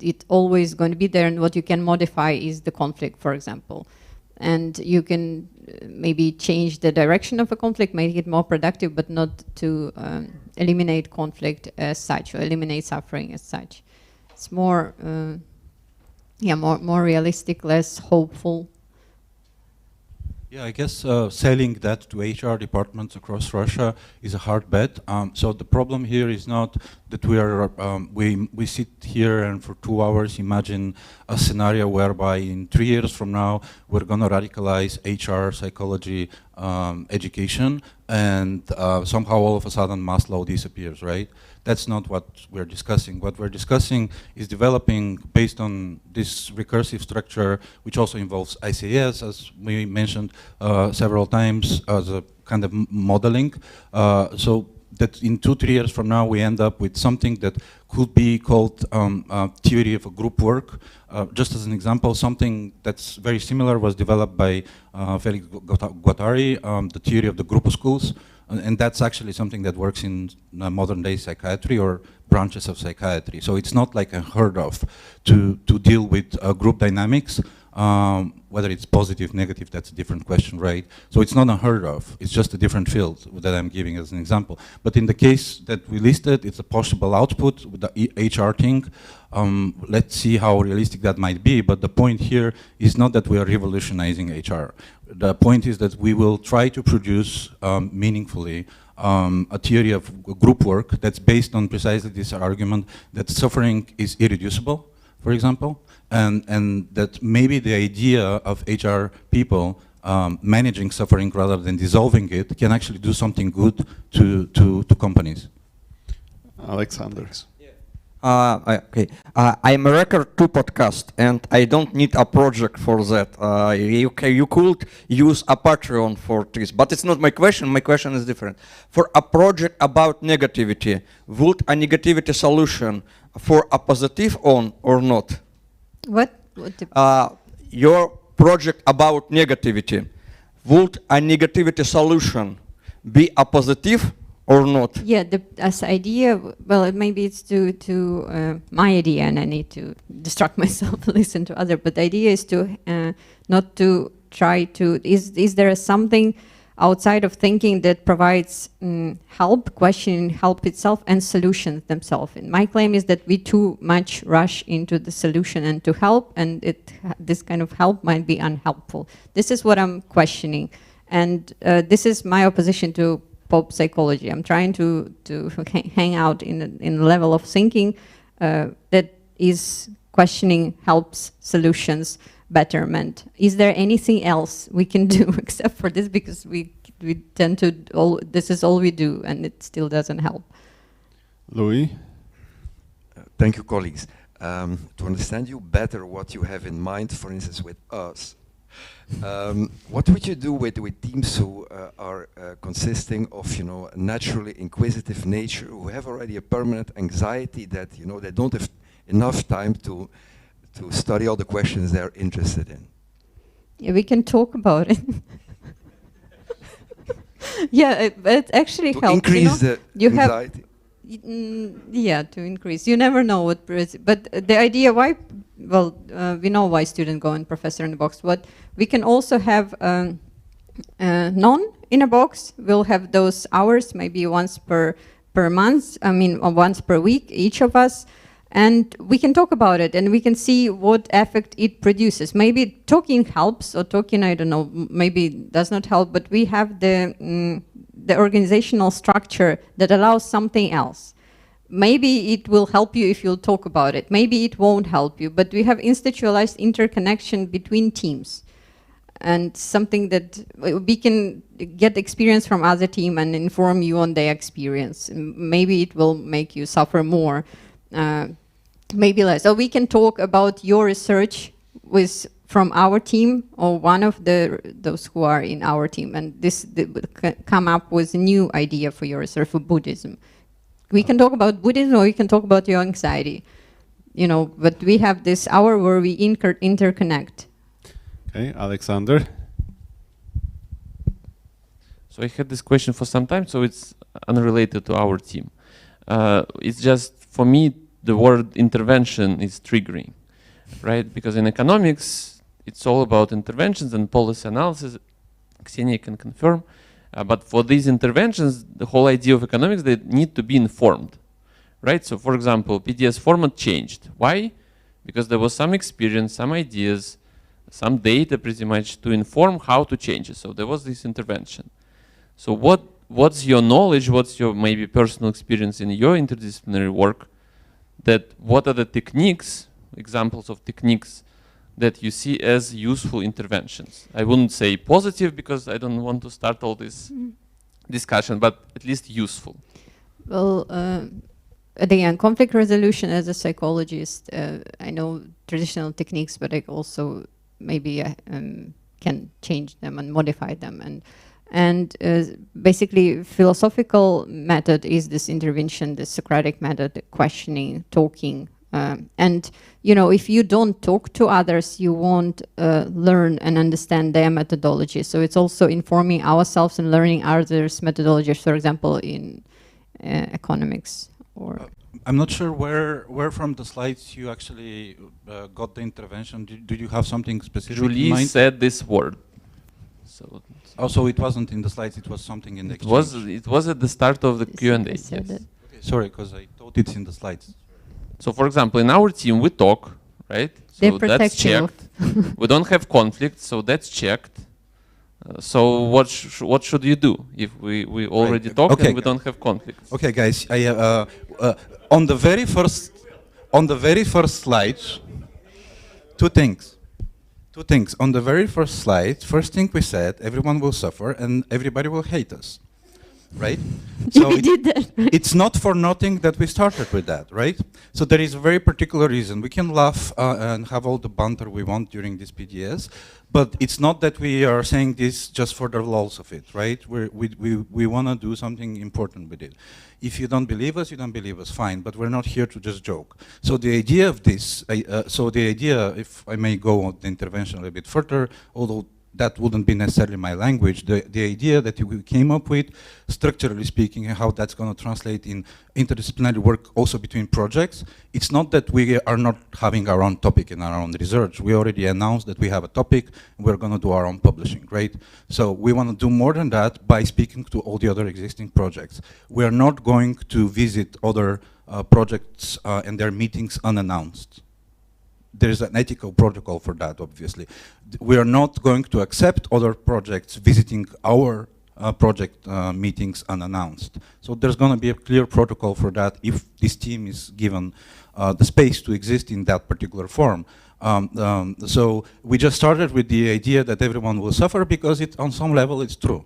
S: it's always going to be there, and what you can modify is the conflict, for example. And you can maybe change the direction of a conflict, make it more productive, but not to eliminate conflict as such, or eliminate suffering as such. It's more, more realistic, less hopeful.
T: Yeah, I guess selling that to HR departments across Russia is a hard bet. So the problem here is not that we sit here and for 2 hours imagine a scenario whereby in 3 years from now we're going to radicalize HR psychology education, and somehow all of a sudden Maslow disappears, right? That's not what we're discussing. What we're discussing is developing, based on this recursive structure, which also involves ICS, as we mentioned several times, as a kind of modeling. So that in 2-3 years from now, we end up with something that could be called theory of a group work. Just as an example, something that's very similar was developed by Felix Guattari, the theory of the groupuscules. And that's actually something that works in modern day psychiatry or branches of psychiatry. So it's not like unheard of to deal with group dynamics. Whether it's positive, negative, that's a different question, right? So it's not unheard of. It's just a different field that I'm giving as an example. But in the case that we listed, it's a possible output with the HR thing. Let's see how realistic that might be. But the point here is not that we are revolutionizing HR. The point is that we will try to produce meaningfully a theory of group work that's based on precisely this argument that suffering is irreducible, for example, and that maybe the idea of HR people managing suffering rather than dissolving it can actually do something good to companies.
A: Alexander.
I: Okay. I'm a record 2 podcast, and I don't need a project for that. You could use a Patreon for this, but it's not my question. My question is different. For a project about negativity, would a negativity solution for a positive on or not?
S: What?
I: Your project about negativity, would a negativity solution be a positive or not?
S: Yeah, as idea, well, maybe it's to my idea, and I need to distract myself, listen to other. But the idea is to not to try to. Is there something outside of thinking that provides help, questioning help itself, and solutions themselves? And my claim is that we too much rush into the solution and to help, and this kind of help might be unhelpful. This is what I'm questioning, and this is my opposition to pop psychology. I'm trying to hang out in a level of thinking that is questioning helps, solutions, betterment. Is there anything else we can do except for this? Because we tend to, this is all we do, and it still doesn't help.
A: Louis?
U: Thank you, colleagues. To understand you better what you have in mind, for instance, with us, what would you do with teams who are consisting of, naturally inquisitive nature, who have already a permanent anxiety that, they don't have enough time to study all the questions they're interested in?
S: Yeah, we can talk about it. Yeah, it actually helps.
U: Increase the anxiety.
S: Yeah, to increase. You never know what, but the idea why, well, we know why students go in professor in the box. What we can also have none in a box. We'll have those hours, maybe once per month. I mean, once per week, each of us. And we can talk about it, and we can see what effect it produces. Maybe talking helps, or talking, I don't know, maybe does not help, but we have the organizational structure that allows something else. Maybe it will help you if you'll talk about it. Maybe it won't help you, but we have institutionalized interconnection between teams, and something that we can get experience from other team and inform you on their experience. Maybe it will make you suffer more. Maybe less. So we can talk about your research from our team, or one of those who are in our team, and this come up with a new idea for your research for Buddhism. We can talk about Buddhism, or we can talk about your anxiety, but we have this hour where we interconnect.
A: Okay, Alexander.
V: So I had this question for some time, so it's unrelated to our team. It's just, for me, the word intervention is triggering, right? Because in economics, it's all about interventions and policy analysis. Ksenia can confirm. But for these interventions, the whole idea of economics, they need to be informed, right? So for example, PDS format changed. Why? Because there was some experience, some ideas, some data pretty much to inform how to change it. So there was this intervention. So what's your knowledge, what's your maybe personal experience in your interdisciplinary work, what are the techniques, examples of techniques that you see as useful interventions? I wouldn't say positive, because I don't want to start all this discussion, but at least useful.
S: Well, again, conflict resolution as a psychologist, I know traditional techniques, but I also maybe can change them and modify them. And basically, philosophical method is this intervention, the Socratic method, the questioning, talking. And, if you don't talk to others, you won't learn and understand their methodology. So it's also informing ourselves and learning others' methodologies, for example, in economics.
T: I'm not sure where from the slides you actually got the intervention. Did you have something specific in
V: Julie
T: mind?
V: said this word. So
T: also, it wasn't in the slides. It was something in the exchange.
V: It was at the start of the Q&A. Yes.
T: Okay, sorry, because I thought it's in the slides.
V: So, for example, in our team we talk, right? So that's checked. We don't have conflict, so that's checked. So what should you do if we already talk and we don't have conflicts?
T: Okay, guys. On the very first slide, two things. On the very first slide, first thing we said, everyone will suffer and everybody will hate us, right? So it's not for nothing that we started with that, right? So there is a very particular reason. We can laugh and have all the banter we want during this PDS, but it's not that we are saying this just for the lols of it, right? We want to do something important with it. If you don't believe us, you don't believe us, fine, but we're not here to just joke. So the idea of this, if I may go on the intervention a little bit further, although that wouldn't be necessarily my language, the idea that we came up with, structurally speaking, and how that's going to translate in interdisciplinary work also between projects, it's not that we are not having our own topic in our own research. We already announced that we have a topic, and we're going to do our own publishing, right? So we want to do more than that by speaking to all the other existing projects. We are not going to visit other projects and their meetings unannounced. There's an ethical protocol for that, obviously. We are not going to accept other projects visiting our project meetings unannounced. So there's going to be a clear protocol for that if this team is given the space to exist in that particular form. So we just started with the idea that everyone will suffer because on some level it's true.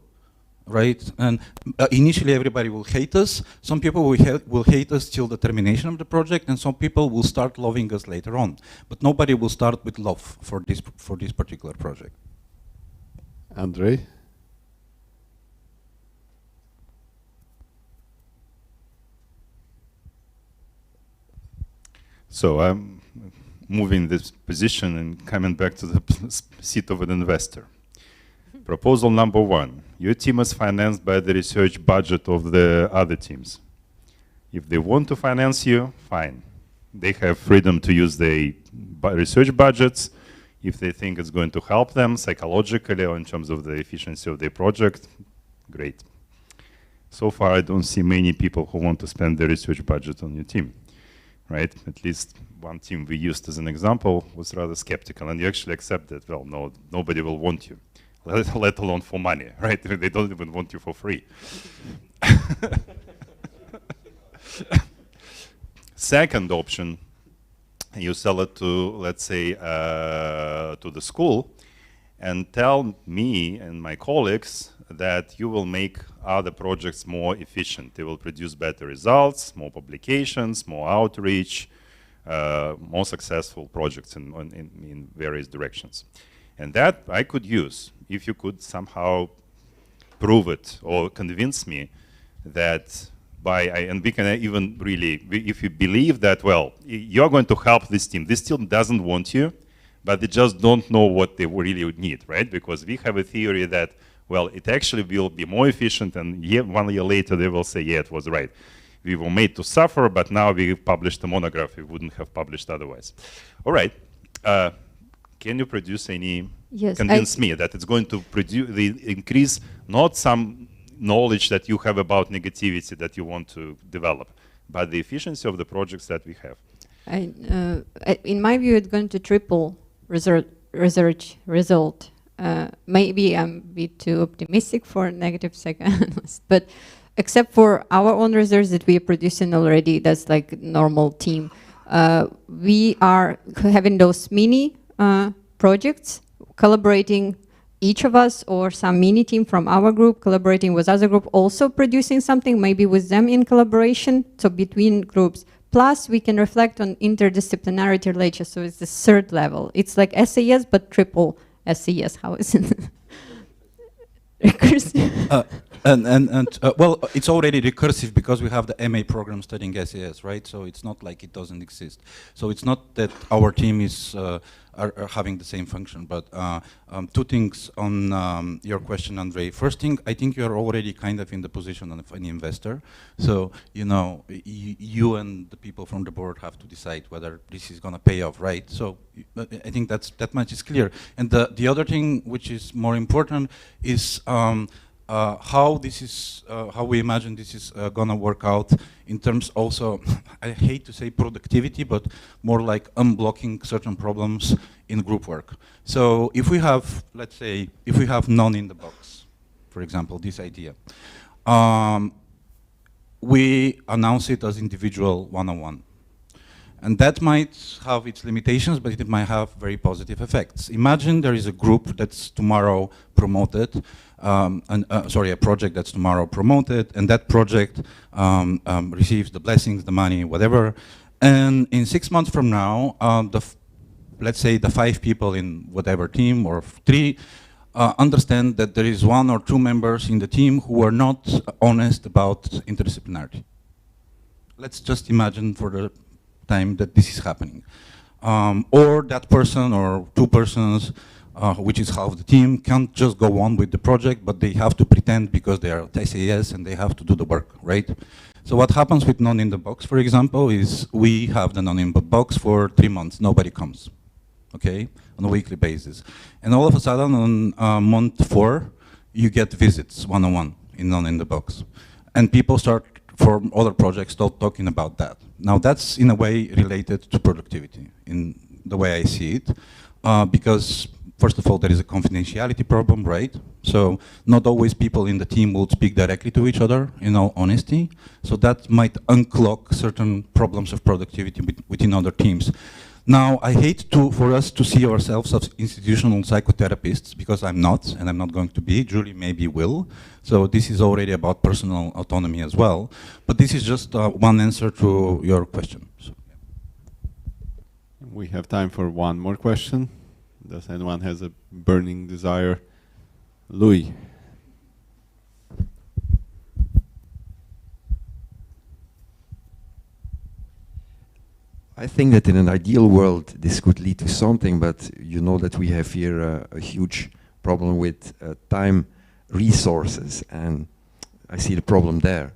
T: Right? And initially everybody will hate us. Some people will hate us till the termination of the project, and some people will start loving us later on. But nobody will start with love for this particular project.
A: Andrei? So I'm moving this position and coming back to the seat of an investor. Proposal number one, your team is financed by the research budget of the other teams. If they want to finance you, fine. They have freedom to use their research budgets if they think it's going to help them psychologically or in terms of the efficiency of their project, great. So far, I don't see many people who want to spend their research budget on your team, right? At least one team we used as an example was rather skeptical, and you actually accept that, well, no, nobody will want you. Let alone for money, right? They don't even want you for free. Second option, you sell it to, let's say, to the school and tell me and my colleagues that you will make other projects more efficient. They will produce better results, more publications, more outreach, more successful projects in various directions. And that I could use if you could somehow prove it or convince me that and we can even really, if you believe that, well, you're going to help this team doesn't want you, but they just don't know what they really need, right? Because we have a theory that, well, it actually will be more efficient, and 1 year later they will say, yeah, it was right. We were made to suffer, but now we published a monograph we wouldn't have published otherwise. All right. Can you produce any, convince me that it's going to increase not some knowledge that you have about negativity that you want to develop, but the efficiency of the projects that we have?
S: In my view, it's going to triple research result. Maybe I'm a bit too optimistic for a negative psychoanalyst, but except for our own research that we are producing already, that's like normal team. We are having those mini projects, collaborating, each of us or some mini team from our group collaborating with other group, also producing something, maybe with them in collaboration, so between groups. Plus, we can reflect on interdisciplinarity relations, so it's the third level. It's like SAS, but triple SAS. How is it?
T: Well, it's already recursive because we have the MA program studying SAS, right? So it's not like it doesn't exist. So it's not that our team is are having the same function. But two things on your question, Andre. First thing, I think you're already kind of in the position of an investor. So, you know, you and the people from the board have to decide whether this is going to pay off, right? So I think that much is clear. And the other thing, which is more important, is how this is, how we imagine this is gonna work out in terms also, I hate to say productivity, but more like unblocking certain problems in group work. So if we have, let's say, if we have none in the box, for example, this idea, we announce it as individual one-on-one. And that might have its limitations, but it might have very positive effects. Imagine there is a group that's tomorrow promoted, a project that's tomorrow promoted, and that project receives the blessings, the money, whatever. And in 6 months from now, let's say the 5 people in whatever team, or 3, understand that there is 1 or 2 members in the team who are not honest about interdisciplinarity. Let's just imagine for the time that this is happening. Or that person or 2 persons, which is half the team, can't just go on with the project, but they have to pretend because they are at SAS and they have to do the work, right? So what happens with none in the box, for example, is we have the none in the box for 3 months, nobody comes, okay, on a weekly basis. And all of a sudden on month 4, you get visits one-on-one in none in the box. And people start, for other projects, start talking about that. Now that's in a way related to productivity in the way I see it, because first of all, there is a confidentiality problem, right? So not always people in the team will speak directly to each other, in all honesty. So that might unclog certain problems of productivity within other teams. Now, I hate for us to see ourselves as institutional psychotherapists, because I'm not, and I'm not going to be. Julie maybe will. So this is already about personal autonomy as well. But this is just one answer to your question. So, yeah.
A: We have time for one more question. Does anyone has a burning desire? Louis.
U: I think that in an ideal world, this could lead to something, but you know that we have here a huge problem with time resources, and I see the problem there.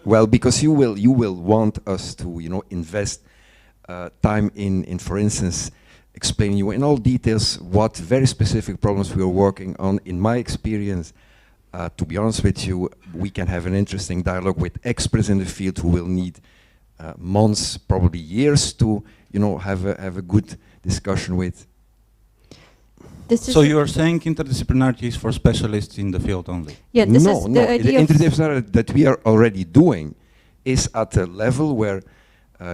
U: Well, because you will want us to, you know, invest time in, for instance, explaining you in all details what very specific problems we are working on. In my experience, to be honest with you, we can have an interesting dialogue with experts in the field who will need months, probably years, to, you know, have a good discussion with.
T: So you are saying interdisciplinarity is for specialists in the field only?
S: Yeah, this
U: no,
S: is
U: no.
S: the idea
U: The interdisciplinarity that we are already doing is at a level where,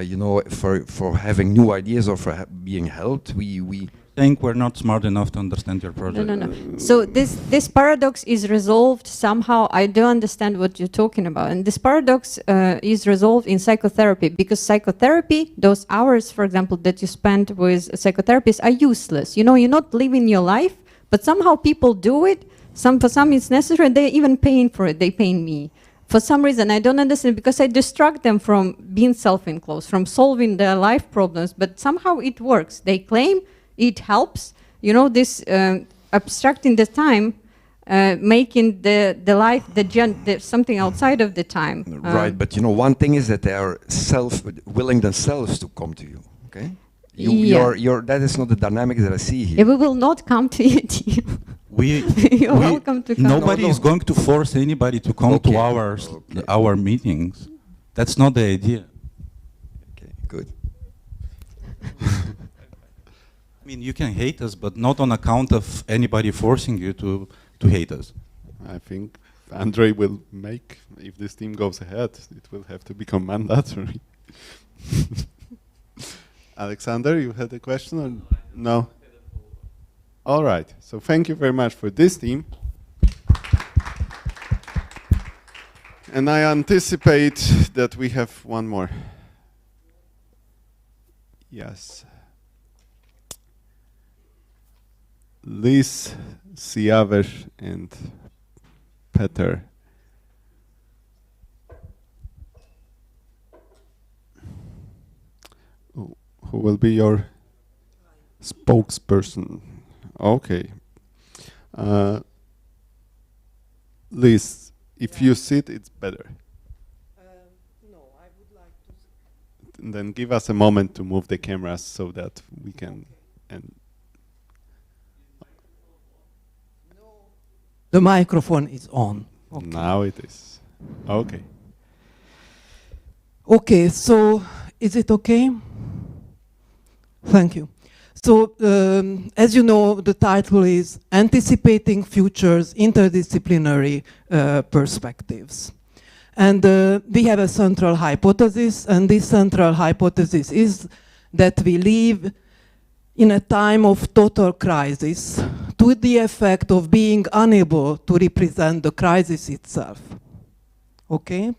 U: you know, for having new ideas or for being helped, we
T: think we're not smart enough to understand your project.
S: No. So this paradox is resolved somehow. I do understand what you're talking about, and this paradox is resolved in psychotherapy, because psychotherapy, those hours, for example, that you spend with psychotherapists are useless. You know, you're not living your life, but somehow people do it. For some it's necessary, and they're even paying for it. They pay me. For some reason, I don't understand, because I distract them from being self-enclosed, from solving their life problems, but somehow it works. They claim it helps, you know, this abstracting the time, making the life, something outside of the time.
U: Right, but you know, one thing is that they are willing themselves to come to you, okay? That is not the dynamic that I see here.
S: Yeah, we will not come to you. You're welcome to come.
T: Nobody is going to force anybody to come to our meetings. That's not the idea.
U: Okay, good.
T: I mean, you can hate us, but not on account of anybody forcing you to hate us.
A: I think Andre will make, if this team goes ahead, it will have to become mandatory. Alexander, you had a question or no? All right, so thank you very much for this team. And I anticipate that we have one more. Yes. Liz, Siaver, and Peter. Who will be your spokesperson? Okay. Liz, if you sit, it's better.
E: No, I would like to sit.
A: And then give us a moment to move the cameras so that we can. And
E: The microphone is on. Okay.
A: Now it is. Okay.
E: Okay, so is it okay? Thank you. So, as you know, the title is Anticipating Futures, Interdisciplinary Perspectives. And we have a central hypothesis, and this central hypothesis is that we live in a time of total crisis to the effect of being unable to represent the crisis itself. Okay?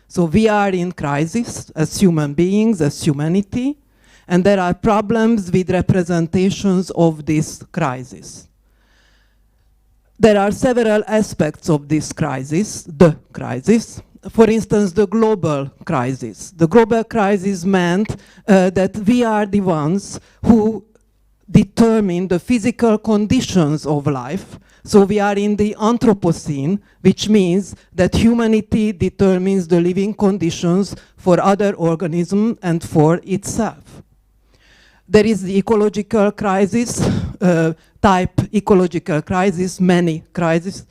E: So we are in crisis as human beings, as humanity, and there are problems with representations of this crisis. There are several aspects of this crisis, the crisis. For instance, the global crisis. The global crisis meant that we are the ones who determine the physical conditions of life. So we are in the Anthropocene, which means that humanity determines the living conditions for other organisms and for itself. There is the ecological crisis, type ecological crisis, many crises,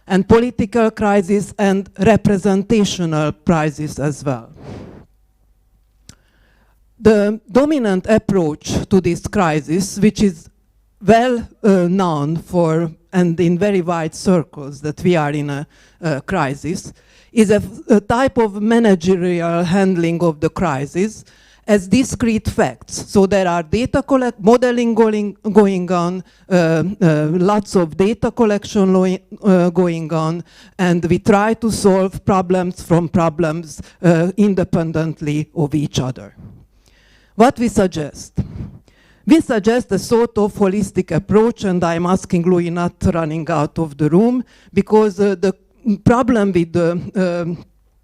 E: and political crisis and representational crisis as well. The dominant approach to this crisis, which is well known for and in very wide circles that we are in a crisis, is a type of managerial handling of the crisis as discrete facts. So there are data modeling going on, lots of data collection going on, and we try to solve problems from problems independently of each other. What we suggest? We suggest a sort of holistic approach, and I'm asking Louis not running out of the room, because the problem with the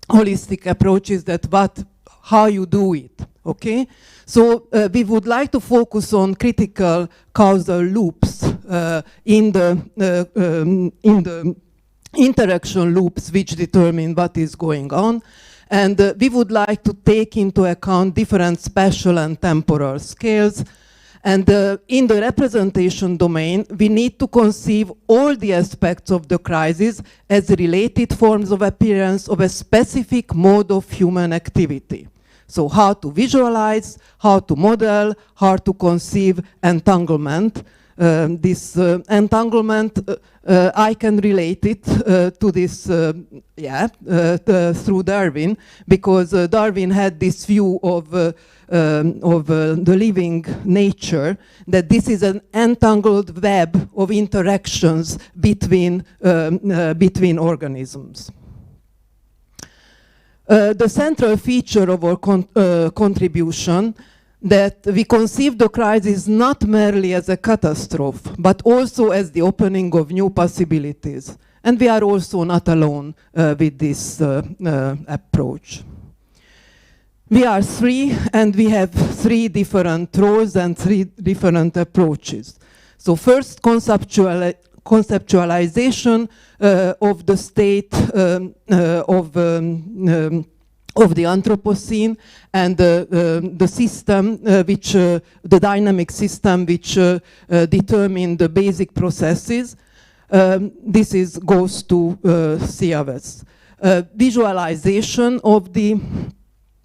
E: holistic approach is that how you do it, okay? So we would like to focus on critical causal loops in the interaction loops which determine what is going on. And we would like to take into account different spatial and temporal scales. And in the representation domain, we need to conceive all the aspects of the crisis as related forms of appearance of a specific mode of human activity. So how to visualize, how to model, how to conceive entanglement. This entanglement, I can relate it to this, through Darwin, because Darwin had this view of the living nature, that this is an entangled web of interactions between organisms. The central feature of our contribution that we conceive the crisis not merely as a catastrophe, but also as the opening of new possibilities. And we are also not alone with this approach. We are three, and we have three different roles and three different approaches. So first, conceptualization of the state of the Anthropocene and the system, the dynamic system which determine the basic processes. This goes to Siavers. Visualization of the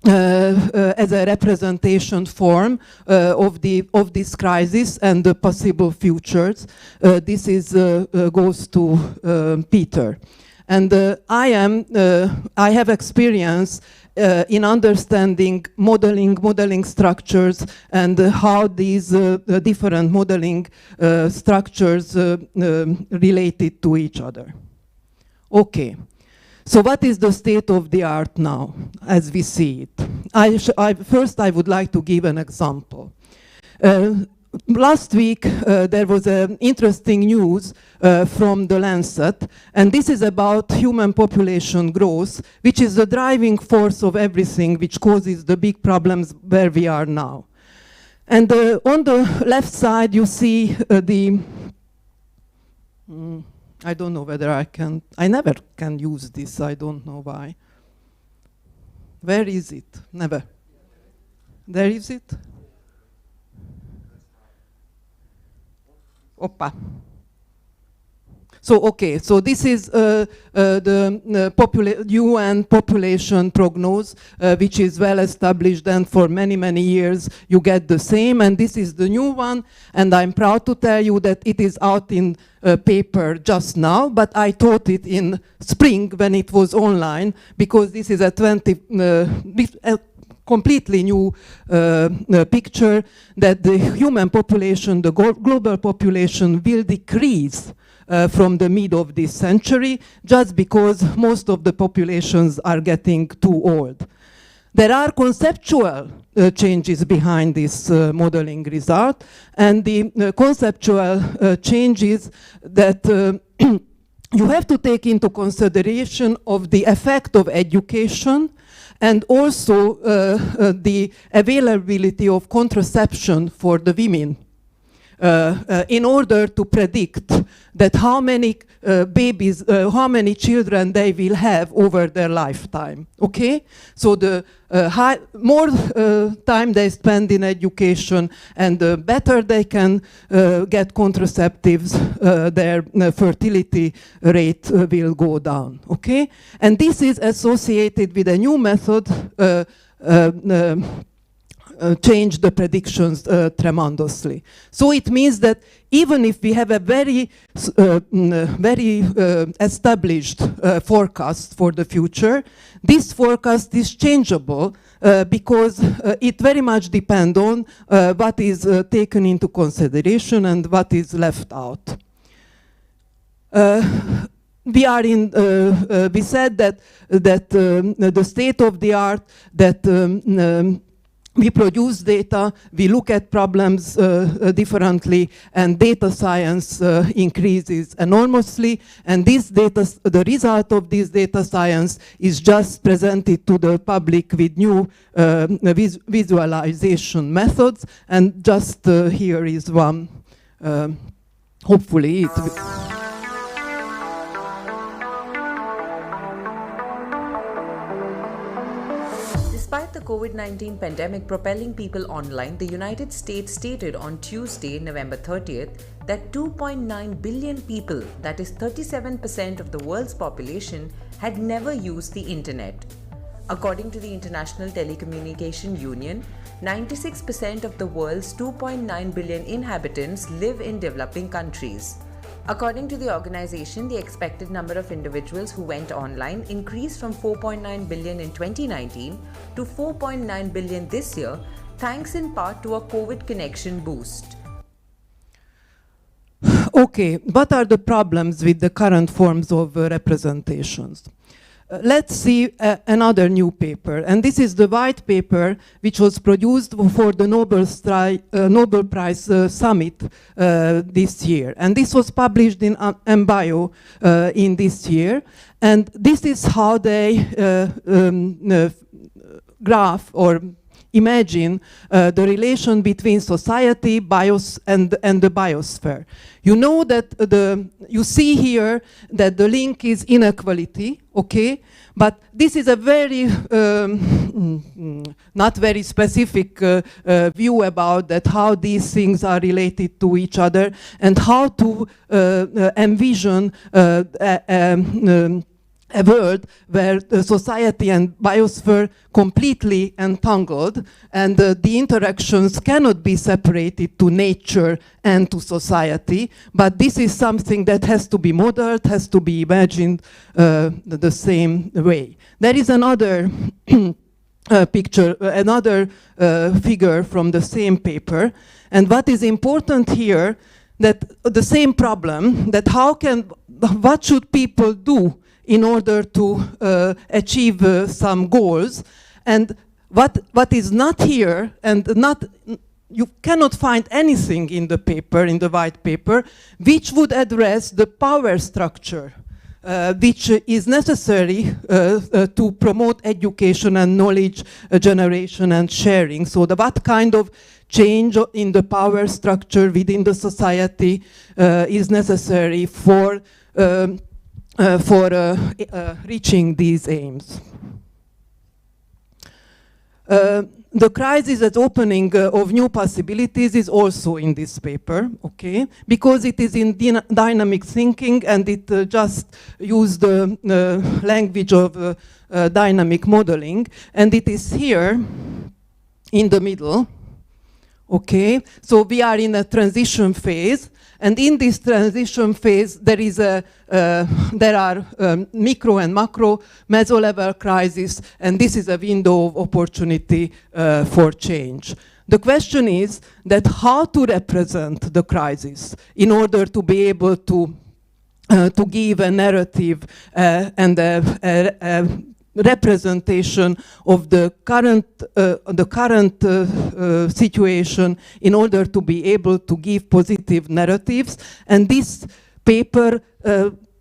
E: as a representation form of this crisis and the possible futures. This goes to Peter. And I have experience in understanding modeling structures and how these different modeling structures related to each other. Okay. So what is the state of the art now, as we see it? First, I would like to give an example. last week there was interesting news from the Lancet, and this is about human population growth, which is the driving force of everything, which causes the big problems where we are now. And on the left side you see I don't know whether I never can use this, I don't know why. Where is it? Never. There is it? Oppa. So, okay, so this is the UN population prognosis, which is well established, and for many, many years you get the same, and this is the new one, and I'm proud to tell you that it is out in paper just now, but I taught it in spring when it was online, because this is a completely new picture that the human population, the global population will decrease from the mid of this century, just because most of the populations are getting too old. There are conceptual changes behind this modeling result, and the conceptual changes that you have to take into consideration of the effect of education, and also the availability of contraception for the women in order to predict that how many babies, how many children they will have over their lifetime, okay? So the more time they spend in education and the better they can get contraceptives, their fertility rate will go down, okay? And this is associated with a new method change the predictions tremendously. So it means that even if we have a very established forecast for the future, this forecast is changeable because it very much depends on what is taken into consideration and what is left out. We are in. We said that the state of the art, that we produce data, we look at problems differently, and data science increases enormously. And this data, the result of this data science is just presented to the public with new visualization methods. And just here is one. Hopefully it.
B: Despite the COVID-19 pandemic propelling people online, the United States stated on Tuesday, November 30th, that 2.9 billion people, that is 37% of the world's population, had never used the internet. According to the International Telecommunication Union, 96% of the world's 2.9 billion inhabitants live in developing countries. According to the organization, the expected number of individuals who went online increased from 4.9 billion in 2019 to 4.9 billion this year, thanks in part to a COVID connection boost.
E: Okay, what are the problems with the current forms of representations? Let's see another new paper, and this is the white paper which was produced for the Nobel Prize Summit this year, and this was published in MBio in this year, and this is how they graph or imagine the relation between society, and the biosphere. You know that you see here that the link is inequality, okay? But this is a very, not very specific view about that, how these things are related to each other and how to envision a world where the society and biosphere completely entangled, and the interactions cannot be separated to nature and to society, but this is something that has to be modeled, has to be imagined the same way. There is another picture, another figure from the same paper, and what is important here, that the same problem, that what should people do in order to achieve some goals, and what is not here and you cannot find anything in the paper, in the white paper, which would address the power structure which is necessary to promote education and knowledge generation and sharing. So what kind of change in the power structure within the society is necessary for reaching these aims. The crisis as opening of new possibilities is also in this paper, okay? Because it is in dynamic thinking and it just used the language of dynamic modeling, and it is here in the middle, okay? So we are in a transition phase, and in this transition phase there are micro and macro meso-level crisis, and this is a window of opportunity for change. The question is that how to represent the crisis in order to be able to give a narrative and a representation of the current situation in order to be able to give positive narratives, and this paper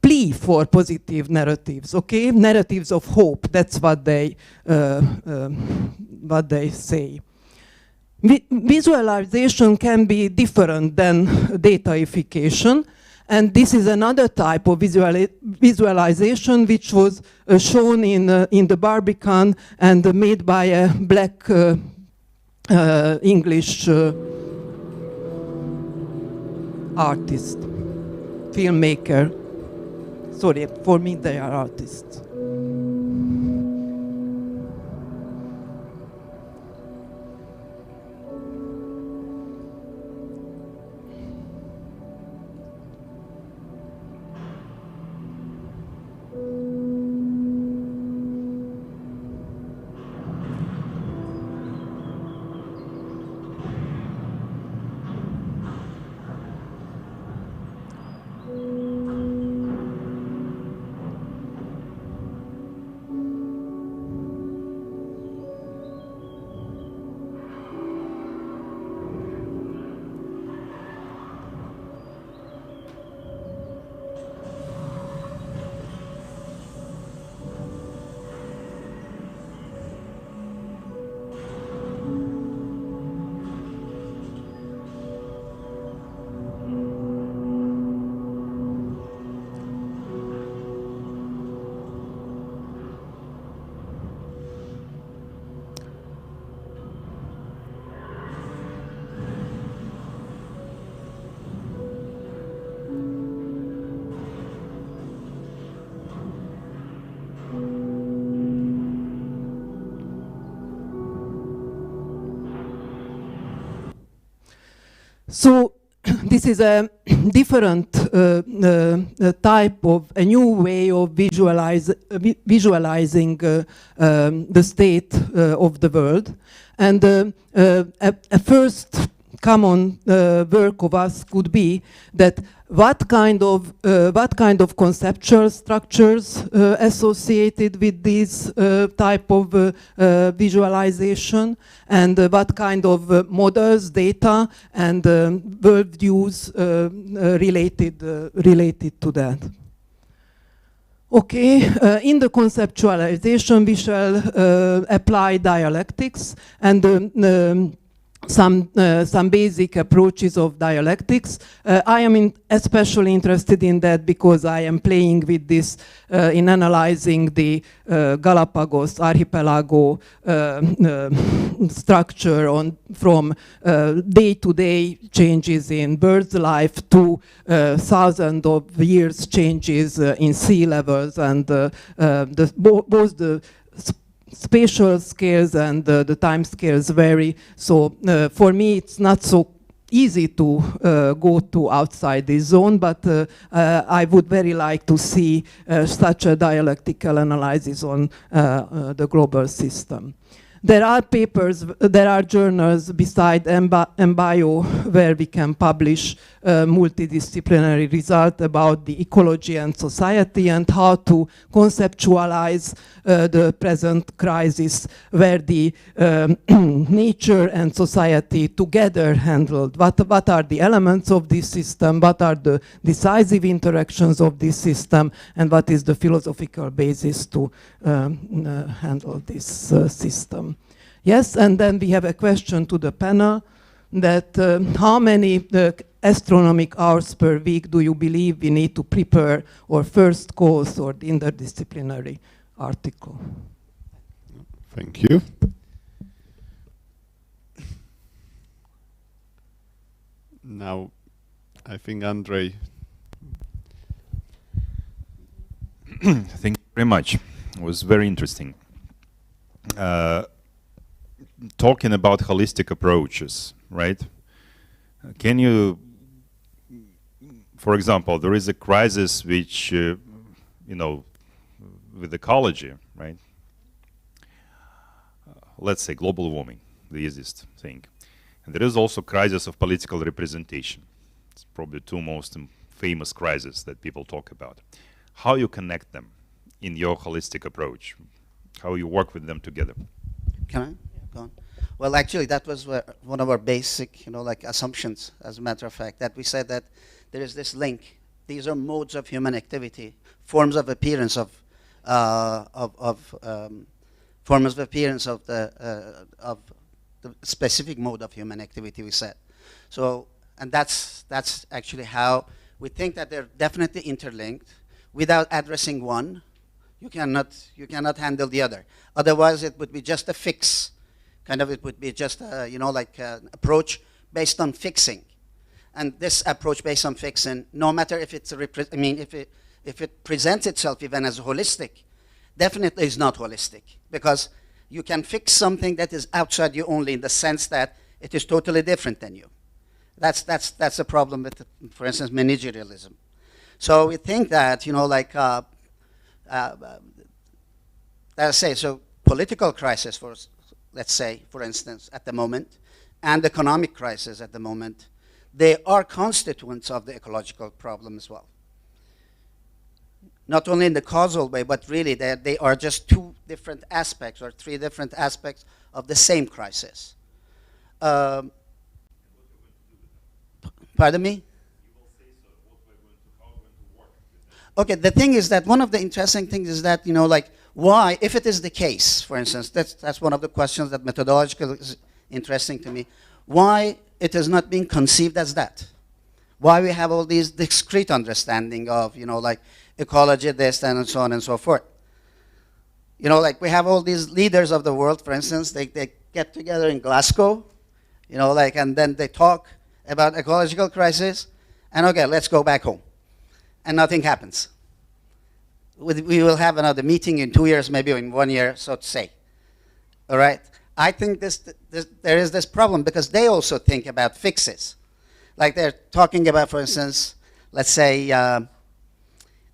E: plea for positive narratives, okay? Narratives of hope, that's what they say. Visualization can be different than dataification, and this is another type of visualization which was shown in the Barbican and made by a black English artist, filmmaker. Sorry, for me they are artists. So this is a different type of, a new way of visualizing the state of the world. And a first common work of us could be that what kind of conceptual structures associated with this type of visualization, and what kind of models, data, and worldviews related to that. Okay, in the conceptualization we shall apply dialectics and some basic approaches of dialectics. I am especially interested in that because I am playing with this in analyzing the Galapagos archipelago structure from day-to-day changes in bird life to thousands of years changes in sea levels, and both the spatial scales and the time scales vary. So for me it's not so easy to go to outside this zone, but I would very like to see such a dialectical analysis on the global system. There are papers, there are journals beside MBio where we can publish multidisciplinary results about the ecology and society and how to conceptualize the present crisis, where the nature and society together handled what are the elements of this system, what are the decisive interactions of this system, and what is the philosophical basis to handle this system. Yes, and then we have a question to the panel that how many astronomic hours per week do you believe we need to prepare our first course or the interdisciplinary article?
A: Thank you. Now, I think Andrei.
H: Thank you very much. It was very interesting. Talking about holistic approaches, right? Can you, for example, there is a crisis which, you know, with ecology, right? Let's say global warming, the easiest thing. And there is also crisis of political representation. It's probably two most famous crises that people talk about. How you connect them in your holistic approach? How you work with them together?
F: Can I? Go on. Well, actually, that was one of our basic, like assumptions, as a matter of fact, that we said that there is this link. These are modes of human activity, forms of appearance of the specific mode of human activity, we said. So, and that's actually how we think that they're definitely interlinked. Without addressing one, you cannot handle the other. Otherwise, it would be just a fix. It would be just like an approach based on fixing. And this approach based on fixing, no matter if it's if it presents itself even as holistic, definitely is not holistic, because you can fix something that is outside you only in the sense that it is totally different than you. That's a problem with, for instance, managerialism. So we think that, let's say, so political crisis, let's say, for instance, at the moment, and economic crisis at the moment, they are constituents of the ecological problem as well. Not only in the causal way, but really they are just two different aspects or three different aspects of the same crisis. Pardon me? Okay, the thing is that one of the interesting things is that, why, if it is the case, for instance, that's one of the questions that methodologically is interesting to me, why it is not being conceived as that? Why we have all these discrete understanding of, ecology, this, and so on and so forth. We have all these leaders of the world, for instance, they get together in Glasgow, and then they talk about ecological crisis, and okay, let's go back home. And nothing happens. We will have another meeting in 2 years, maybe in 1 year, so to say. All right? I think there is this problem because they also think about fixes. Like they're talking about, for instance, let's say,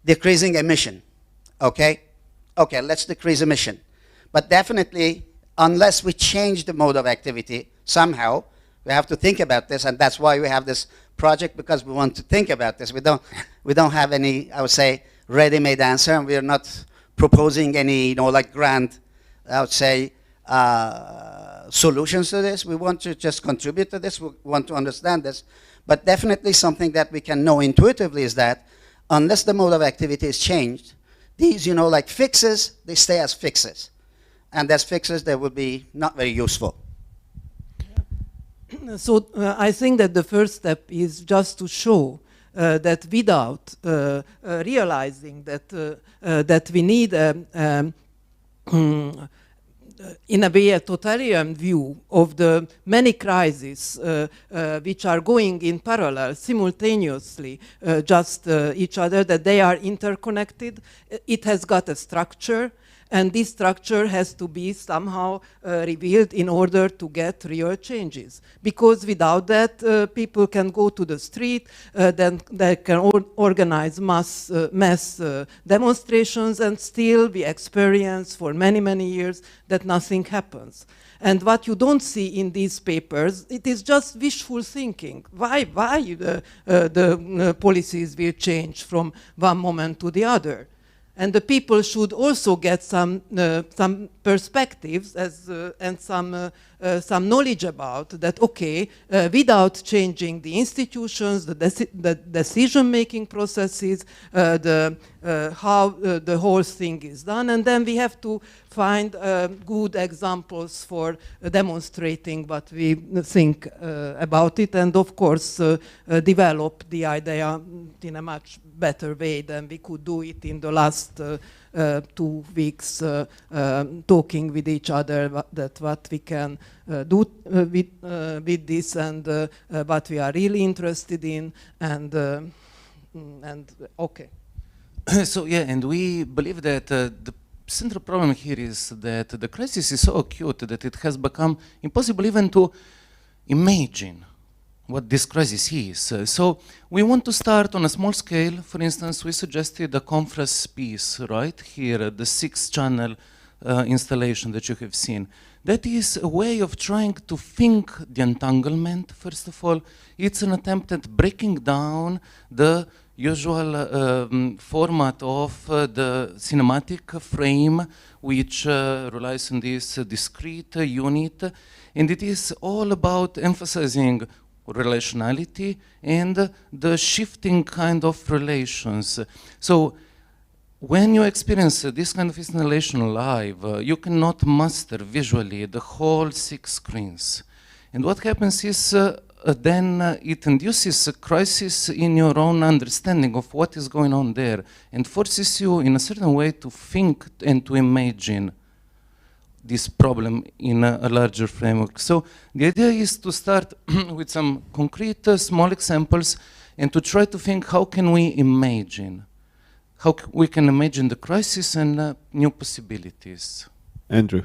F: decreasing emission. Okay? Okay, let's decrease emission. But definitely, unless we change the mode of activity somehow, we have to think about this, and that's why we have this project, because we want to think about this. We don't have any, I would say, ready-made answer, and we are not proposing any, grand, I would say, solutions to this. We want to just contribute to this. We want to understand this. But definitely something that we can know intuitively is that unless the mode of activity is changed, these, fixes, they stay as fixes. And as fixes, they will be not very useful.
E: So I think that the first step is just to show that without realizing that we need in a way a totalitarian view of the many crises which are going in parallel simultaneously, just each other, that they are interconnected. It has got a structure, And this structure has to be somehow revealed in order to get real changes. Because without that, people can go to the street, then they can organize mass demonstrations, and still we experience for many, many years that nothing happens. And what you don't see in these papers, it is just wishful thinking. Why the policies will change from one moment to the other? And the people should also get some perspectives and some knowledge about that, okay, without changing the institutions, the decision-making processes, how the whole thing is done. And then we have to find good examples for demonstrating what we think about it, and of course develop the idea in a much better way than we could do it in the last 2 weeks, talking with each other that what we can do with this, and what we are really interested in, and okay.
M: So yeah, and we believe that the central problem here is that the crisis is so acute that it has become impossible even to imagine what this crisis is. So we want to start on a small scale. For instance, we suggested a conference piece right here, the 6-channel installation that you have seen. That is a way of trying to think the entanglement, first of all. It's an attempt at breaking down the usual format of the cinematic frame, which relies on this discrete unit. And it is all about emphasizing relationality and the shifting kind of relations. So when you experience this kind of installation live, you cannot master visually the whole 6 screens. And what happens is then it induces a crisis in your own understanding of what is going on there, and forces you in a certain way to think and to imagine this problem in a larger framework. So the idea is to start with some concrete small examples and to try to think how can we imagine, how we can imagine the crisis and new possibilities.
A: Andrew.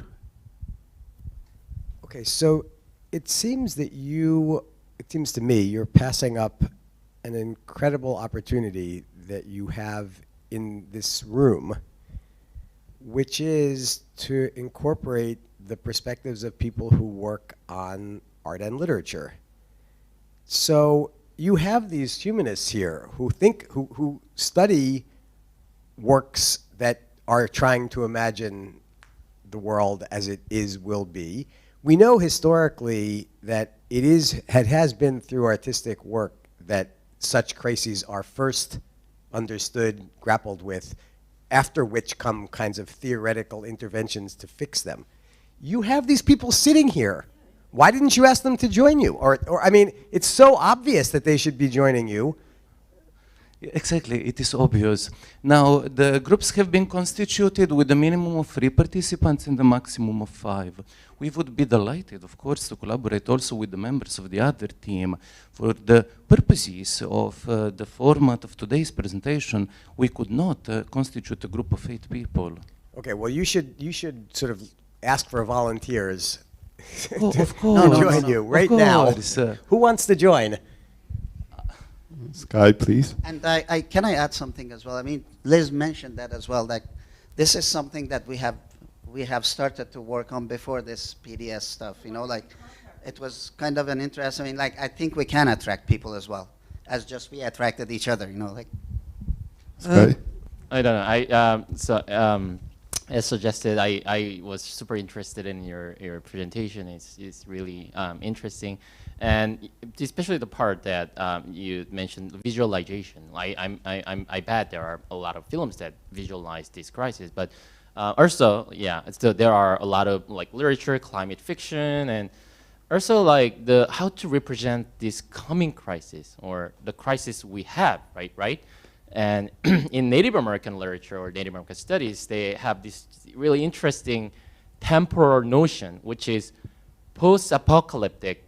C: Okay, so it seems that it seems to me you're passing up an incredible opportunity that you have in this room, which is to incorporate the perspectives of people who work on art and literature. So you have these humanists here who study works that are trying to imagine the world as it will be. We know historically that it has been through artistic work that such crises are first understood, grappled with, after which come kinds of theoretical interventions to fix them. You have these people sitting here. Why didn't you ask them to join you? Or I mean, it's so obvious that they should be joining you.
M: Exactly, it is obvious. Now, the groups have been constituted with a minimum of 3 participants and a maximum of 5. We would be delighted, of course, to collaborate also with the members of the other team. For the purposes of the format of today's presentation, we could not constitute a group of 8 people.
C: Okay, well, you should sort of ask for volunteers
M: of
C: to join you right now. Who wants to join?
A: Sky, please.
F: And can I add something as well? I mean, Liz mentioned that as well. That this is something that we have started to work on before this PDS stuff. You know, like it was kind of an interest. I mean, like I think we can attract people as well as just we attracted each other. You know, like.
A: Sky.
P: I don't know. As suggested, I was super interested in your presentation. It's really interesting. And especially the part that you mentioned, visualization. I bet there are a lot of films that visualize this crisis, but also, yeah, still there are a lot of like literature, climate fiction, and also like how to represent this coming crisis or the crisis we have, right? And in Native American literature or Native American studies, they have this really interesting temporal notion, which is post-apocalyptic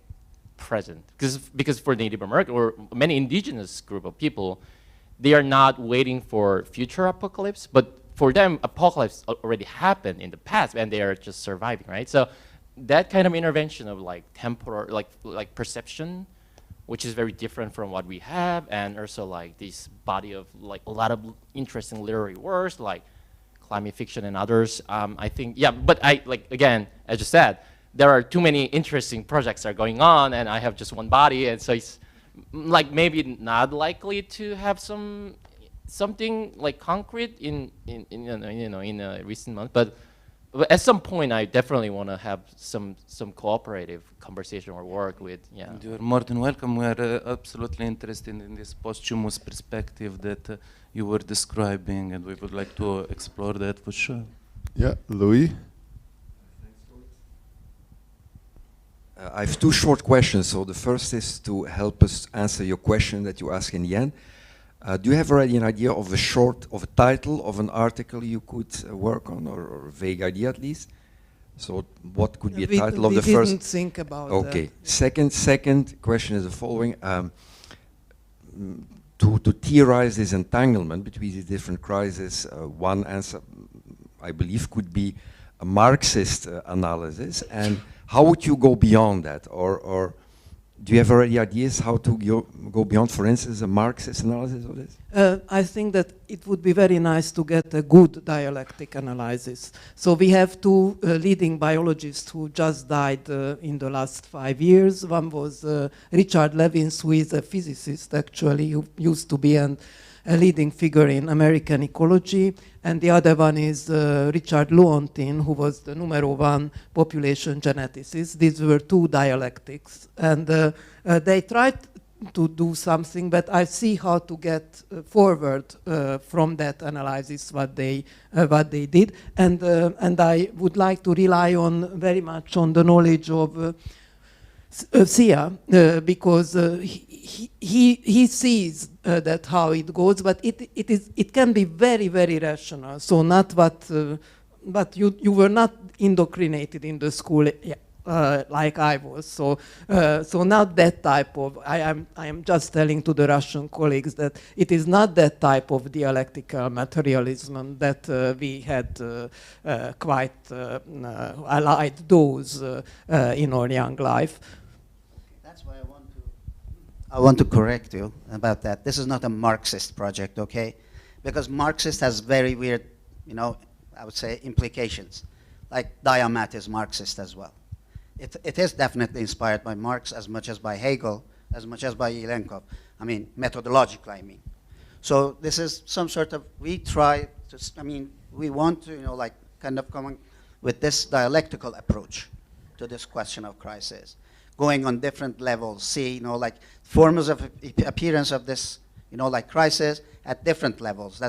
P: present. Because for Native American or many indigenous group of people, they are not waiting for future apocalypse, but for them, apocalypse already happened in the past, and they are just surviving, right? So that kind of intervention of like temporal, like perception, which is very different from what we have, and also like this body of like a lot of interesting literary works, like climate fiction and others. I think, yeah, but again, as you said, there are too many interesting projects that are going on, and I have just one body, and so it's like maybe not likely to have something like concrete in a recent month, but at some point I definitely want to have some cooperative conversation or work with. Yeah,
M: you're more than welcome. We are absolutely interested in this posthumous perspective that you were describing, and we would like to explore that for sure.
A: Yeah, Louis.
U: I have two short questions. So the first is to help us answer your question that you asked in the end. Do you have already an idea of a title of an article you could work on, or a vague idea at least? So what could be a title of the first?
E: We didn't think about
U: okay.
E: that.
U: Second question is the following. To theorize this entanglement between these different crises, one answer, I believe, could be a Marxist analysis. And how would you go beyond that? Or do you have already ideas how to go beyond, for instance, a Marxist analysis of this?
E: I think that it would be very nice to get a good dialectic analysis. So we have two leading biologists who just died in the last 5 years. One was Richard Levins, who is a physicist, actually, who used to be a leading figure in American ecology, and the other one is Richard Lewontin, who was the #1 population geneticist. These were two dialectics, and they tried to do something, but I see how to get forward from that analysis what they did, and I would like to rely on very much on the knowledge of Sia, because he sees that how it goes, but it can be very, very rational. So not what, but you were not indoctrinated in the school like I was. So not that type of. I am just telling to the Russian colleagues that it is not that type of dialectical materialism that we had quite allied those in our young life.
F: That's why I want to correct you about that. This is not a Marxist project, okay? Because Marxist has very weird, I would say, implications. Like Diamat is Marxist as well. It is definitely inspired by Marx as much as by Hegel, as much as by Ilenkov. I mean, methodologically, I mean. So this is some sort of, we try to, we want to, kind of come with this dialectical approach to this question of crisis, going on different levels, see, forms of appearance of this, crisis at different levels,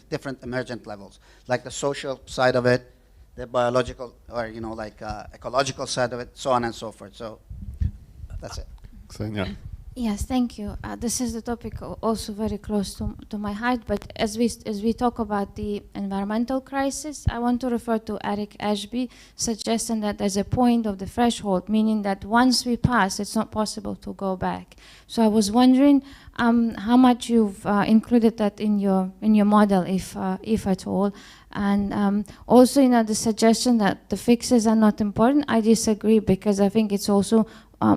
F: different emergent levels, like the social side of it, the biological, or, ecological side of it, so on and so forth. So that's it.
A: Xenia.
R: Yes, thank you. This is the topic also very close to my heart, but as we talk about the environmental crisis, I want to refer to Eric Ashby suggesting that there's a point of the threshold, meaning that once we pass, it's not possible to go back. So I was wondering how much you've included that in your model, if at all. And also, the suggestion that the fixes are not important, I disagree, because I think it's also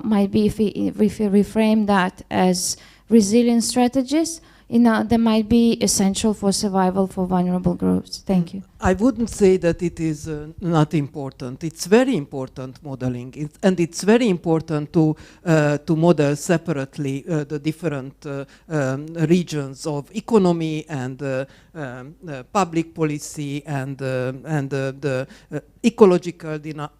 R: might be if we reframe that as resilience strategies, they might be essential for survival for vulnerable groups. Thank you.
E: I wouldn't say that it is not important. It's very important modeling, and it's very important to model separately the different regions of economy and public policy and the ecological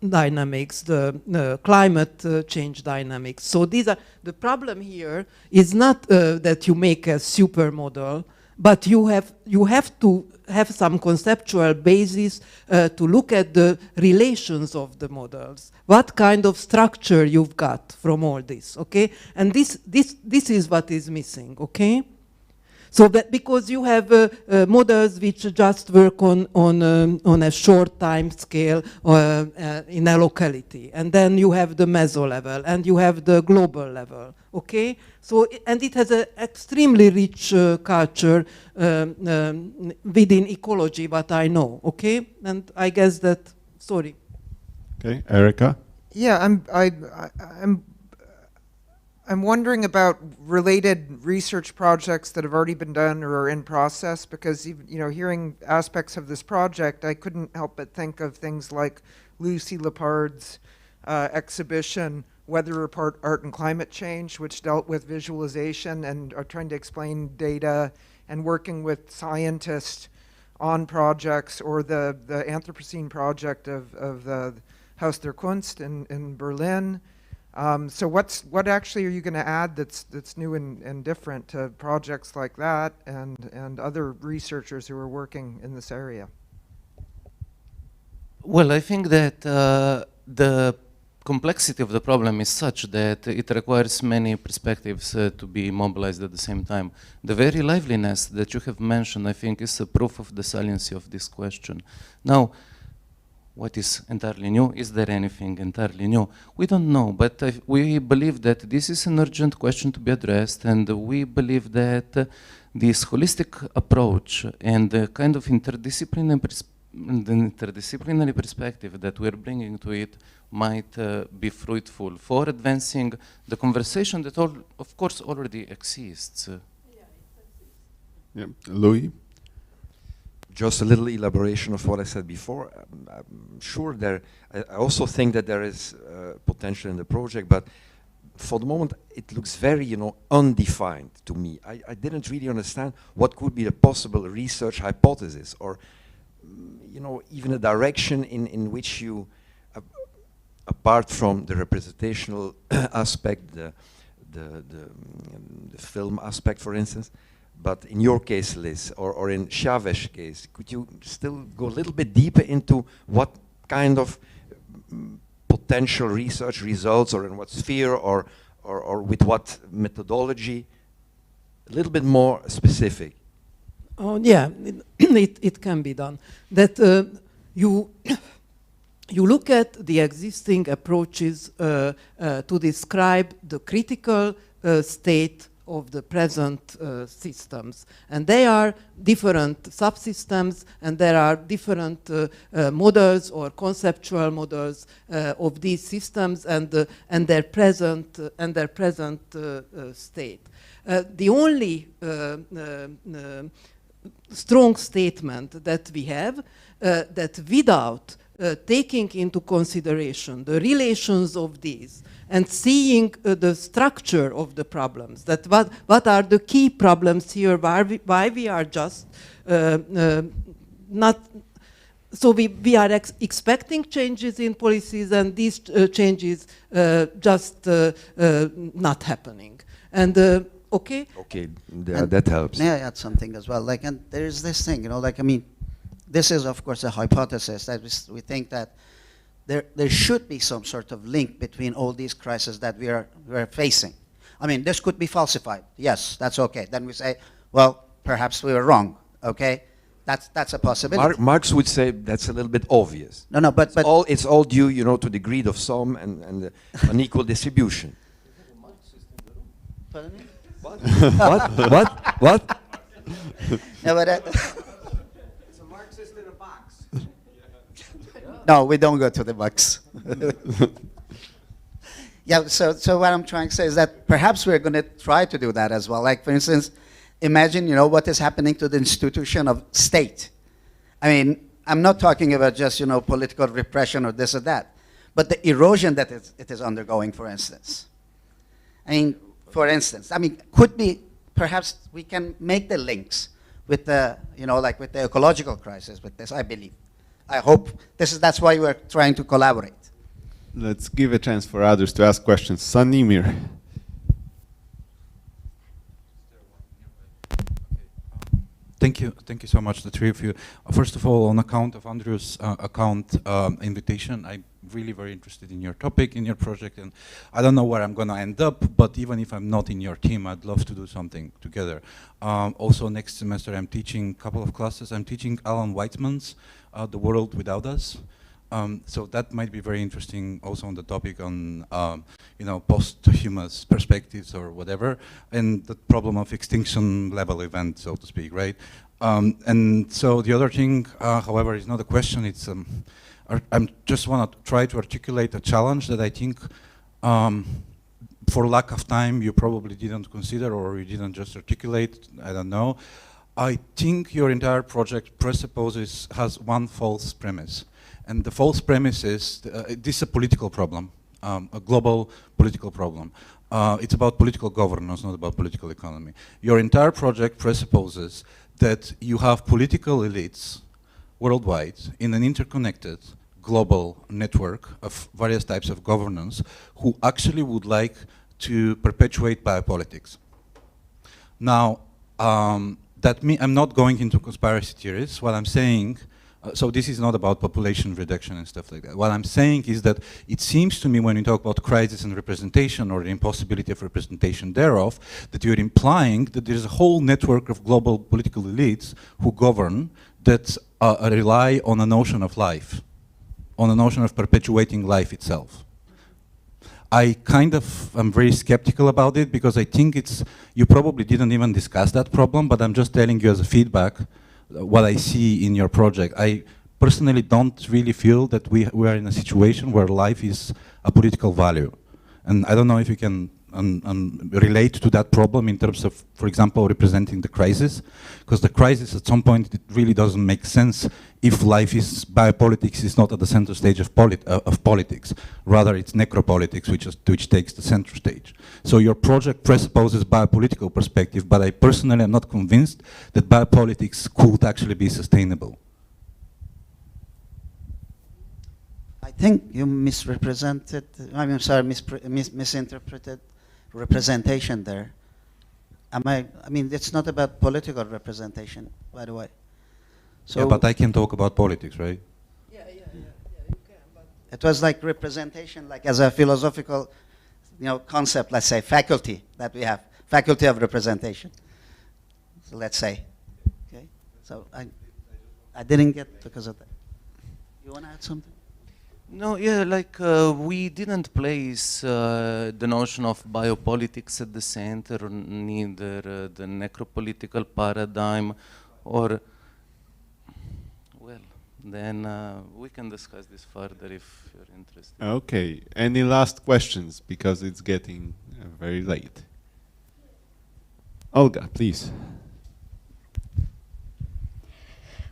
E: dynamics, the climate change dynamics. So these are the problem here is not that you make a super model, but you have to have some conceptual basis to look at the relations of the models. What kind of structure you've got from all this, okay? And this is what is missing, okay? So that because you have models which just work on a short time scale in a locality, and then you have the meso level, and you have the global level. Okay, so and it has an extremely rich culture within ecology, what I know. Okay, and I guess that. Sorry.
A: Okay, Erica.
L: Yeah, I'm wondering about related research projects that have already been done or are in process, because even, hearing aspects of this project, I couldn't help but think of things like Lucy Lepard's exhibition, Weather Report, Art and Climate Change, which dealt with visualization and are trying to explain data and working with scientists on projects, or the Anthropocene project of the Haus der Kunst in Berlin. So what actually are you going to add that's new and different to projects like that and other researchers who are working in this area?
M: Well, I think that the complexity of the problem is such that it requires many perspectives to be mobilized at the same time. The very liveliness that you have mentioned, I think, is a proof of the saliency of this question. Now, what is entirely new? Is there anything entirely new? We don't know, but we believe that this is an urgent question to be addressed, and we believe that this holistic approach and the kind of interdisciplinary perspective that we're bringing to it might be fruitful for advancing the conversation that, of course, already exists.
A: Yeah, Louis?
U: Just a little elaboration of what I said before. I'm sure I also think that there is potential in the project, but for the moment it looks very, undefined to me. I didn't really understand what could be the possible research hypothesis, or, even a direction in which you, apart from the representational aspect, the film aspect, for instance. But in your case, Liz, or in Chavez's case, could you still go a little bit deeper into what kind of potential research results, or in what sphere, or with what methodology? A little bit more specific.
E: Oh yeah, it can be done. That you look at the existing approaches to describe the critical state of the present systems, and they are different subsystems, and there are different models or conceptual models of these systems and their present state. The only strong statement that we have that without taking into consideration the relations of these and seeing the structure of the problems, that what are the key problems here, why we are just not, so we are expecting changes in policies, and these changes just not happening. And okay?
U: Okay, that helps.
F: May I add something as well? And there is this thing, this is of course a hypothesis that we think that there should be some sort of link between all these crises that we're facing. This could be falsified. Yes, that's okay. Then we say, well, perhaps we were wrong. Okay, that's a possibility.
U: Marx would say that's a little bit obvious.
F: No, but
U: it's all due, to the greed of some and unequal distribution.
F: Pardon me?
U: What?
F: No, but it's a Marxist in a box. No, we don't go to the box. Yeah, so what I'm trying to say is that perhaps we're going to try to do that as well. Like, for instance, imagine, what is happening to the institution of state. I'm not talking about just, political repression or this or that, but the erosion that it is undergoing, for instance. Could be, perhaps we can make the links with the, with the ecological crisis with this, I believe. I hope that's why we're trying to collaborate.
A: Let's give a chance for others to ask questions. Sanimir.
T: Thank you so much, the three of you. First of all, on account of Andrew's invitation, I'm really very interested in your topic, in your project, and I don't know where I'm going to end up, but even if I'm not in your team, I'd love to do something together. Also, next semester, I'm teaching a couple of classes. I'm teaching Alan Weizmann's The World Without Us. So that might be very interesting also on the topic on posthumous perspectives or whatever, and the problem of extinction level event, so to speak, right? And so the other thing, however, is not a question, it's I just want to try to articulate a challenge that I think for lack of time you probably didn't consider, or you didn't just articulate, I don't know. I think your entire project presupposes, has one false premise. And the false premise is, this is a political problem, a global political problem. It's about political governance, not about political economy. Your entire project presupposes that you have political elites worldwide in an interconnected global network of various types of governance who actually would like to perpetuate biopolitics. Now, I'm not going into conspiracy theories. What I'm saying, so this is not about population reduction and stuff like that. What I'm saying is that it seems to me when you talk about crisis and representation, or the impossibility of representation thereof, that you're implying that there's a whole network of global political elites who govern that rely on a notion of life, on a notion of perpetuating life itself. I am very skeptical about it, because I think you probably didn't even discuss that problem, but I'm just telling you as a feedback what I see in your project. I personally don't really feel that we are in a situation where life is a political value. And I don't know if you can relate to that problem in terms of, for example, representing the crisis, because the crisis at some point, it really doesn't make sense if life is, biopolitics is not at the center stage of politics. Rather, it's necropolitics which takes the center stage. So your project presupposes biopolitical perspective, but I personally am not convinced that biopolitics could actually be sustainable.
F: I think you misrepresented, I'm sorry, misinterpreted representation there. I mean, it's not about political representation, by the way. So
T: yeah, but I can talk about politics, right?
F: Yeah, you can. But it was like representation, like as a philosophical, concept. Let's say faculty that we have, faculty of representation. So let's say, okay. So I didn't get because of that. You want to add something?
M: No, yeah, like we didn't place the notion of biopolitics at the center, neither the necropolitical paradigm, or, well, then we can discuss this further if you're interested.
A: Okay, any last questions, because it's getting very late. Olga, please.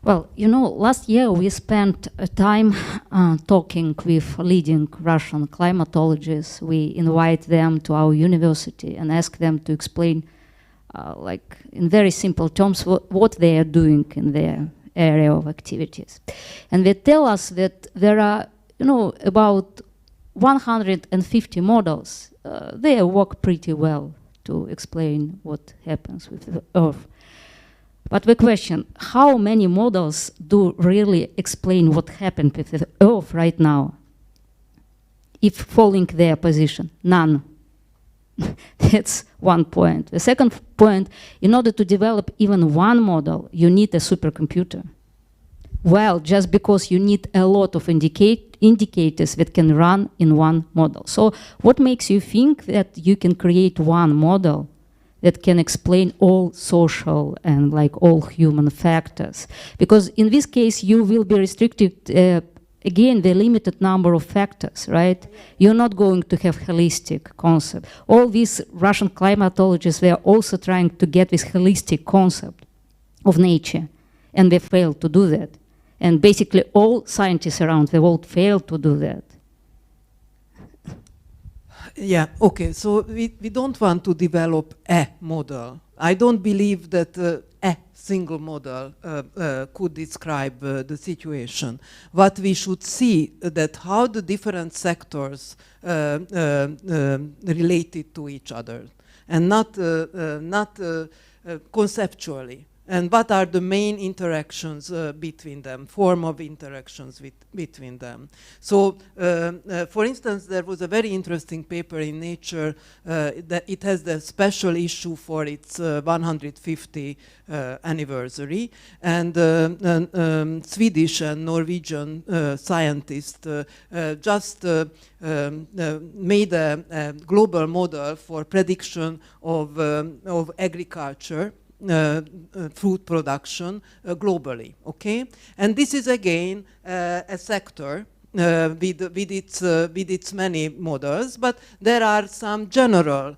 S: Well, last year we spent time talking with leading Russian climatologists. We invite them to our university and ask them to explain, like in very simple terms, what they are doing in their area of activities. And they tell us that there are, about 150 models. They work pretty well to explain what happens with the Earth. But the question, how many models do really explain what happened with the Earth right now? If following their position, none. That's one point. The second point, in order to develop even one model, you need a supercomputer. Well, just because you need a lot of indicators that can run in one model. So what makes you think that you can create one model that can explain all social and like all human factors? Because in this case, you will be restricted, again, the limited number of factors, right? You're not going to have holistic concept. All these Russian climatologists, they are also trying to get this holistic concept of nature, and they fail to do that. And basically all scientists around the world fail to do that.
E: Yeah, okay, so we don't want to develop a model. I don't believe that a single model could describe the situation. What we should see that how the different sectors related to each other, and not conceptually. and what are the main interactions between them, form of interactions between them. So, for instance, there was a very interesting paper in Nature that it has the special issue for its 150 anniversary, and Swedish and Norwegian scientists just made a global model for prediction of agriculture, fruit production globally, okay? And this is again a sector with its many models, but there are some general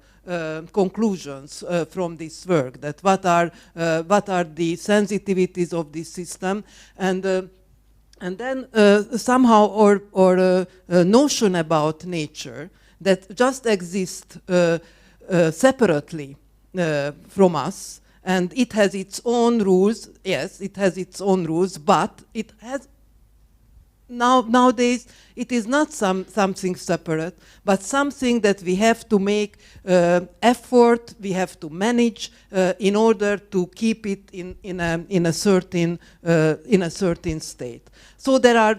E: conclusions from this work, that what are the sensitivities of this system, and then somehow our notion about nature that just exists separately from us, and it has its own rules. Yes, it has its own rules, but it has nowadays it is not something separate, but something that we have to make effort, we have to manage in order to keep it in a certain state. So there are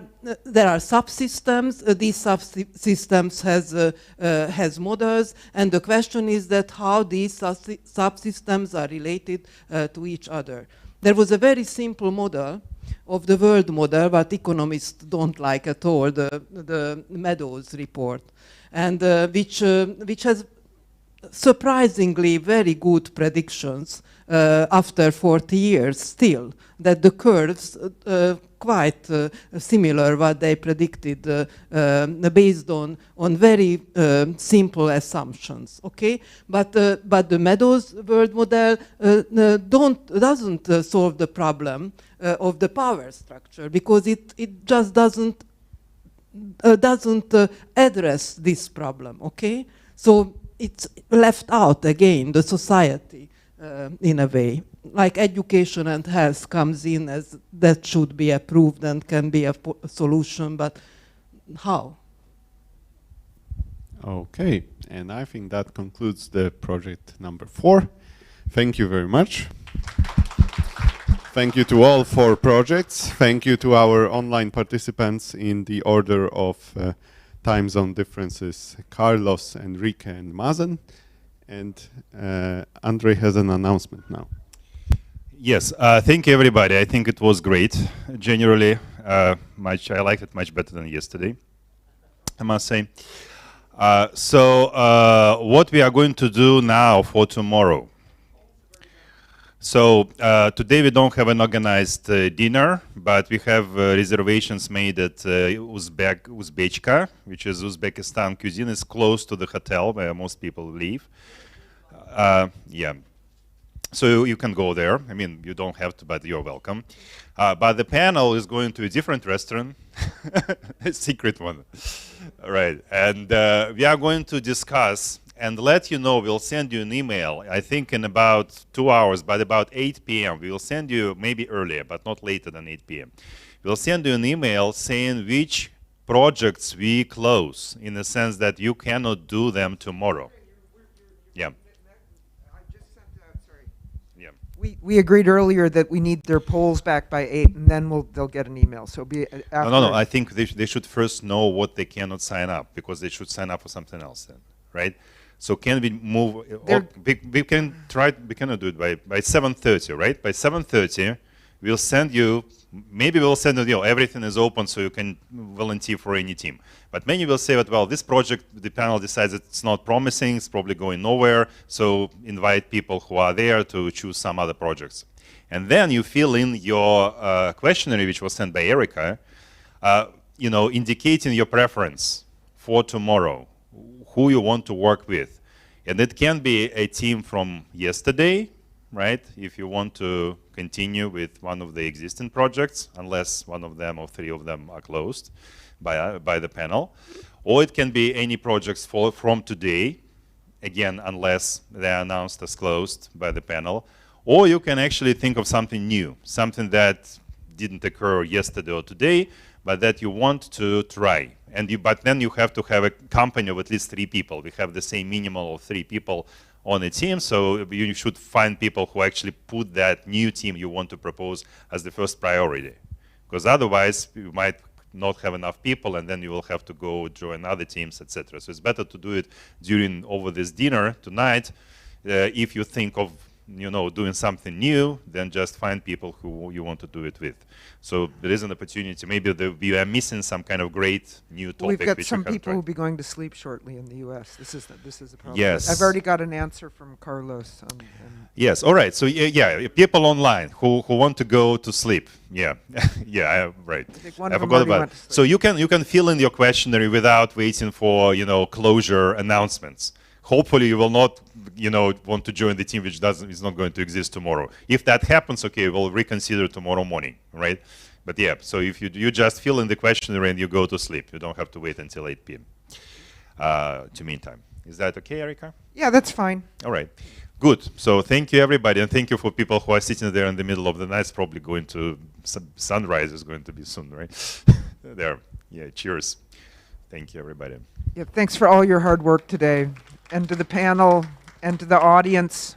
E: subsystems. These subsystems has models, and the question is that how these subsystems are related to each other. There was a very simple model of the world model, but economists don't like at all, the Meadows report, and which has surprisingly very good predictions after 40 years still, that the curves quite similar what they predicted based on very simple assumptions, okay? But the Meadows world model doesn't solve the problem of the power structure, because it just doesn't address this problem, okay? So it's left out again, the society, in a way. Like education and health comes in as that should be approved and can be a solution, but how?
A: Okay, and I think that concludes the project number 4. Thank you very much. Thank you to all 4 projects. Thank you to our online participants in the order of time zone differences, Carlos, Enrique, and Mazen. And Andre has an announcement now.
H: Yes, thank you everybody. I think it was great. Generally, I liked it much better than yesterday, I must say. So what we are going to do now for tomorrow. So today we don't have an organized dinner, but we have reservations made at Uzbekka, which is Uzbekistan cuisine. It's close to the hotel where most people live. Yeah. So you can go there. I mean, you don't have to, but you're welcome. But the panel is going to a different restaurant, a secret one. Right. And we are going to discuss and let you know. We'll send you an email, I think in about 2 hours, but about 8 p.m. We will send you, maybe earlier, but not later than 8 p.m. We'll send you an email saying which projects we close, in the sense that you cannot do them tomorrow. Yeah.
L: We agreed earlier that we need their polls back by 8, and then they'll get an email. So be after.
H: No. I think they should first know what they cannot sign up, because they should sign up for something else then, right? So can we move? We can try. We cannot do it by 7:30, right? By 7:30, we'll send you. Maybe we'll send you. Everything is open, so you can volunteer for any team. But many will say that, well, this project, the panel decides that it's not promising, it's probably going nowhere, so invite people who are there to choose some other projects. And then you fill in your questionnaire, which was sent by Erica, indicating your preference for tomorrow, who you want to work with. And it can be a team from yesterday, right, if you want to continue with one of the existing projects, unless one of them or 3 of them are closed by the panel. Or it can be any projects from today, again, unless they are announced as closed by the panel. Or you can actually think of something new, something that didn't occur yesterday or today, but that you want to try. But then you have to have a company of at least 3 people. We have the same minimal of 3 people on a team. So you should find people who actually put that new team you want to propose as the first priority. Because otherwise, you might not have enough people, and then you will have to go join other teams, etc. So it's better to do it over this dinner tonight. If you think of doing something new, then just find people who you want to do it with. So there is an opportunity. Maybe we are missing some kind of great new topic.
L: We've got some people who will be going to sleep shortly in the U.S. This is the problem.
H: Yes.
L: I've already got an answer from Carlos.
H: Yes. All right. So yeah, people online who want to go to sleep. Yeah, yeah. Right. I forgot about it. So you can fill in your questionnaire without waiting for closure announcements. Hopefully you will not want to join the team which is not going to exist tomorrow. If that happens, okay, we'll reconsider tomorrow morning, right? But yeah, so if you just fill in the questionnaire and you go to sleep, you don't have to wait until 8 p.m. To meantime. Is that okay, Erika?
L: Yeah, that's fine.
H: All right, good. So thank you everybody, and thank you for people who are sitting there in the middle of the night. It's probably going to sunrise is going to be soon, right? There, yeah. Cheers. Thank you everybody.
L: Yeah, thanks for all your hard work today. And to the panel, and to the audience.